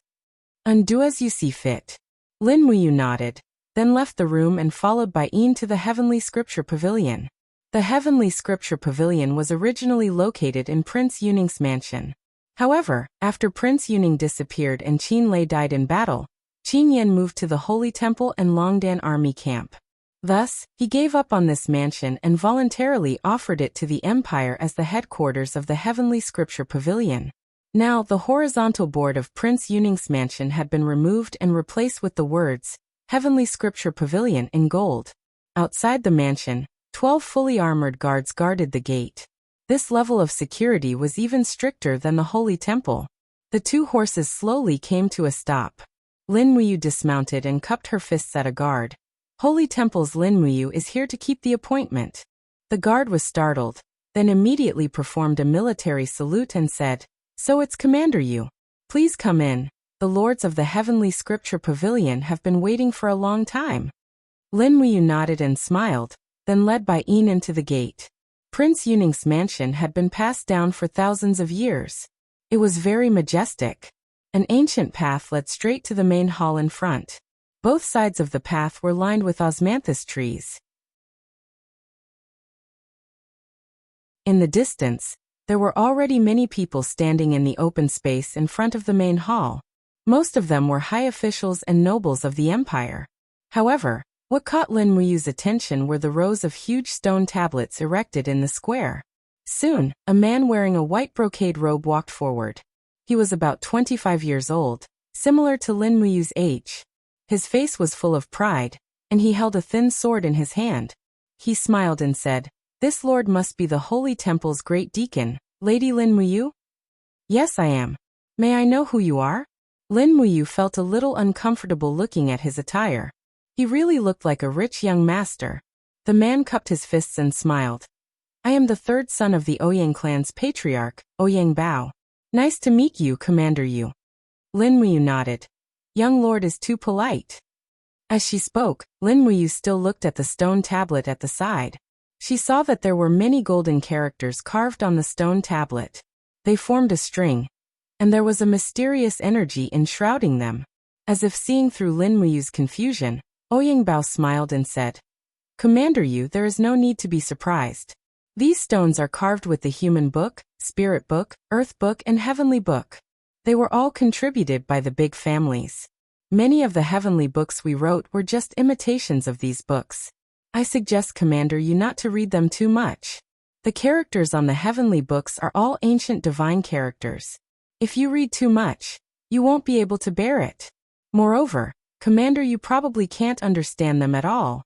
Speaker 1: Undo as you see fit." Lin Muyu nodded, then left the room and followed by Yin to the Heavenly Scripture Pavilion. The Heavenly Scripture Pavilion was originally located in Prince Yuning's mansion. However, after Prince Yuning disappeared and Qin Lei died in battle, Qin Yan moved to the Holy Temple and Longdan Army Camp. Thus, he gave up on this mansion and voluntarily offered it to the Empire as the headquarters of the Heavenly Scripture Pavilion. Now, the horizontal board of Prince Yuning's mansion had been removed and replaced with the words, Heavenly Scripture Pavilion in gold. Outside the mansion, 12 fully armored guards guarded the gate. This level of security was even stricter than the Holy Temple. The 2 horses slowly came to a stop. Lin Muyu dismounted and cupped her fists at a guard. Holy Temple's Lin Muyu is here to keep the appointment. The guard was startled, then immediately performed a military salute and said, "So it's Commander Yu. Please come in. The lords of the Heavenly Scripture Pavilion have been waiting for a long time." Lin Muyu nodded and smiled, then led Bai Yin into the gate. Prince Yuning's mansion had been passed down for thousands of years. It was very majestic. An ancient path led straight to the main hall in front. Both sides of the path were lined with osmanthus trees. In the distance, there were already many people standing in the open space in front of the main hall. Most of them were high officials and nobles of the empire. However, what caught Lin Muyu's attention were the rows of huge stone tablets erected in the square. Soon, a man wearing a white brocade robe walked forward. He was about 25 years old, similar to Lin Muyu's age. His face was full of pride, and he held a thin sword in his hand. He smiled and said, "This lord must be the Holy Temple's great deacon, Lady Lin Muyu?" "Yes, I am. May I know who you are?" Lin Muyu felt a little uncomfortable looking at his attire. He really looked like a rich young master. The man cupped his fists and smiled. "I am the third son of the Ouyang clan's patriarch, Ouyang Bao. Nice to meet you, Commander Yu." Lin Muyu nodded. "Young lord is too polite." As she spoke, Lin Muyu still looked at the stone tablet at the side. She saw that there were many golden characters carved on the stone tablet. They formed a string, and there was a mysterious energy enshrouding them. As if seeing through Lin Muyu's confusion, Ouyang Bao smiled and said, "Commander Yu, there is no need to be surprised. These stones are carved with the human book, spirit book, earth book, and heavenly book. They were all contributed by the big families. Many of the heavenly books we wrote were just imitations of these books. I suggest, Commander Yu, not to read them too much. The characters on the heavenly books are all ancient divine characters. If you read too much, you won't be able to bear it. Moreover, Commander, you probably can't understand them at all."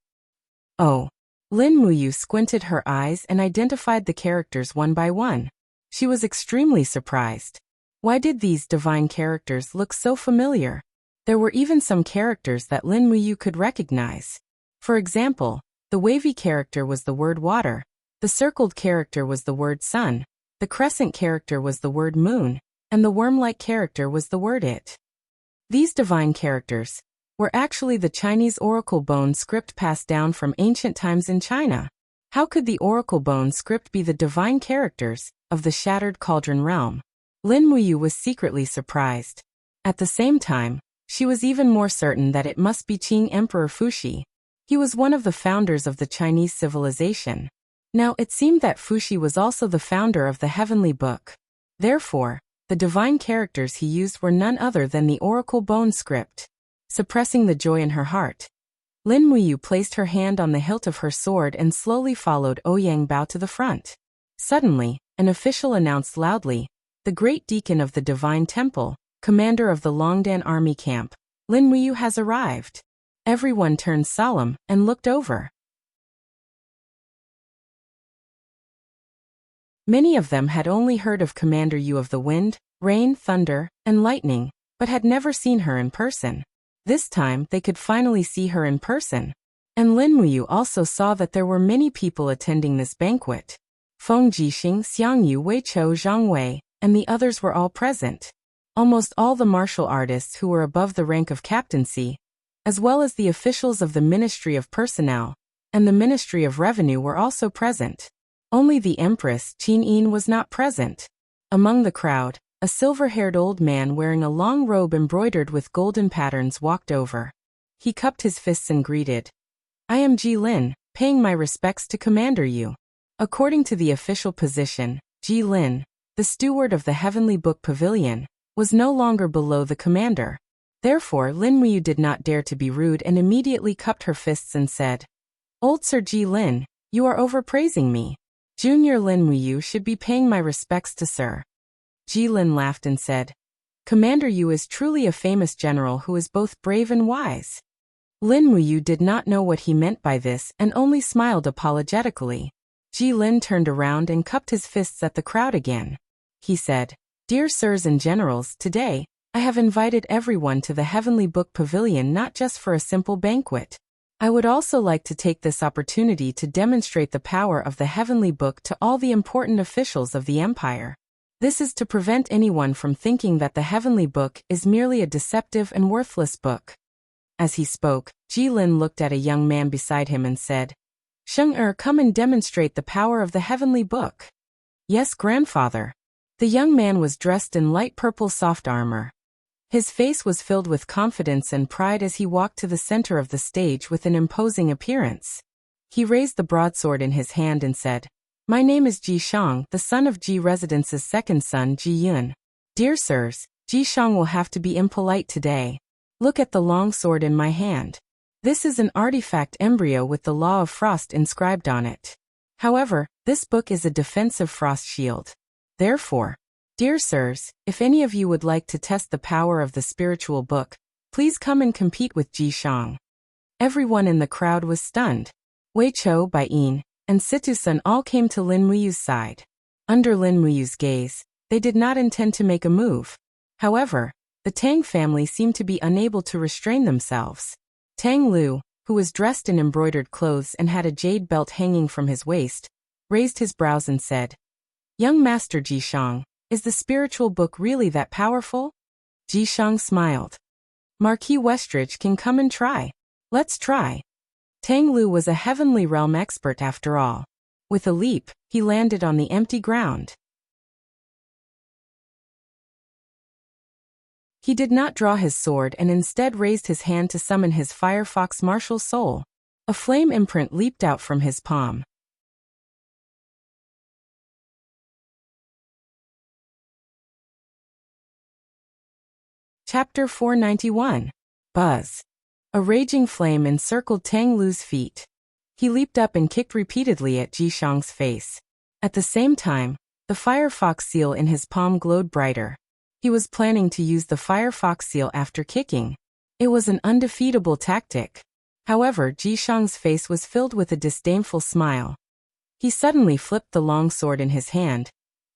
Speaker 1: "Oh." Lin Muyu squinted her eyes and identified the characters one by one. She was extremely surprised. Why did these divine characters look so familiar? There were even some characters that Lin Muyu could recognize. For example, the wavy character was the word water, the circled character was the word sun, the crescent character was the word moon, and the worm-like character was the word it. These divine characters were actually the Chinese oracle bone script passed down from ancient times in China. How could the oracle bone script be the divine characters of the Shattered Cauldron realm? Lin Muyu was secretly surprised. At the same time, she was even more certain that it must be Qing Emperor Fuxi. He was one of the founders of the Chinese civilization. Now it seemed that Fuxi was also the founder of the heavenly book. Therefore, the divine characters he used were none other than the oracle bone script. Suppressing the joy in her heart, Lin Muyu placed her hand on the hilt of her sword and slowly followed Ouyang Bao to the front. Suddenly, an official announced loudly, "The great deacon of the divine temple, commander of the Longdan army camp, Lin Muyu has arrived." Everyone turned solemn and looked over. Many of them had only heard of Commander Yu of the wind, rain, thunder, and lightning, but had never seen her in person. This time they could finally see her in person. And Lin Muyu also saw that there were many people attending this banquet. Feng Jixing, Xiangyu, Weiqiu, Zhang Wei, and the others were all present. Almost all the martial artists who were above the rank of captaincy, as well as the officials of the Ministry of Personnel and the Ministry of Revenue were also present. Only the Empress, Qin Yin, was not present. Among the crowd, a silver-haired old man wearing a long robe embroidered with golden patterns walked over. He cupped his fists and greeted, "I am Ji Lin, paying my respects to Commander Yu." According to the official position, Ji Lin, the steward of the Heavenly Book Pavilion, was no longer below the commander. Therefore, Lin Muyu did not dare to be rude and immediately cupped her fists and said, "Old Sir Ji Lin, you are overpraising me. Junior Lin Muyu should be paying my respects to Sir." Ji Lin laughed and said, "Commander Yu is truly a famous general who is both brave and wise." Lin Muyu did not know what he meant by this and only smiled apologetically. Ji Lin turned around and cupped his fists at the crowd again. He said, "Dear sirs and generals, today, I have invited everyone to the Heavenly Book Pavilion not just for a simple banquet. I would also like to take this opportunity to demonstrate the power of the Heavenly Book to all the important officials of the Empire. This is to prevent anyone from thinking that the Heavenly Book is merely a deceptive and worthless book." As he spoke, Ji Lin looked at a young man beside him and said, "Sheng come and demonstrate the power of the Heavenly Book." "Yes, grandfather." The young man was dressed in light purple soft armor. His face was filled with confidence and pride as he walked to the center of the stage with an imposing appearance. He raised the broadsword in his hand and said, "My name is Ji Shang, the son of Ji Residence's second son, Ji Yun. Dear sirs, Ji Shang will have to be impolite today. Look at the long sword in my hand. This is an artifact embryo with the law of frost inscribed on it. However, This book is a defensive frost shield. Therefore, dear sirs, if any of you would like to test the power of the spiritual book, please come and compete with Ji Shang. Everyone in the crowd was stunned. Wei Chou, Bai Yin, and Situ-sun all came to Lin Muyu's side. Under Lin Muyu's gaze, they did not intend to make a move. However, the Tang family seemed to be unable to restrain themselves. Tang Lu, who was dressed in embroidered clothes and had a jade belt hanging from his waist, raised his brows and said, "Young Master Ji Shang, is the spiritual book really that powerful?" Ji Shang smiled. "Marquis Westridge can come and try. Let's try." Tang Lu was a heavenly realm expert after all. With a leap, he landed on the empty ground. He did not draw his sword and instead raised his hand to summon his Firefox martial soul. A flame imprint leaped out from his palm. Chapter 491. Buzz. A raging flame encircled Tang Lu's feet. He leaped up and kicked repeatedly at Ji Shang's face. At the same time, the Firefox seal in his palm glowed brighter. He was planning to use the Firefox seal after kicking. It was an undefeatable tactic. However, Ji Shang's face was filled with a disdainful smile. He suddenly flipped the longsword in his hand,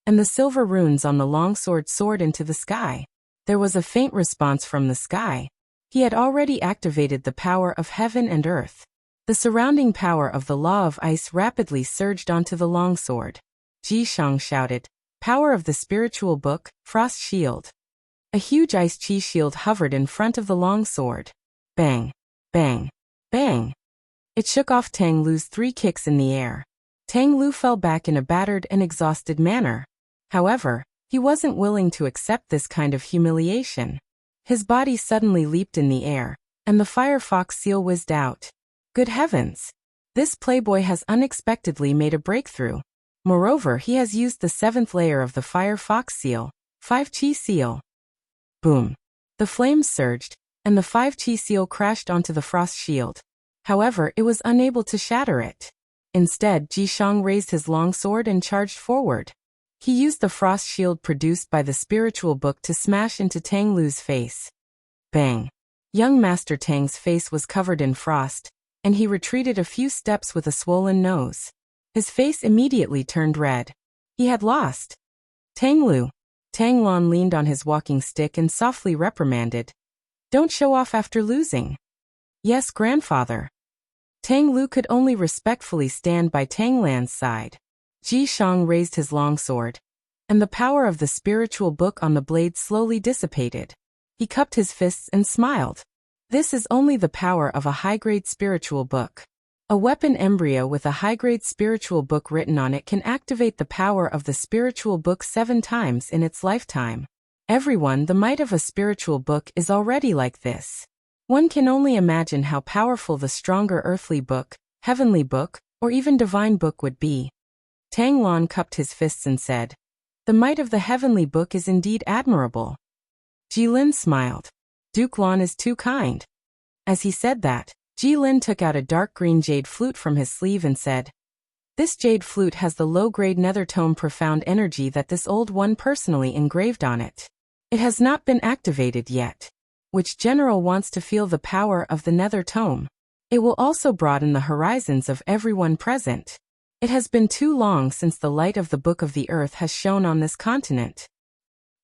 Speaker 1: and the silver runes on the longsword soared into the sky. There was a faint response from the sky. He had already activated the power of heaven and earth. The surrounding power of the law of ice rapidly surged onto the longsword. Ji Shang shouted, "Power of the spiritual book, frost shield." A huge ice chi shield hovered in front of the longsword. Bang, bang, bang. It shook off Tang Lu's 3 kicks in the air. Tang Lu fell back in a battered and exhausted manner. However, he wasn't willing to accept this kind of humiliation. His body suddenly leaped in the air, and the Firefox seal whizzed out. Good heavens! This playboy has unexpectedly made a breakthrough. Moreover, he has used the 7th layer of the Firefox seal, 5 Chi seal. Boom! The flames surged, and the 5 Chi seal crashed onto the frost shield. However, it was unable to shatter it. Instead, Ji Shang raised his longsword and charged forward. He used the frost shield produced by the spiritual book to smash into Tang Lu's face. Bang! Young Master Tang's face was covered in frost, and he retreated a few steps with a swollen nose. His face immediately turned red. He had lost. Tang Lu. Tang Lon leaned on his walking stick and softly reprimanded. "Don't show off after losing." "Yes, grandfather." Tang Lu could only respectfully stand by Tang Lan's side. Ji Shang raised his longsword, and the power of the spiritual book on the blade slowly dissipated. He cupped his fists and smiled. This is only the power of a high-grade spiritual book. A weapon embryo with a high-grade spiritual book written on it can activate the power of the spiritual book 7 times in its lifetime. Everyone, the might of a spiritual book is already like this. One can only imagine how powerful the stronger earthly book, heavenly book, or even divine book would be. Tang Lon cupped his fists and said, "The might of the heavenly book is indeed admirable." Jilin smiled. "Duke Lon is too kind." As he said that, Jilin took out a dark green jade flute from his sleeve and said, "This jade flute has the low-grade nether tome profound energy that this old one personally engraved on it. It has not been activated yet. Which general wants to feel the power of the nether tome? It will also broaden the horizons of everyone present. It has been too long since the light of the Book of the Earth has shone on this continent."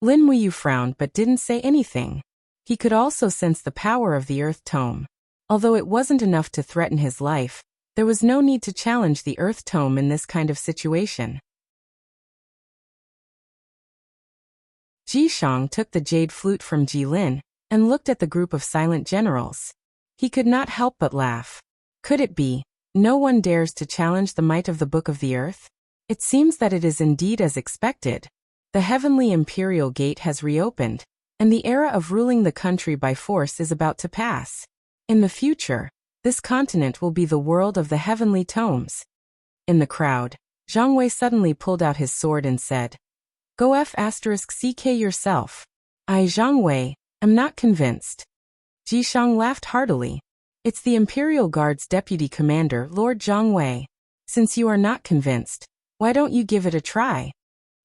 Speaker 1: Lin Muyu frowned but didn't say anything. He could also sense the power of the Earth Tome. Although it wasn't enough to threaten his life, there was no need to challenge the Earth Tome in this kind of situation. Ji Shang took the jade flute from Jilin and looked at the group of silent generals. He could not help but laugh. Could it be, no one dares to challenge the might of the Book of the Earth? It seems that it is indeed as expected. The heavenly imperial gate has reopened, and the era of ruling the country by force is about to pass. In the future, this continent will be the world of the heavenly tomes. In the crowd, Zhang Wei suddenly pulled out his sword and said, "Go F***ck yourself. I, Zhang Wei, am not convinced." Ji Shang laughed heartily. "It's the Imperial Guard's deputy commander, Lord Zhang Wei. Since you are not convinced, Why don't you give it a try?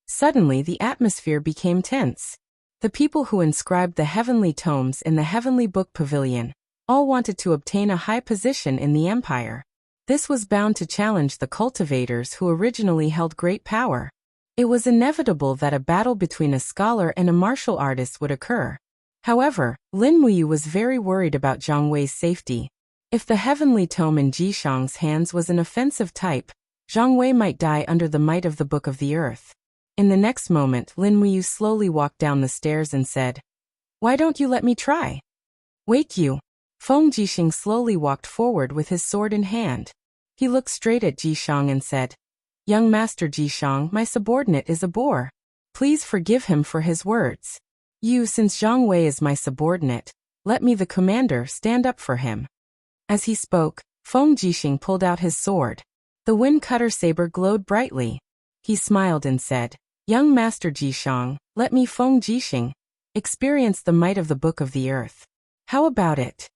Speaker 1: Suddenly the atmosphere became tense. The people who inscribed the heavenly tomes in the heavenly book pavilion all wanted to obtain a high position in the empire. This was bound to challenge the cultivators who originally held great power. It was inevitable that a battle between a scholar and a martial artist would occur. However, Lin Muyu was very worried about Zhang Wei's safety. If the heavenly tome in Jishang's hands was an offensive type, Zhang Wei might die under the might of the Book of the Earth. In the next moment, Lin Muyu slowly walked down the stairs and said, "Why don't you let me try?" "Wait you." Feng Jishing slowly walked forward with his sword in hand. He looked straight at Jishang and said, "Young Master Jishang, my subordinate is a bore. Please forgive him for his words. Since Zhang Wei is my subordinate, let me the commander stand up for him." As he spoke, Feng Jishing pulled out his sword. The wind cutter saber glowed brightly. He smiled and said, "Young Master Jishang, let me Feng Jishing experience the might of the Book of the Earth. How about it?"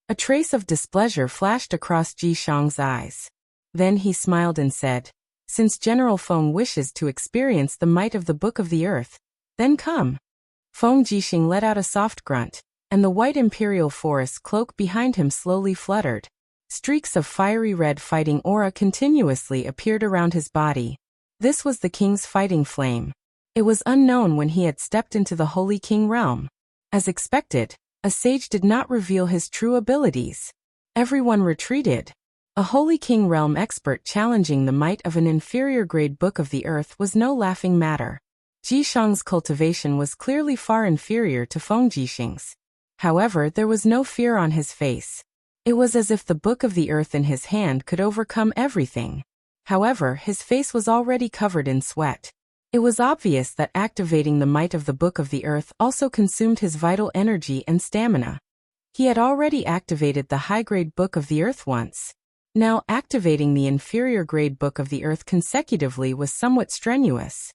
Speaker 1: A trace of displeasure flashed across Jishang's eyes. Then he smiled and said, "Since General Feng wishes to experience the might of the Book of the Earth, then come." Feng Jishing let out a soft grunt, and the white imperial forest cloak behind him slowly fluttered. Streaks of fiery red fighting aura continuously appeared around his body. This was the king's fighting flame. It was unknown when he had stepped into the Holy King realm. As expected, a sage did not reveal his true abilities. Everyone retreated. A Holy King realm expert challenging the might of an inferior grade Book of the Earth was no laughing matter. Jishang's cultivation was clearly far inferior to Feng Jishing's. However, there was no fear on his face. It was as if the Book of the Earth in his hand could overcome everything. However, his face was already covered in sweat. It was obvious that activating the might of the Book of the Earth also consumed his vital energy and stamina. He had already activated the high-grade Book of the Earth once. Now, activating the inferior-grade Book of the Earth consecutively was somewhat strenuous.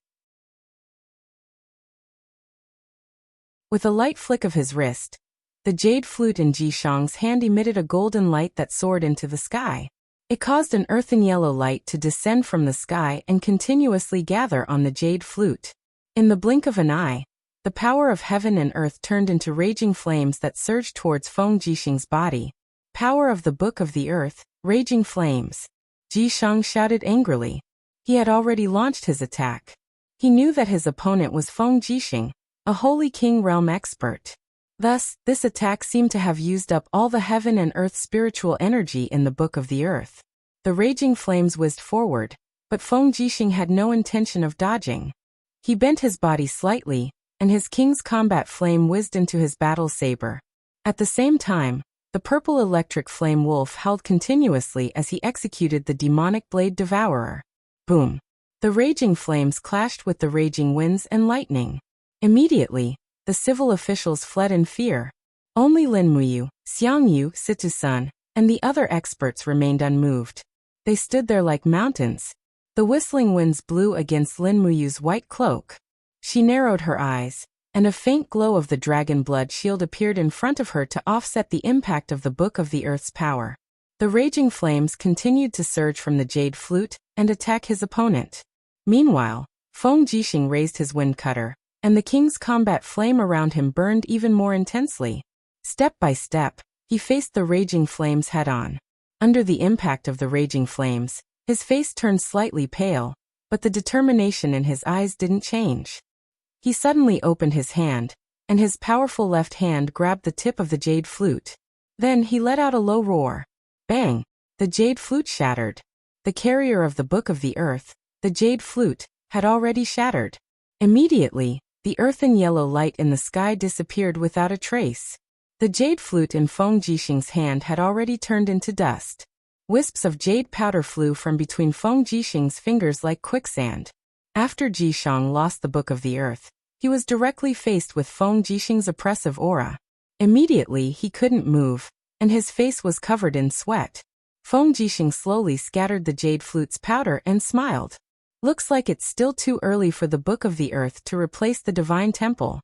Speaker 1: With a light flick of his wrist, the jade flute in Jishang's hand emitted a golden light that soared into the sky. It caused an earthen yellow light to descend from the sky and continuously gather on the jade flute. In the blink of an eye, the power of heaven and earth turned into raging flames that surged towards Feng Jishing's body. Power of the Book of the Earth, raging flames. Jishang shouted angrily. He had already launched his attack. He knew that his opponent was Feng Jishing, a Holy King realm expert. Thus, this attack seemed to have used up all the heaven and earth spiritual energy in the Book of the Earth. The raging flames whizzed forward, but Feng Jishing had no intention of dodging. He bent his body slightly, and his king's combat flame whizzed into his battle saber. At the same time, the purple electric flame wolf howled continuously as he executed the demonic blade devourer. Boom! The raging flames clashed with the raging winds and lightning. Immediately, the civil officials fled in fear. Only Lin Muyu, Xiangyu, Situ-sun, and the other experts remained unmoved. They stood there like mountains. The whistling winds blew against Lin Muyu's white cloak. She narrowed her eyes, and a faint glow of the dragon blood shield appeared in front of her to offset the impact of the Book of the Earth's power. The raging flames continued to surge from the jade flute and attack his opponent. Meanwhile, Feng Jishing raised his wind cutter, and the king's combat flame around him burned even more intensely. Step by step, he faced the raging flames head-on. Under the impact of the raging flames, his face turned slightly pale, but the determination in his eyes didn't change. He suddenly opened his hand, and his powerful left hand grabbed the tip of the jade flute. Then he let out a low roar. Bang! The jade flute shattered. The carrier of the Book of the Earth, the jade flute, had already shattered. Immediately, the earthen yellow light in the sky disappeared without a trace. The jade flute in Feng Jishing's hand had already turned into dust. Wisps of jade powder flew from between Feng Jishing's fingers like quicksand. After Jishang lost the Book of the Earth, he was directly faced with Feng Jishing's oppressive aura. Immediately he couldn't move, and his face was covered in sweat. Feng Jishing slowly scattered the jade flute's powder and smiled. Looks like it's still too early for the Book of the Earth to replace the Divine Temple.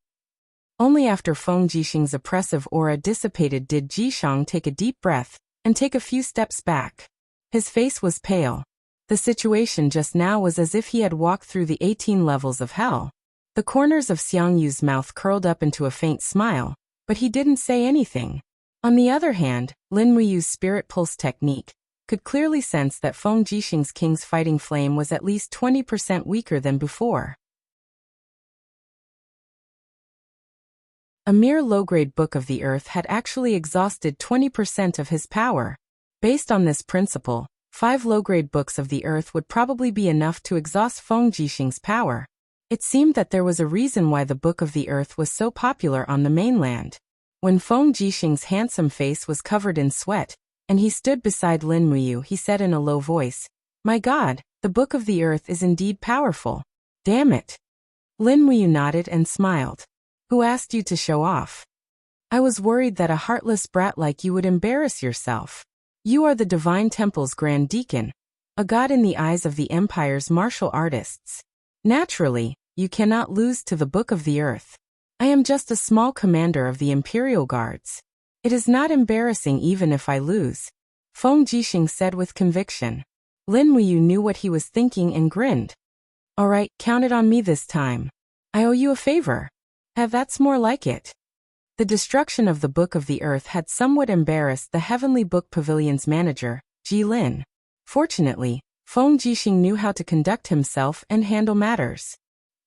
Speaker 1: Only after Feng Jishing's oppressive aura dissipated did Jishang take a deep breath and take a few steps back. His face was pale. The situation just now was as if he had walked through the 18 levels of hell. The corners of Xiang Yu's mouth curled up into a faint smile, but he didn't say anything. On the other hand, Lin Muyu's spirit pulse technique could clearly sense that Feng Jixing's king's fighting flame was at least 20% weaker than before. A mere low-grade book of the earth had actually exhausted 20% of his power. Based on this principle, 5 low-grade books of the earth would probably be enough to exhaust Feng Jixing's power. It seemed that there was a reason why the Book of the Earth was so popular on the mainland. When Feng Jixing's handsome face was covered in sweat, and he stood beside Lin Muyu, he said in a low voice, "My God, the Book of the Earth is indeed powerful. Damn it." Lin Muyu nodded and smiled. "Who asked you to show off?" "I was worried that a heartless brat like you would embarrass yourself. You are the Divine Temple's Grand Deacon, a god in the eyes of the Empire's martial artists. Naturally, you cannot lose to the Book of the Earth. I am just a small commander of the Imperial Guards. It is not embarrassing even if I lose," Feng Jixing said with conviction. Lin Muyu knew what he was thinking and grinned. "All right, count it on me this time. I owe you a favor." That's more like it." The destruction of the Book of the Earth had somewhat embarrassed the Heavenly Book Pavilion's manager, Ji Lin. Fortunately, Feng Jixing knew how to conduct himself and handle matters.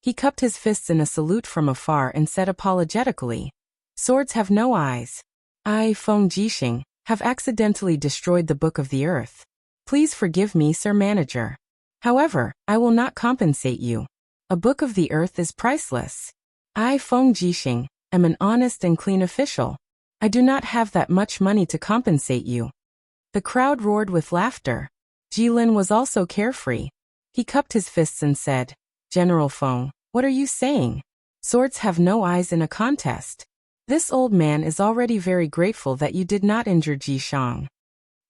Speaker 1: He cupped his fists in a salute from afar and said apologetically, "Swords have no eyes. I, Feng Jixing, have accidentally destroyed the Book of the Earth. Please forgive me, Sir Manager. However, I will not compensate you. A Book of the Earth is priceless. I, Feng Jixing, am an honest and clean official. I do not have that much money to compensate you." The crowd roared with laughter. Ji Lin was also carefree. He cupped his fists and said, "General Feng, what are you saying? Swords have no eyes in a contest. This old man is already very grateful that you did not injure Ji Shang."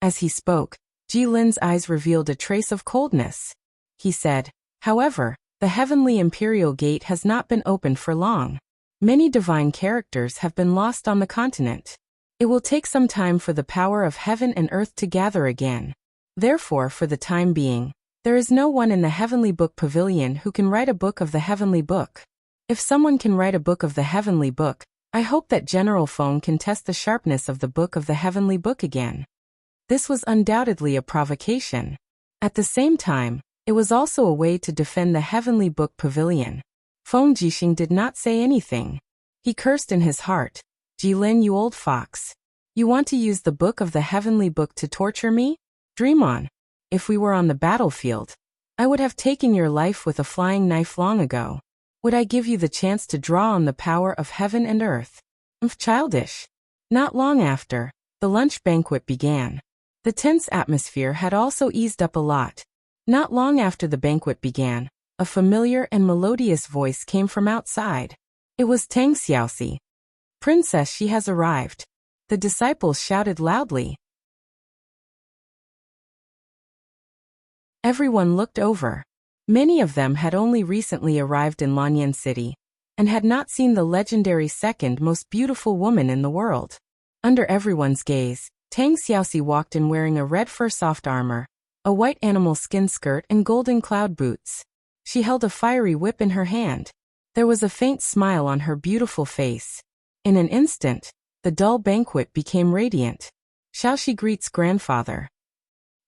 Speaker 1: As he spoke, Ji Lin's eyes revealed a trace of coldness. He said, "However, the Heavenly Imperial Gate has not been opened for long. Many divine characters have been lost on the continent. It will take some time for the power of heaven and earth to gather again. Therefore, for the time being, there is no one in the Heavenly Book Pavilion who can write a book of the Heavenly Book. If someone can write a book of the Heavenly Book, I hope that General Feng can test the sharpness of the Book of the Heavenly Book again." This was undoubtedly a provocation. At the same time, it was also a way to defend the Heavenly Book Pavilion. Feng Jixing did not say anything. He cursed in his heart, "Ji Lin, you old fox. You want to use the Book of the Heavenly Book to torture me? Dream on. If we were on the battlefield, I would have taken your life with a flying knife long ago. Would I give you the chance to draw on the power of heaven and earth? Childish." Not long after, the lunch banquet began. The tense atmosphere had also eased up a lot. Not long after the banquet began, a familiar and melodious voice came from outside. It was Tang Xiaoxi. "Princess, she has arrived." The disciples shouted loudly. Everyone looked over. Many of them had only recently arrived in Lanyan City, and had not seen the legendary second most beautiful woman in the world. Under everyone's gaze, Tang Xiaoxi walked in wearing a red fur soft armor, a white animal skin skirt and golden cloud boots. She held a fiery whip in her hand. There was a faint smile on her beautiful face. In an instant, the dull banquet became radiant. Xiaoxi greets grandfather.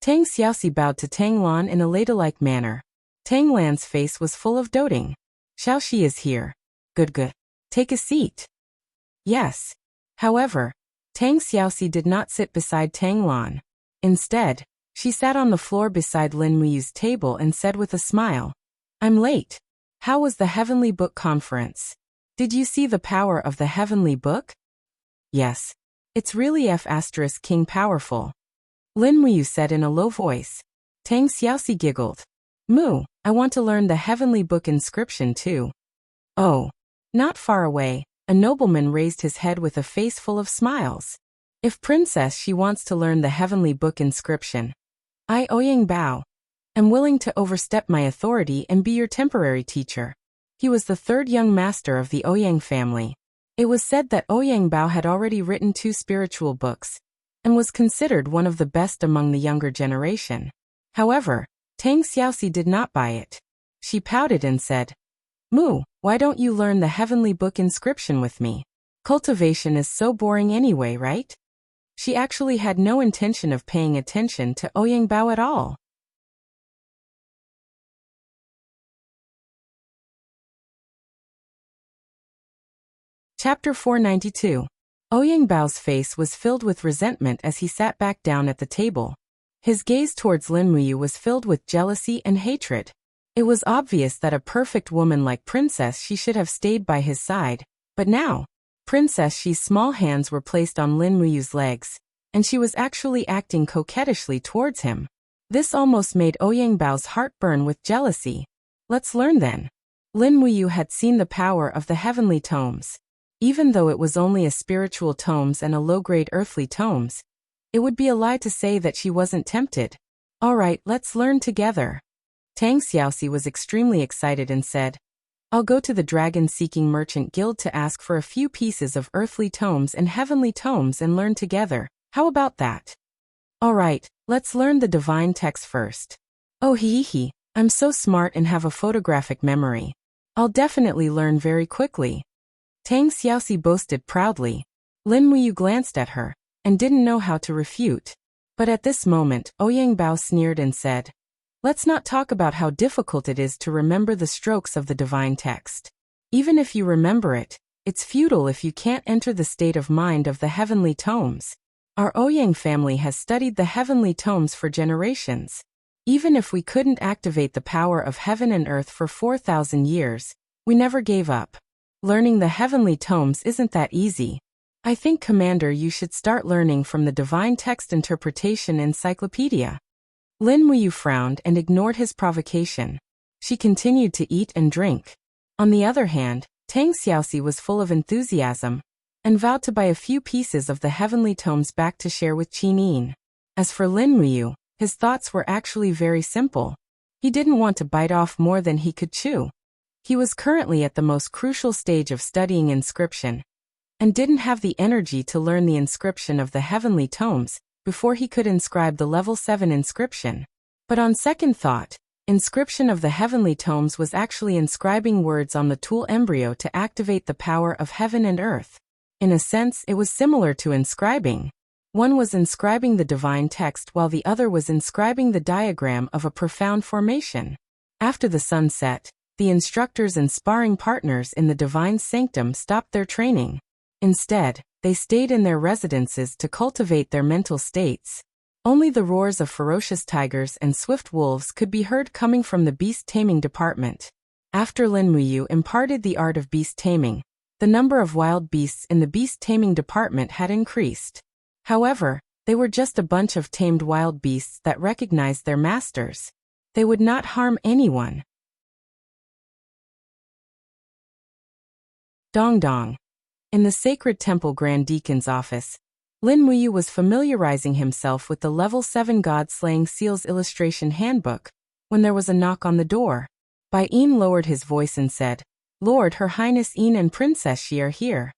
Speaker 1: Tang Xiaoxi bowed to Tang Lan in a ladylike manner. Tang Lan's face was full of doting. "Xiaoxi is here. Good. Take a seat." "Yes." However, Tang Xiaoxi did not sit beside Tang Lan. Instead, she sat on the floor beside Lin Muyu's table and said with a smile, "I'm late. How was the Heavenly Book Conference? Did you see the power of the Heavenly Book?" "Yes. It's really King powerful," Lin Muyu said in a low voice. Tang Xiaoxi giggled. "Mu, I want to learn the Heavenly Book inscription too." "Oh." Not far away, a nobleman raised his head with a face full of smiles. "If Princess she wants to learn the Heavenly Book inscription, I, Ouyang Bao, am willing to overstep my authority and be your temporary teacher." He was the third young master of the Ouyang family. It was said that Ouyang Bao had already written 2 spiritual books, and was considered one of the best among the younger generation. However, Tang Xiaoxi did not buy it. She pouted and said, Mu, why don't you learn the heavenly book inscription with me? Cultivation is so boring anyway, right? She actually had no intention of paying attention to Ouyang Bao at all. Chapter 492. Ouyang Bao's face was filled with resentment as he sat back down at the table. His gaze towards Lin Muyu was filled with jealousy and hatred. It was obvious that a perfect woman like Princess Shi should have stayed by his side, but now, Princess Shi's small hands were placed on Lin Muyu's legs, and she was actually acting coquettishly towards him. This almost made Ouyang Bao's heart burn with jealousy. Let's learn then. Lin Muyu had seen the power of the heavenly tomes. Even though it was only a spiritual tomes and a low-grade earthly tomes, it would be a lie to say that she wasn't tempted. All right, let's learn together. Tang Xiaoxi was extremely excited and said, I'll go to the dragon-seeking merchant guild to ask for a few pieces of earthly tomes and heavenly tomes and learn together. How about that? All right, let's learn the divine text first. Oh hee, I'm so smart and have a photographic memory. I'll definitely learn very quickly. Tang Xiaoxi boasted proudly. Lin Muyu glanced at her and didn't know how to refute. But at this moment, Ouyang Bao sneered and said, Let's not talk about how difficult it is to remember the strokes of the divine text. Even if you remember it, it's futile if you can't enter the state of mind of the heavenly tomes. Our Ouyang family has studied the heavenly tomes for generations. Even if we couldn't activate the power of heaven and earth for 4,000 years, we never gave up. Learning the heavenly tomes isn't that easy. I think, Commander, you should start learning from the Divine Text Interpretation Encyclopedia. Lin Muyu frowned and ignored his provocation. She continued to eat and drink. On the other hand, Tang Xiaoxi was full of enthusiasm and vowed to buy a few pieces of the heavenly tomes back to share with Qin Yin. As for Lin Muyu, his thoughts were actually very simple. He didn't want to bite off more than he could chew. He was currently at the most crucial stage of studying inscription, and didn't have the energy to learn the inscription of the heavenly tomes before he could inscribe the level 7 inscription. But on second thought, inscription of the heavenly tomes was actually inscribing words on the tool embryo to activate the power of heaven and earth. In a sense, it was similar to inscribing. One was inscribing the divine text while the other was inscribing the diagram of a profound formation. After the sun set, the instructors and sparring partners in the divine sanctum stopped their training. Instead, they stayed in their residences to cultivate their mental states. Only the roars of ferocious tigers and swift wolves could be heard coming from the beast-taming department. After Lin Muyu imparted the art of beast-taming, the number of wild beasts in the beast-taming department had increased. However, they were just a bunch of tamed wild beasts that recognized their masters. They would not harm anyone. Dong Dong. In the Sacred Temple Grand Deacon's office, Lin Muyu was familiarizing himself with the Level 7 God-Slaying Seals Illustration Handbook when there was a knock on the door. Bai Yin lowered his voice and said, Lord, Her Highness Yin and Princess Shi are here.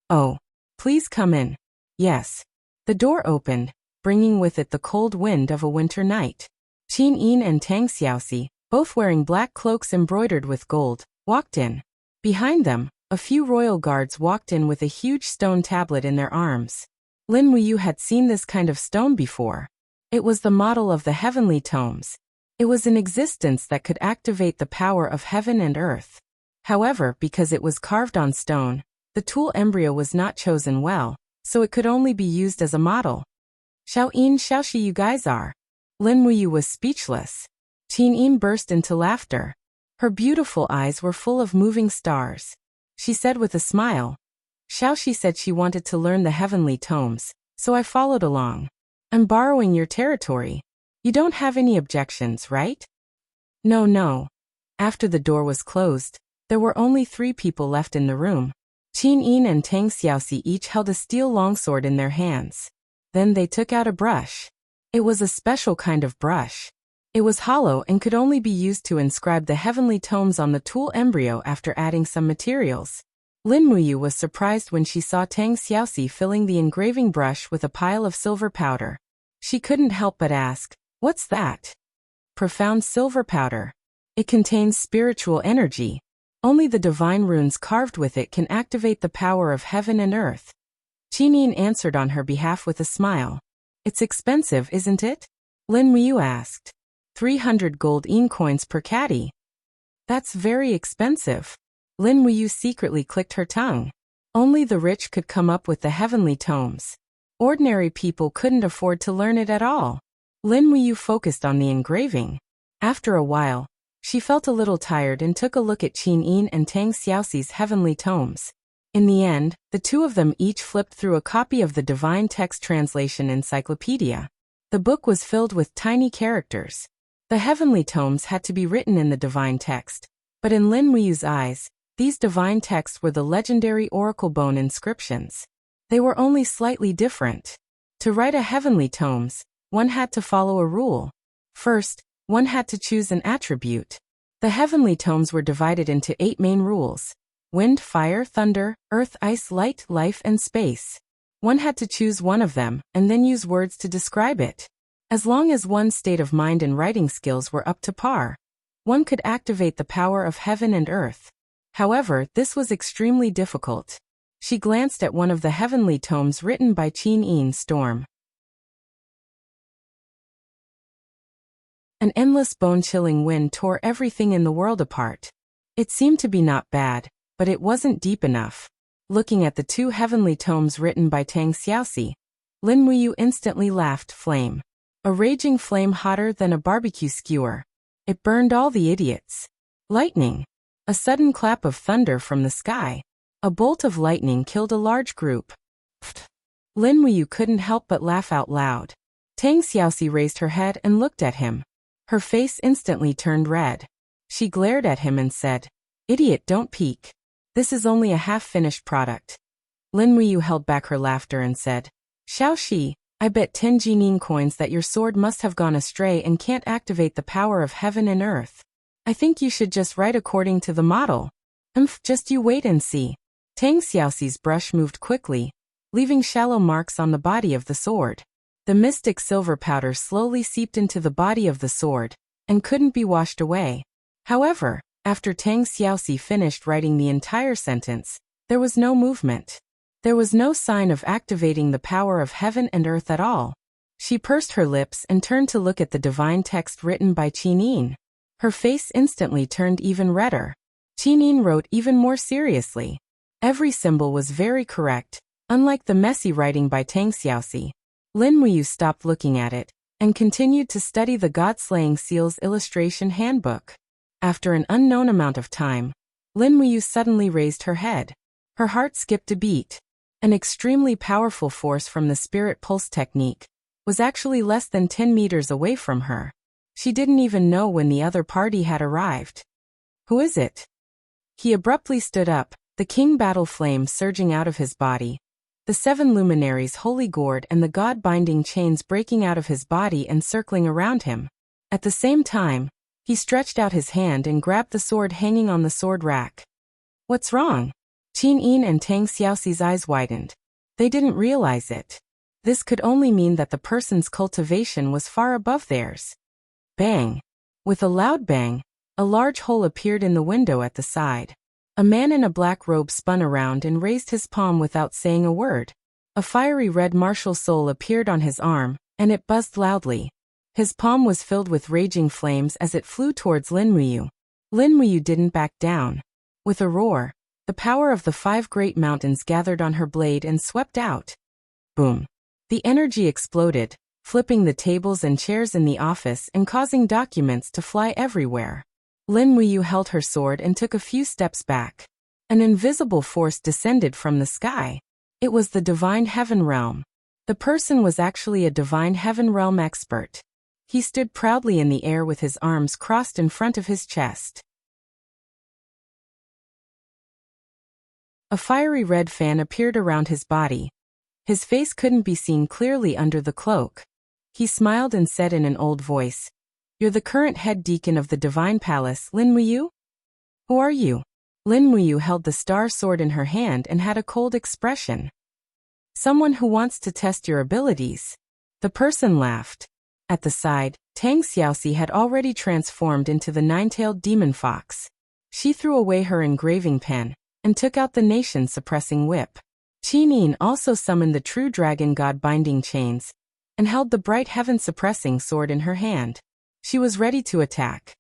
Speaker 1: Oh, please come in. Yes. The door opened, bringing with it the cold wind of a winter night. Qin Yin and Tang Xiaoxi, both wearing black cloaks embroidered with gold, walked in. Behind them, a few royal guards walked in with a huge stone tablet in their arms. Lin Muyu had seen this kind of stone before. It was the model of the heavenly tomes. It was an existence that could activate the power of heaven and earth. However, because it was carved on stone, the tool embryo was not chosen well, so it could only be used as a model. Xiao Yin, Xiaoxi, you guys are. Lin Muyu was speechless. Qin Yin burst into laughter. Her beautiful eyes were full of moving stars. She said with a smile, Xiaoxi said she wanted to learn the heavenly tomes, so I followed along. I'm borrowing your territory. You don't have any objections, right? No. After the door was closed, there were only 3 people left in the room. Qin Yin and Tang Xiaoxi each held a steel longsword in their hands. Then they took out a brush. It was a special kind of brush. It was hollow and could only be used to inscribe the heavenly tomes on the tool embryo after adding some materials. Lin Muyu was surprised when she saw Tang Xiaoxi filling the engraving brush with a pile of silver powder. She couldn't help but ask, What's that? profound silver powder. It contains spiritual energy. Only the divine runes carved with it can activate the power of heaven and earth. Qinin answered on her behalf with a smile. It's expensive, isn't it? Lin Muyu asked. 300 gold yen coins per caddy. That's very expensive. Lin Muyu secretly clicked her tongue. Only the rich could come up with the heavenly tomes. Ordinary people couldn't afford to learn it at all. Lin Muyu focused on the engraving. After a while, she felt a little tired and took a look at Qin Yin and Tang Xiaoxi's heavenly tomes. In the end, the two of them each flipped through a copy of the Divine Text Translation Encyclopedia. The book was filled with tiny characters. The heavenly tomes had to be written in the divine text, but in Lin Muyu's eyes, these divine texts were the legendary oracle bone inscriptions. They were only slightly different. To write a heavenly tomes, one had to follow a rule. First, one had to choose an attribute. The heavenly tomes were divided into 8 main rules: wind, fire, thunder, earth, ice, light, life, and space. One had to choose one of them, and then use words to describe it. As long as one's state of mind and writing skills were up to par, one could activate the power of heaven and earth. However, this was extremely difficult. She glanced at one of the heavenly tomes written by Qin Yin Storm. An endless bone-chilling wind tore everything in the world apart. It seemed to be not bad, but it wasn't deep enough. Looking at the 2 heavenly tomes written by Tang Xiaoxi, Lin Muyu instantly laughed. Flame. A raging flame hotter than a barbecue skewer. It burned all the idiots. Lightning. A sudden clap of thunder from the sky. A bolt of lightning killed a large group. Pfft. Lin Muyu couldn't help but laugh out loud. Tang Xiaoxi raised her head and looked at him. Her face instantly turned red. She glared at him and said, "Idiot, don't peek. This is only a half-finished product." Lin Muyu held back her laughter and said, "Xiaoxi, I bet 10 Jinin coins that your sword must have gone astray and can't activate the power of heaven and earth. I think you should just write according to the model. Just you wait and see." Tang Xiaoxi's brush moved quickly, leaving shallow marks on the body of the sword. The mystic silver powder slowly seeped into the body of the sword, and couldn't be washed away. However, after Tang Xiaoxi finished writing the entire sentence, there was no movement. There was no sign of activating the power of heaven and earth at all. She pursed her lips and turned to look at the divine text written by Qin Yin. Her face instantly turned even redder. Qin Yin wrote even more seriously. Every symbol was very correct, unlike the messy writing by Tang Xiaoxi. Lin Muyu stopped looking at it, and continued to study the God-slaying seals illustration handbook. After an unknown amount of time, Lin Muyu suddenly raised her head. Her heart skipped a beat. An extremely powerful force from the spirit pulse technique was actually less than 10 meters away from her. She didn't even know when the other party had arrived. "Who is it?" He abruptly stood up, the king battle flame surging out of his body, the 7 luminaries' holy gourd and the god-binding chains breaking out of his body and circling around him. At the same time, he stretched out his hand and grabbed the sword hanging on the sword rack. "What's wrong?" Qin Yin and Tang Xiaoxi's eyes widened. They didn't realize it. This could only mean that the person's cultivation was far above theirs. Bang! With a loud bang, a large hole appeared in the window at the side. A man in a black robe spun around and raised his palm without saying a word. A fiery red martial soul appeared on his arm, and it buzzed loudly. His palm was filled with raging flames as it flew towards Lin Muyu. Lin Muyu didn't back down. With a roar, the power of the 5 great mountains gathered on her blade and swept out. Boom! The energy exploded, flipping the tables and chairs in the office and causing documents to fly everywhere. Lin Muyu held her sword and took a few steps back. An invisible force descended from the sky. It was the Divine Heaven Realm. The person was actually a Divine Heaven Realm expert. He stood proudly in the air with his arms crossed in front of his chest. A fiery red fan appeared around his body. His face couldn't be seen clearly under the cloak. He smiled and said in an old voice, "You're the current head deacon of the Divine Palace, Lin Muyu? Who are you?" Lin Muyu held the star sword in her hand and had a cold expression. "Someone who wants to test your abilities." The person laughed. At the side, Tang Xiaoxi had already transformed into the nine-tailed demon fox. She threw away her engraving pen and took out the nation-suppressing whip. Qin Yin also summoned the true dragon god binding chains and held the bright heaven-suppressing sword in her hand. She was ready to attack.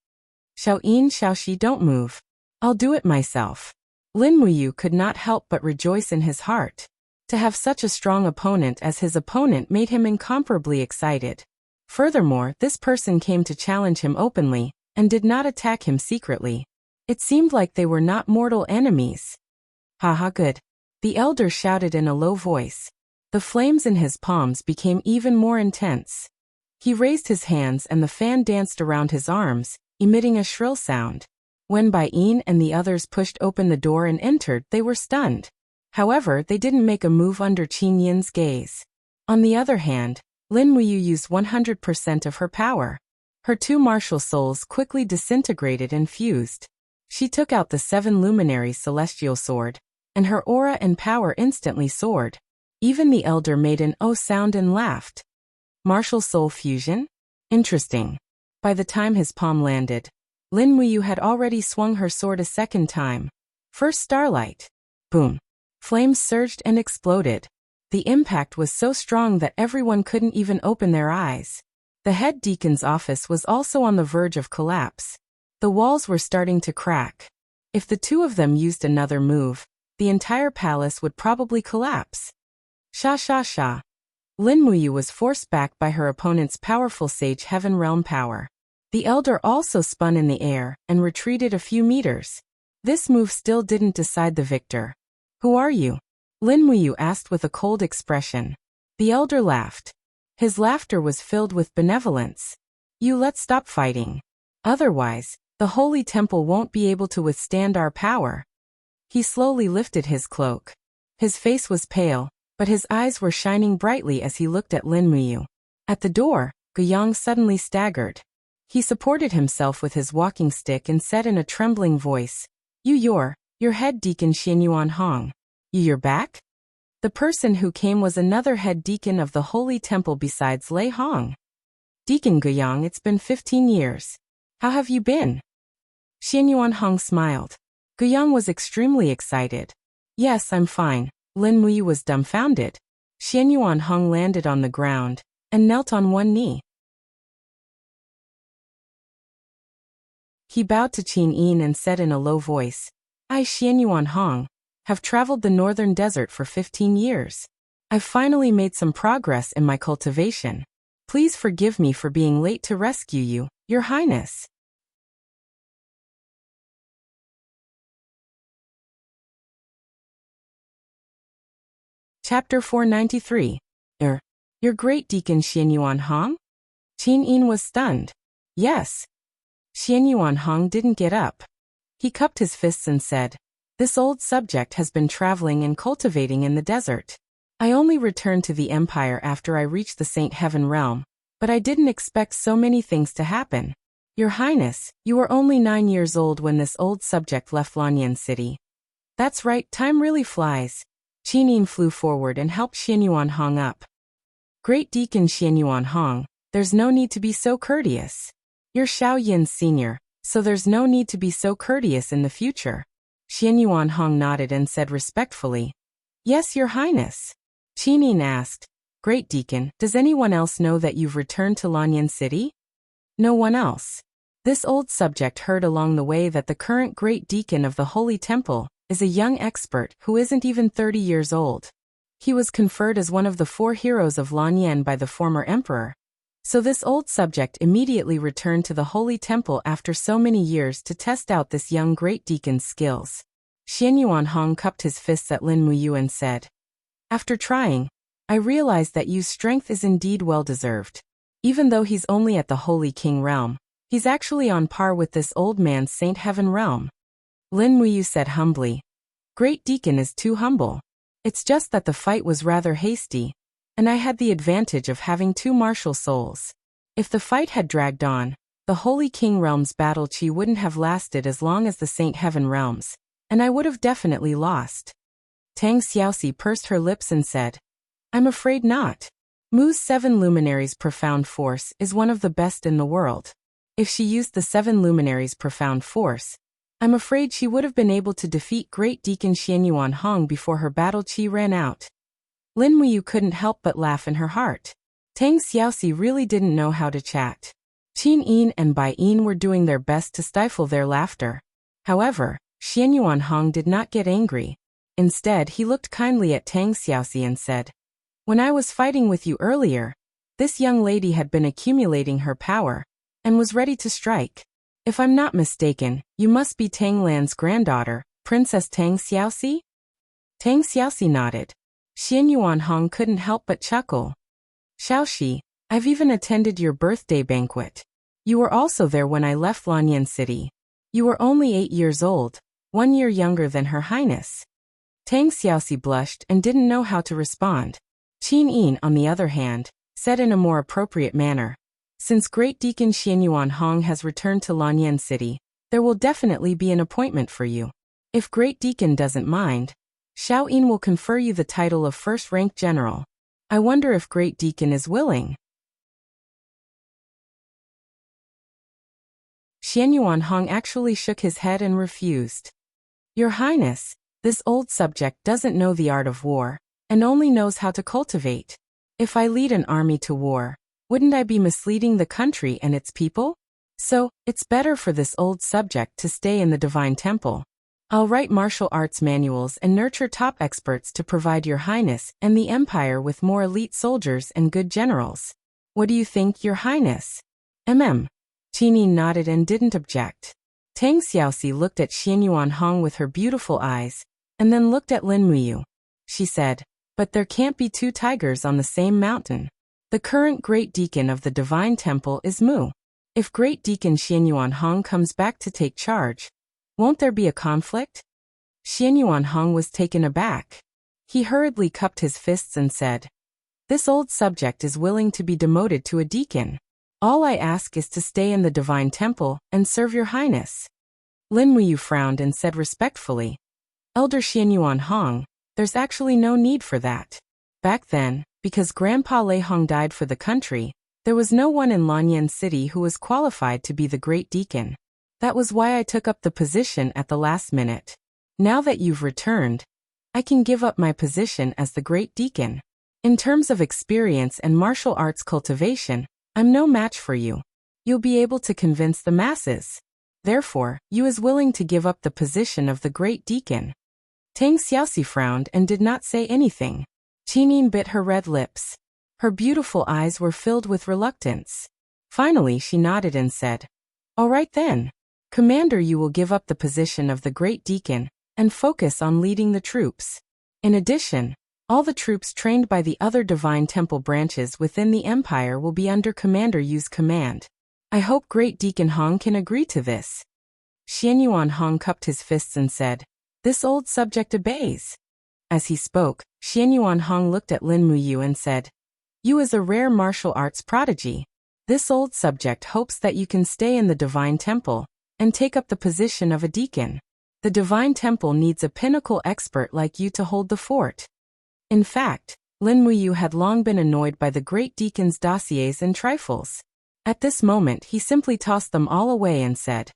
Speaker 1: Xiao Yin, Xiaoxi, don't move. I'll do it myself. Lin Muyu could not help but rejoice in his heart. To have such a strong opponent as his opponent made him incomparably excited. Furthermore, this person came to challenge him openly and did not attack him secretly. It seemed like they were not mortal enemies. Haha, good. The elder shouted in a low voice. The flames in his palms became even more intense. He raised his hands and the fan danced around his arms, emitting a shrill sound. When Bai Yin and the others pushed open the door and entered, they were stunned. However, they didn't make a move under Qin Yin's gaze. On the other hand, Lin Muyu used 100% of her power. Her two martial souls quickly disintegrated and fused. She took out the 7 luminary celestial sword, and her aura and power instantly soared. Even the elder made an "oh" sound and laughed. Martial soul fusion? Interesting. By the time his palm landed, Lin Muyu had already swung her sword a second time. First starlight. Boom. Flames surged and exploded. The impact was so strong that everyone couldn't even open their eyes. The head deacon's office was also on the verge of collapse. The walls were starting to crack. If the two of them used another move, the entire palace would probably collapse. Sha sha sha. Lin Muyu was forced back by her opponent's powerful Sage Heaven Realm power. The elder also spun in the air and retreated a few meters. This move still didn't decide the victor. Who are you? Lin Muyu asked with a cold expression. The elder laughed. His laughter was filled with benevolence. Let's stop fighting. Otherwise, the holy temple won't be able to withstand our power. He slowly lifted his cloak. His face was pale, but his eyes were shining brightly as he looked at Lin Muyu. At the door, Guiyang suddenly staggered. He supported himself with his walking stick and said in a trembling voice, Your head deacon Xianyuan Hong. You're back? The person who came was another head deacon of the Holy Temple besides Lei Hong. Deacon Guiyang, it's been 15 years. How have you been? Xianyuan Hong smiled. Guiyang was extremely excited. Yes, I'm fine. Lin Muyu was dumbfounded. Xianyuan Hong landed on the ground and knelt on one knee. He bowed to Qin Yin and said in a low voice, I, Xianyuan Hong, have traveled the northern desert for 15 years. I've finally made some progress in my cultivation. Please forgive me for being late to rescue you, Your Highness. Chapter 493. Your great deacon Xianyuan Hong? Qin Yin was stunned. Yes. Xianyuan Hong didn't get up. He cupped his fists and said, This old subject has been traveling and cultivating in the desert. I only returned to the Empire after I reached the Saint Heaven Realm, but I didn't expect so many things to happen. Your Highness, you were only 9 years old when this old subject left Lanyan City. That's right, time really flies. Qin Yin flew forward and helped Xianyuan Hong up. Great Deacon Xianyuan Hong, there's no need to be so courteous. You're Xiao Yin's senior, so there's no need to be so courteous in the future. Xianyuan Hong nodded and said respectfully, Yes, Your Highness. Qin Yin asked, Great Deacon, does anyone else know that you've returned to Lanyan City? No one else. This old subject heard along the way that the current Great Deacon of the Holy Temple is a young expert who isn't even 30 years old. He was conferred as one of the 4 heroes of Lanyan by the former emperor. So this old subject immediately returned to the Holy Temple after so many years to test out this young Great Deacon's skills. Xianyuan Hong cupped his fists at Lin Muyu and said, After trying, I realized that Yu's strength is indeed well-deserved. Even though he's only at the Holy King realm, he's actually on par with this old man's Saint Heaven realm. Lin Muyu said humbly, Great Deacon is too humble. It's just that the fight was rather hasty, and I had the advantage of having 2 martial souls. If the fight had dragged on, the Holy King realm's battle chi wouldn't have lasted as long as the Saint Heaven realms, and I would have definitely lost. Tang Xiaoxi pursed her lips and said, I'm afraid not. Mu's 7 luminaries' profound force is one of the best in the world. If she used the 7 luminaries' profound force, I'm afraid she would have been able to defeat Great Deacon Xianyuan Hong before her battle chi ran out. Lin Muyu couldn't help but laugh in her heart. Tang Xiaoxi really didn't know how to chat. Qin Yin and Bai Yin were doing their best to stifle their laughter. However, Xianyuan Hong did not get angry. Instead, he looked kindly at Tang Xiaoxi and said, "When I was fighting with you earlier, this young lady had been accumulating her power and was ready to strike. If I'm not mistaken, you must be Tang Lan's granddaughter, Princess Tang Xiaoxi?" Tang Xiaoxi nodded. Xianyuan Hong couldn't help but chuckle. "Xiaoxi, I've even attended your birthday banquet. You were also there when I left Lanyan City. You were only 8 years old, 1 year younger than Her Highness." Tang Xiaoxi blushed and didn't know how to respond. Qin Yin, on the other hand, said in a more appropriate manner, "Since Great Deacon Xianyuan Hong has returned to Lanyan City, there will definitely be an appointment for you. If Great Deacon doesn't mind, Xiao Yin will confer you the title of first-rank general. I wonder if Great Deacon is willing." Xianyuan Hong actually shook his head and refused. "Your Highness, this old subject doesn't know the art of war, and only knows how to cultivate. If I lead an army to war, wouldn't I be misleading the country and its people? So, it's better for this old subject to stay in the Divine Temple. I'll write martial arts manuals and nurture top experts to provide Your Highness and the Empire with more elite soldiers and good generals. What do you think, Your Highness?" Qin Yin nodded and didn't object. Tang Xiaoxi looked at Xianyuan Hong with her beautiful eyes, and then looked at Lin Muyu. She said, "But there can't be 2 tigers on the same mountain. The current Great Deacon of the Divine Temple is Mu. If Great Deacon Xianyuan Hong comes back to take charge, won't there be a conflict?" Xianyuan Hong was taken aback. He hurriedly cupped his fists and said, "This old subject is willing to be demoted to a deacon. All I ask is to stay in the Divine Temple and serve Your Highness." Lin Muyu frowned and said respectfully, "Elder Xianyuan Hong, there's actually no need for that. Back then, because Grandpa Lei Hong died for the country, there was no one in Lanyan City who was qualified to be the Great Deacon. That was why I took up the position at the last minute. Now that you've returned, I can give up my position as the Great Deacon. In terms of experience and martial arts cultivation, I'm no match for you. You'll be able to convince the masses. Therefore, you is willing to give up the position of the Great Deacon." Tang Xiaoxi frowned and did not say anything. Qin Yin bit her red lips. Her beautiful eyes were filled with reluctance. Finally, she nodded and said, "All right then. Commander, you will give up the position of the Great Deacon and focus on leading the troops. In addition, all the troops trained by the other Divine Temple branches within the Empire will be under Commander Yu's command. I hope Great Deacon Hong can agree to this." Xianyuan Hong cupped his fists and said, "This old subject obeys." As he spoke, Xianyuan Hong looked at Lin Muyu and said, "You is a rare martial arts prodigy. This old subject hopes that you can stay in the Divine Temple and take up the position of a deacon. The Divine Temple needs a pinnacle expert like you to hold the fort." In fact, Lin Muyu had long been annoyed by the Great Deacon's dossiers and trifles. At this moment he simply tossed them all away and said,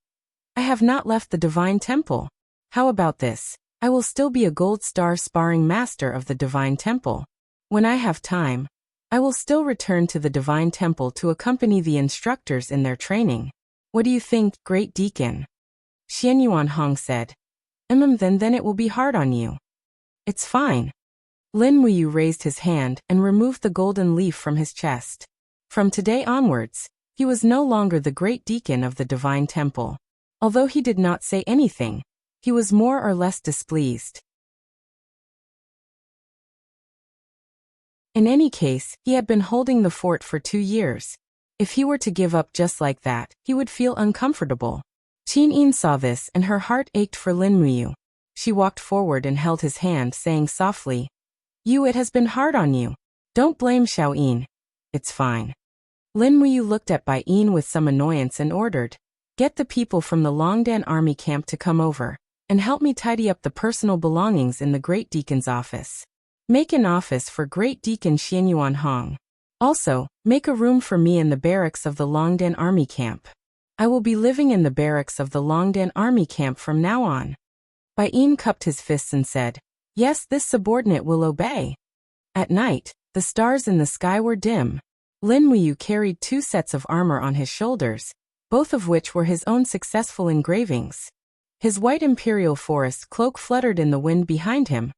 Speaker 1: "I have not left the Divine Temple. How about this? I will still be a gold star sparring master of the Divine Temple. When I have time, I will still return to the Divine Temple to accompany the instructors in their training. What do you think, Great Deacon?" Xianyuan Hong said, Then it will be hard on you." "It's fine." Lin Muyu raised his hand and removed the golden leaf from his chest. From today onwards, he was no longer the Great Deacon of the Divine Temple. Although he did not say anything, he was more or less displeased. In any case, he had been holding the fort for 2 years. If he were to give up just like that, he would feel uncomfortable. Qin Yin saw this and her heart ached for Lin Muyu. She walked forward and held his hand, saying softly, It has been hard on you. Don't blame Xiao Yin. It's fine." Lin Muyu looked at Bai Yin with some annoyance and ordered, "Get the people from the Longdan army camp to come over, and help me tidy up the personal belongings in the Great Deacon's office. Make an office for Great Deacon Xianyuan Hong. Also, make a room for me in the barracks of the Longdan army camp. I will be living in the barracks of the Longdan army camp from now on. Bai Yin cupped his fists and said, "Yes, this subordinate will obey." At night, the stars in the sky were dim. Lin Muyu carried 2 sets of armor on his shoulders, both of which were his own successful engravings. His white imperial forest cloak fluttered in the wind behind him,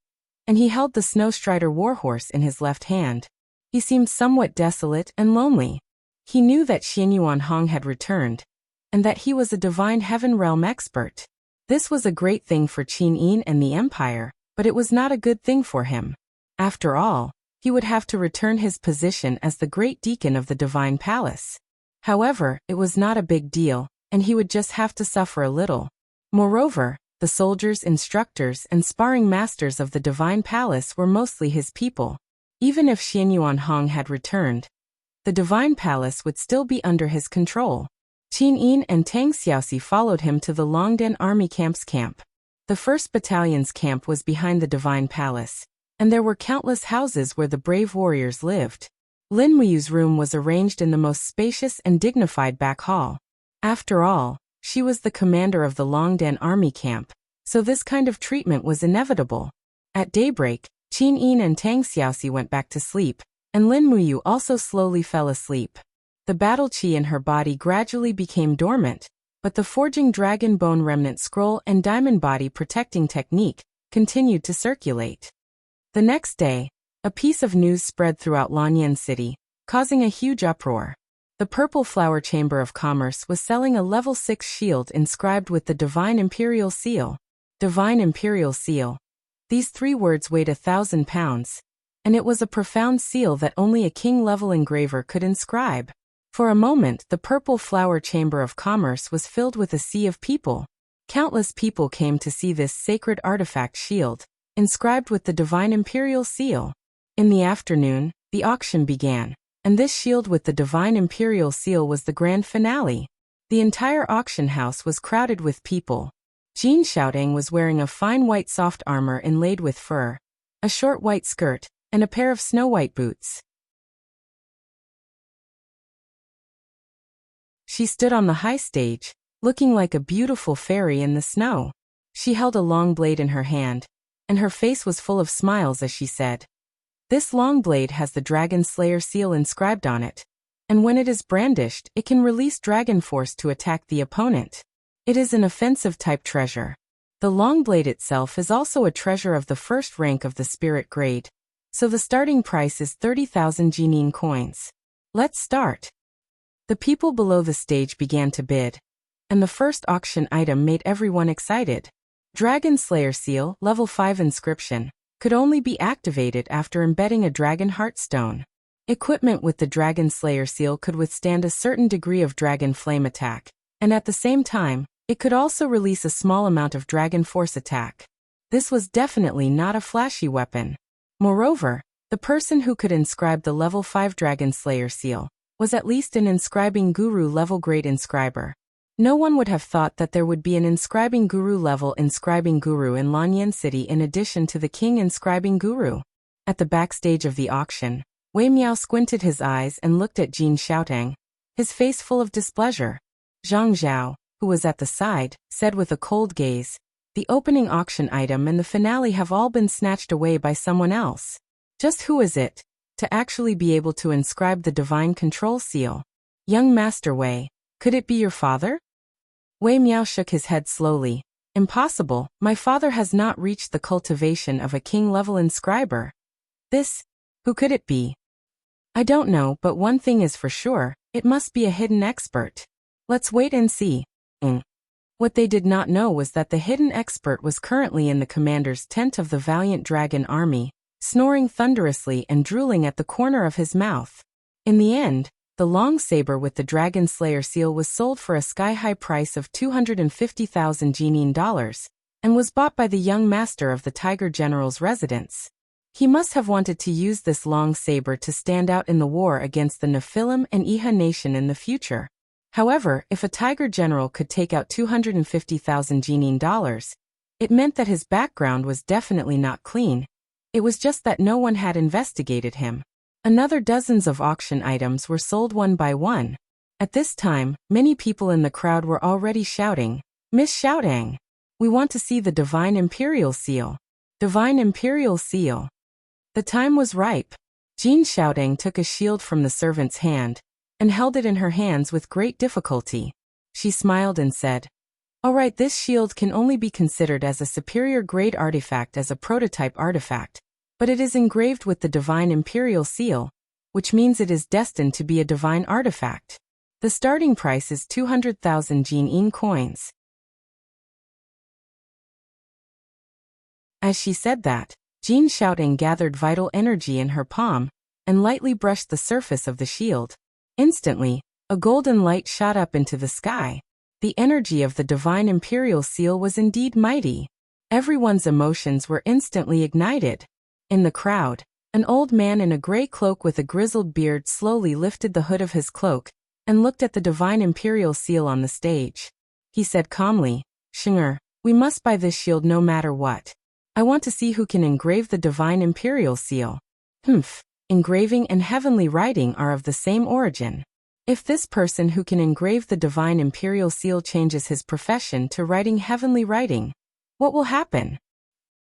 Speaker 1: and he held the Snowstrider warhorse in his left hand. He seemed somewhat desolate and lonely. He knew that Xianyuan Hong had returned, and that he was a divine heaven realm expert. This was a great thing for Qin Yin and the Empire, but it was not a good thing for him. After all, he would have to return his position as the Great Deacon of the Divine Palace. However, it was not a big deal, and he would just have to suffer a little. Moreover, the soldiers, instructors, and sparring masters of the Divine Palace were mostly his people. Even if Xianyuan Hong had returned, the Divine Palace would still be under his control. Qin Yin and Tang Xiaoxi followed him to the Longdan Army Camp's camp. The 1st Battalion's camp was behind the Divine Palace, and there were countless houses where the brave warriors lived. Lin Muyu's room was arranged in the most spacious and dignified back hall. After all, she was the commander of the Longdan Army Camp, so this kind of treatment was inevitable. At daybreak, Qin Yin and Tang Xiaoxi went back to sleep, and Lin Muyu also slowly fell asleep. The battle chi in her body gradually became dormant, but the forging dragon bone remnant scroll and diamond body protecting technique continued to circulate. The next day, a piece of news spread throughout Lanyan City, causing a huge uproar. The Purple Flower Chamber of Commerce was selling a level 6 shield inscribed with the Divine Imperial Seal. Divine Imperial Seal. These 3 words weighed 1,000 pounds, and it was a profound seal that only a king-level engraver could inscribe. For a moment, the Purple Flower Chamber of Commerce was filled with a sea of people. Countless people came to see this sacred artifact shield, inscribed with the Divine Imperial Seal. In the afternoon, the auction began, and this shield with the Divine Imperial Seal was the grand finale. The entire auction house was crowded with people. Jin Xiaotang was wearing a fine white soft armor inlaid with fur, a short white skirt, and a pair of snow-white boots. She stood on the high stage, looking like a beautiful fairy in the snow. She held a long blade in her hand, and her face was full of smiles as she said, "This long blade has the Dragon Slayer seal inscribed on it, and when it is brandished, it can release dragon force to attack the opponent. It is an offensive-type treasure. The long blade itself is also a treasure of the 1st rank of the spirit grade, so the starting price is 30,000 Jinin coins. Let's start." The people below the stage began to bid, and the first auction item made everyone excited. Dragon Slayer Seal, level 5 inscription, could only be activated after embedding a Dragon Heart Stone. Equipment with the Dragon Slayer Seal could withstand a certain degree of Dragon Flame attack, and at the same time, it could also release a small amount of Dragon Force attack. This was definitely not a flashy weapon. Moreover, the person who could inscribe the level 5 Dragon Slayer Seal was at least an inscribing guru level great inscriber. No one would have thought that there would be an inscribing guru level inscribing guru in Lanyan City in addition to the king inscribing guru. At the backstage of the auction, Wei Miao squinted his eyes and looked at Jin Xiaotang, his face full of displeasure. Zhang Zhao, who was at the side, said with a cold gaze, "The opening auction item and the finale have all been snatched away by someone else. Just who is it? To actually be able to inscribe the Divine Control Seal. Young Master Wei, could it be your father?" Wei Miao shook his head slowly. "Impossible, my father has not reached the cultivation of a king-level inscriber. Who could it be?" "I don't know, but one thing is for sure, it must be a hidden expert. Let's wait and see." What they did not know was that the hidden expert was currently in the commander's tent of the valiant dragon army, snoring thunderously and drooling at the corner of his mouth. In the end, the long saber with the Dragon Slayer seal was sold for a sky-high price of 250,000 Jinin dollars, and was bought by the young master of the Tiger General's residence. He must have wanted to use this long saber to stand out in the war against the Nephilim and Iha nation in the future. However, if a Tiger General could take out 250,000 Jinin dollars, it meant that his background was definitely not clean. It was just that no one had investigated him. Another dozens of auction items were sold one by one. At this time, many people in the crowd were already shouting, "Miss Xiaodang, we want to see the Divine Imperial Seal. Divine Imperial Seal." The time was ripe. Jin Xiaodang took a shield from the servant's hand and held it in her hands with great difficulty. She smiled and said, "All right, this shield can only be considered as a superior grade artifact as a prototype artifact, but it is engraved with the Divine Imperial Seal, which means it is destined to be a divine artifact. The starting price is 200,000 Jin coins." As she said that, Jin Xiaodang gathered vital energy in her palm and lightly brushed the surface of the shield. Instantly, a golden light shot up into the sky. The energy of the Divine Imperial Seal was indeed mighty. Everyone's emotions were instantly ignited. In the crowd, an old man in a gray cloak with a grizzled beard slowly lifted the hood of his cloak and looked at the Divine Imperial Seal on the stage. He said calmly, "Shinger, we must buy this shield no matter what. I want to see who can engrave the Divine Imperial Seal." Engraving and heavenly writing are of the same origin. If this person who can engrave the Divine Imperial Seal changes his profession to writing heavenly writing, what will happen?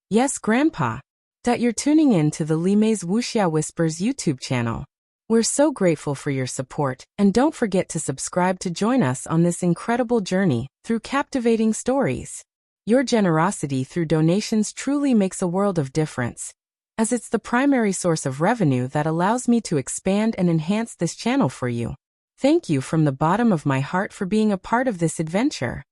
Speaker 1: Yes, Grandpa. You're tuning in to the Limei's Wuxia Whispers YouTube channel. We're so grateful for your support, and don't forget to subscribe to join us on this incredible journey through captivating stories. Your generosity through donations truly makes a world of difference, as it's the primary source of revenue that allows me to expand and enhance this channel for you. Thank you from the bottom of my heart for being a part of this adventure.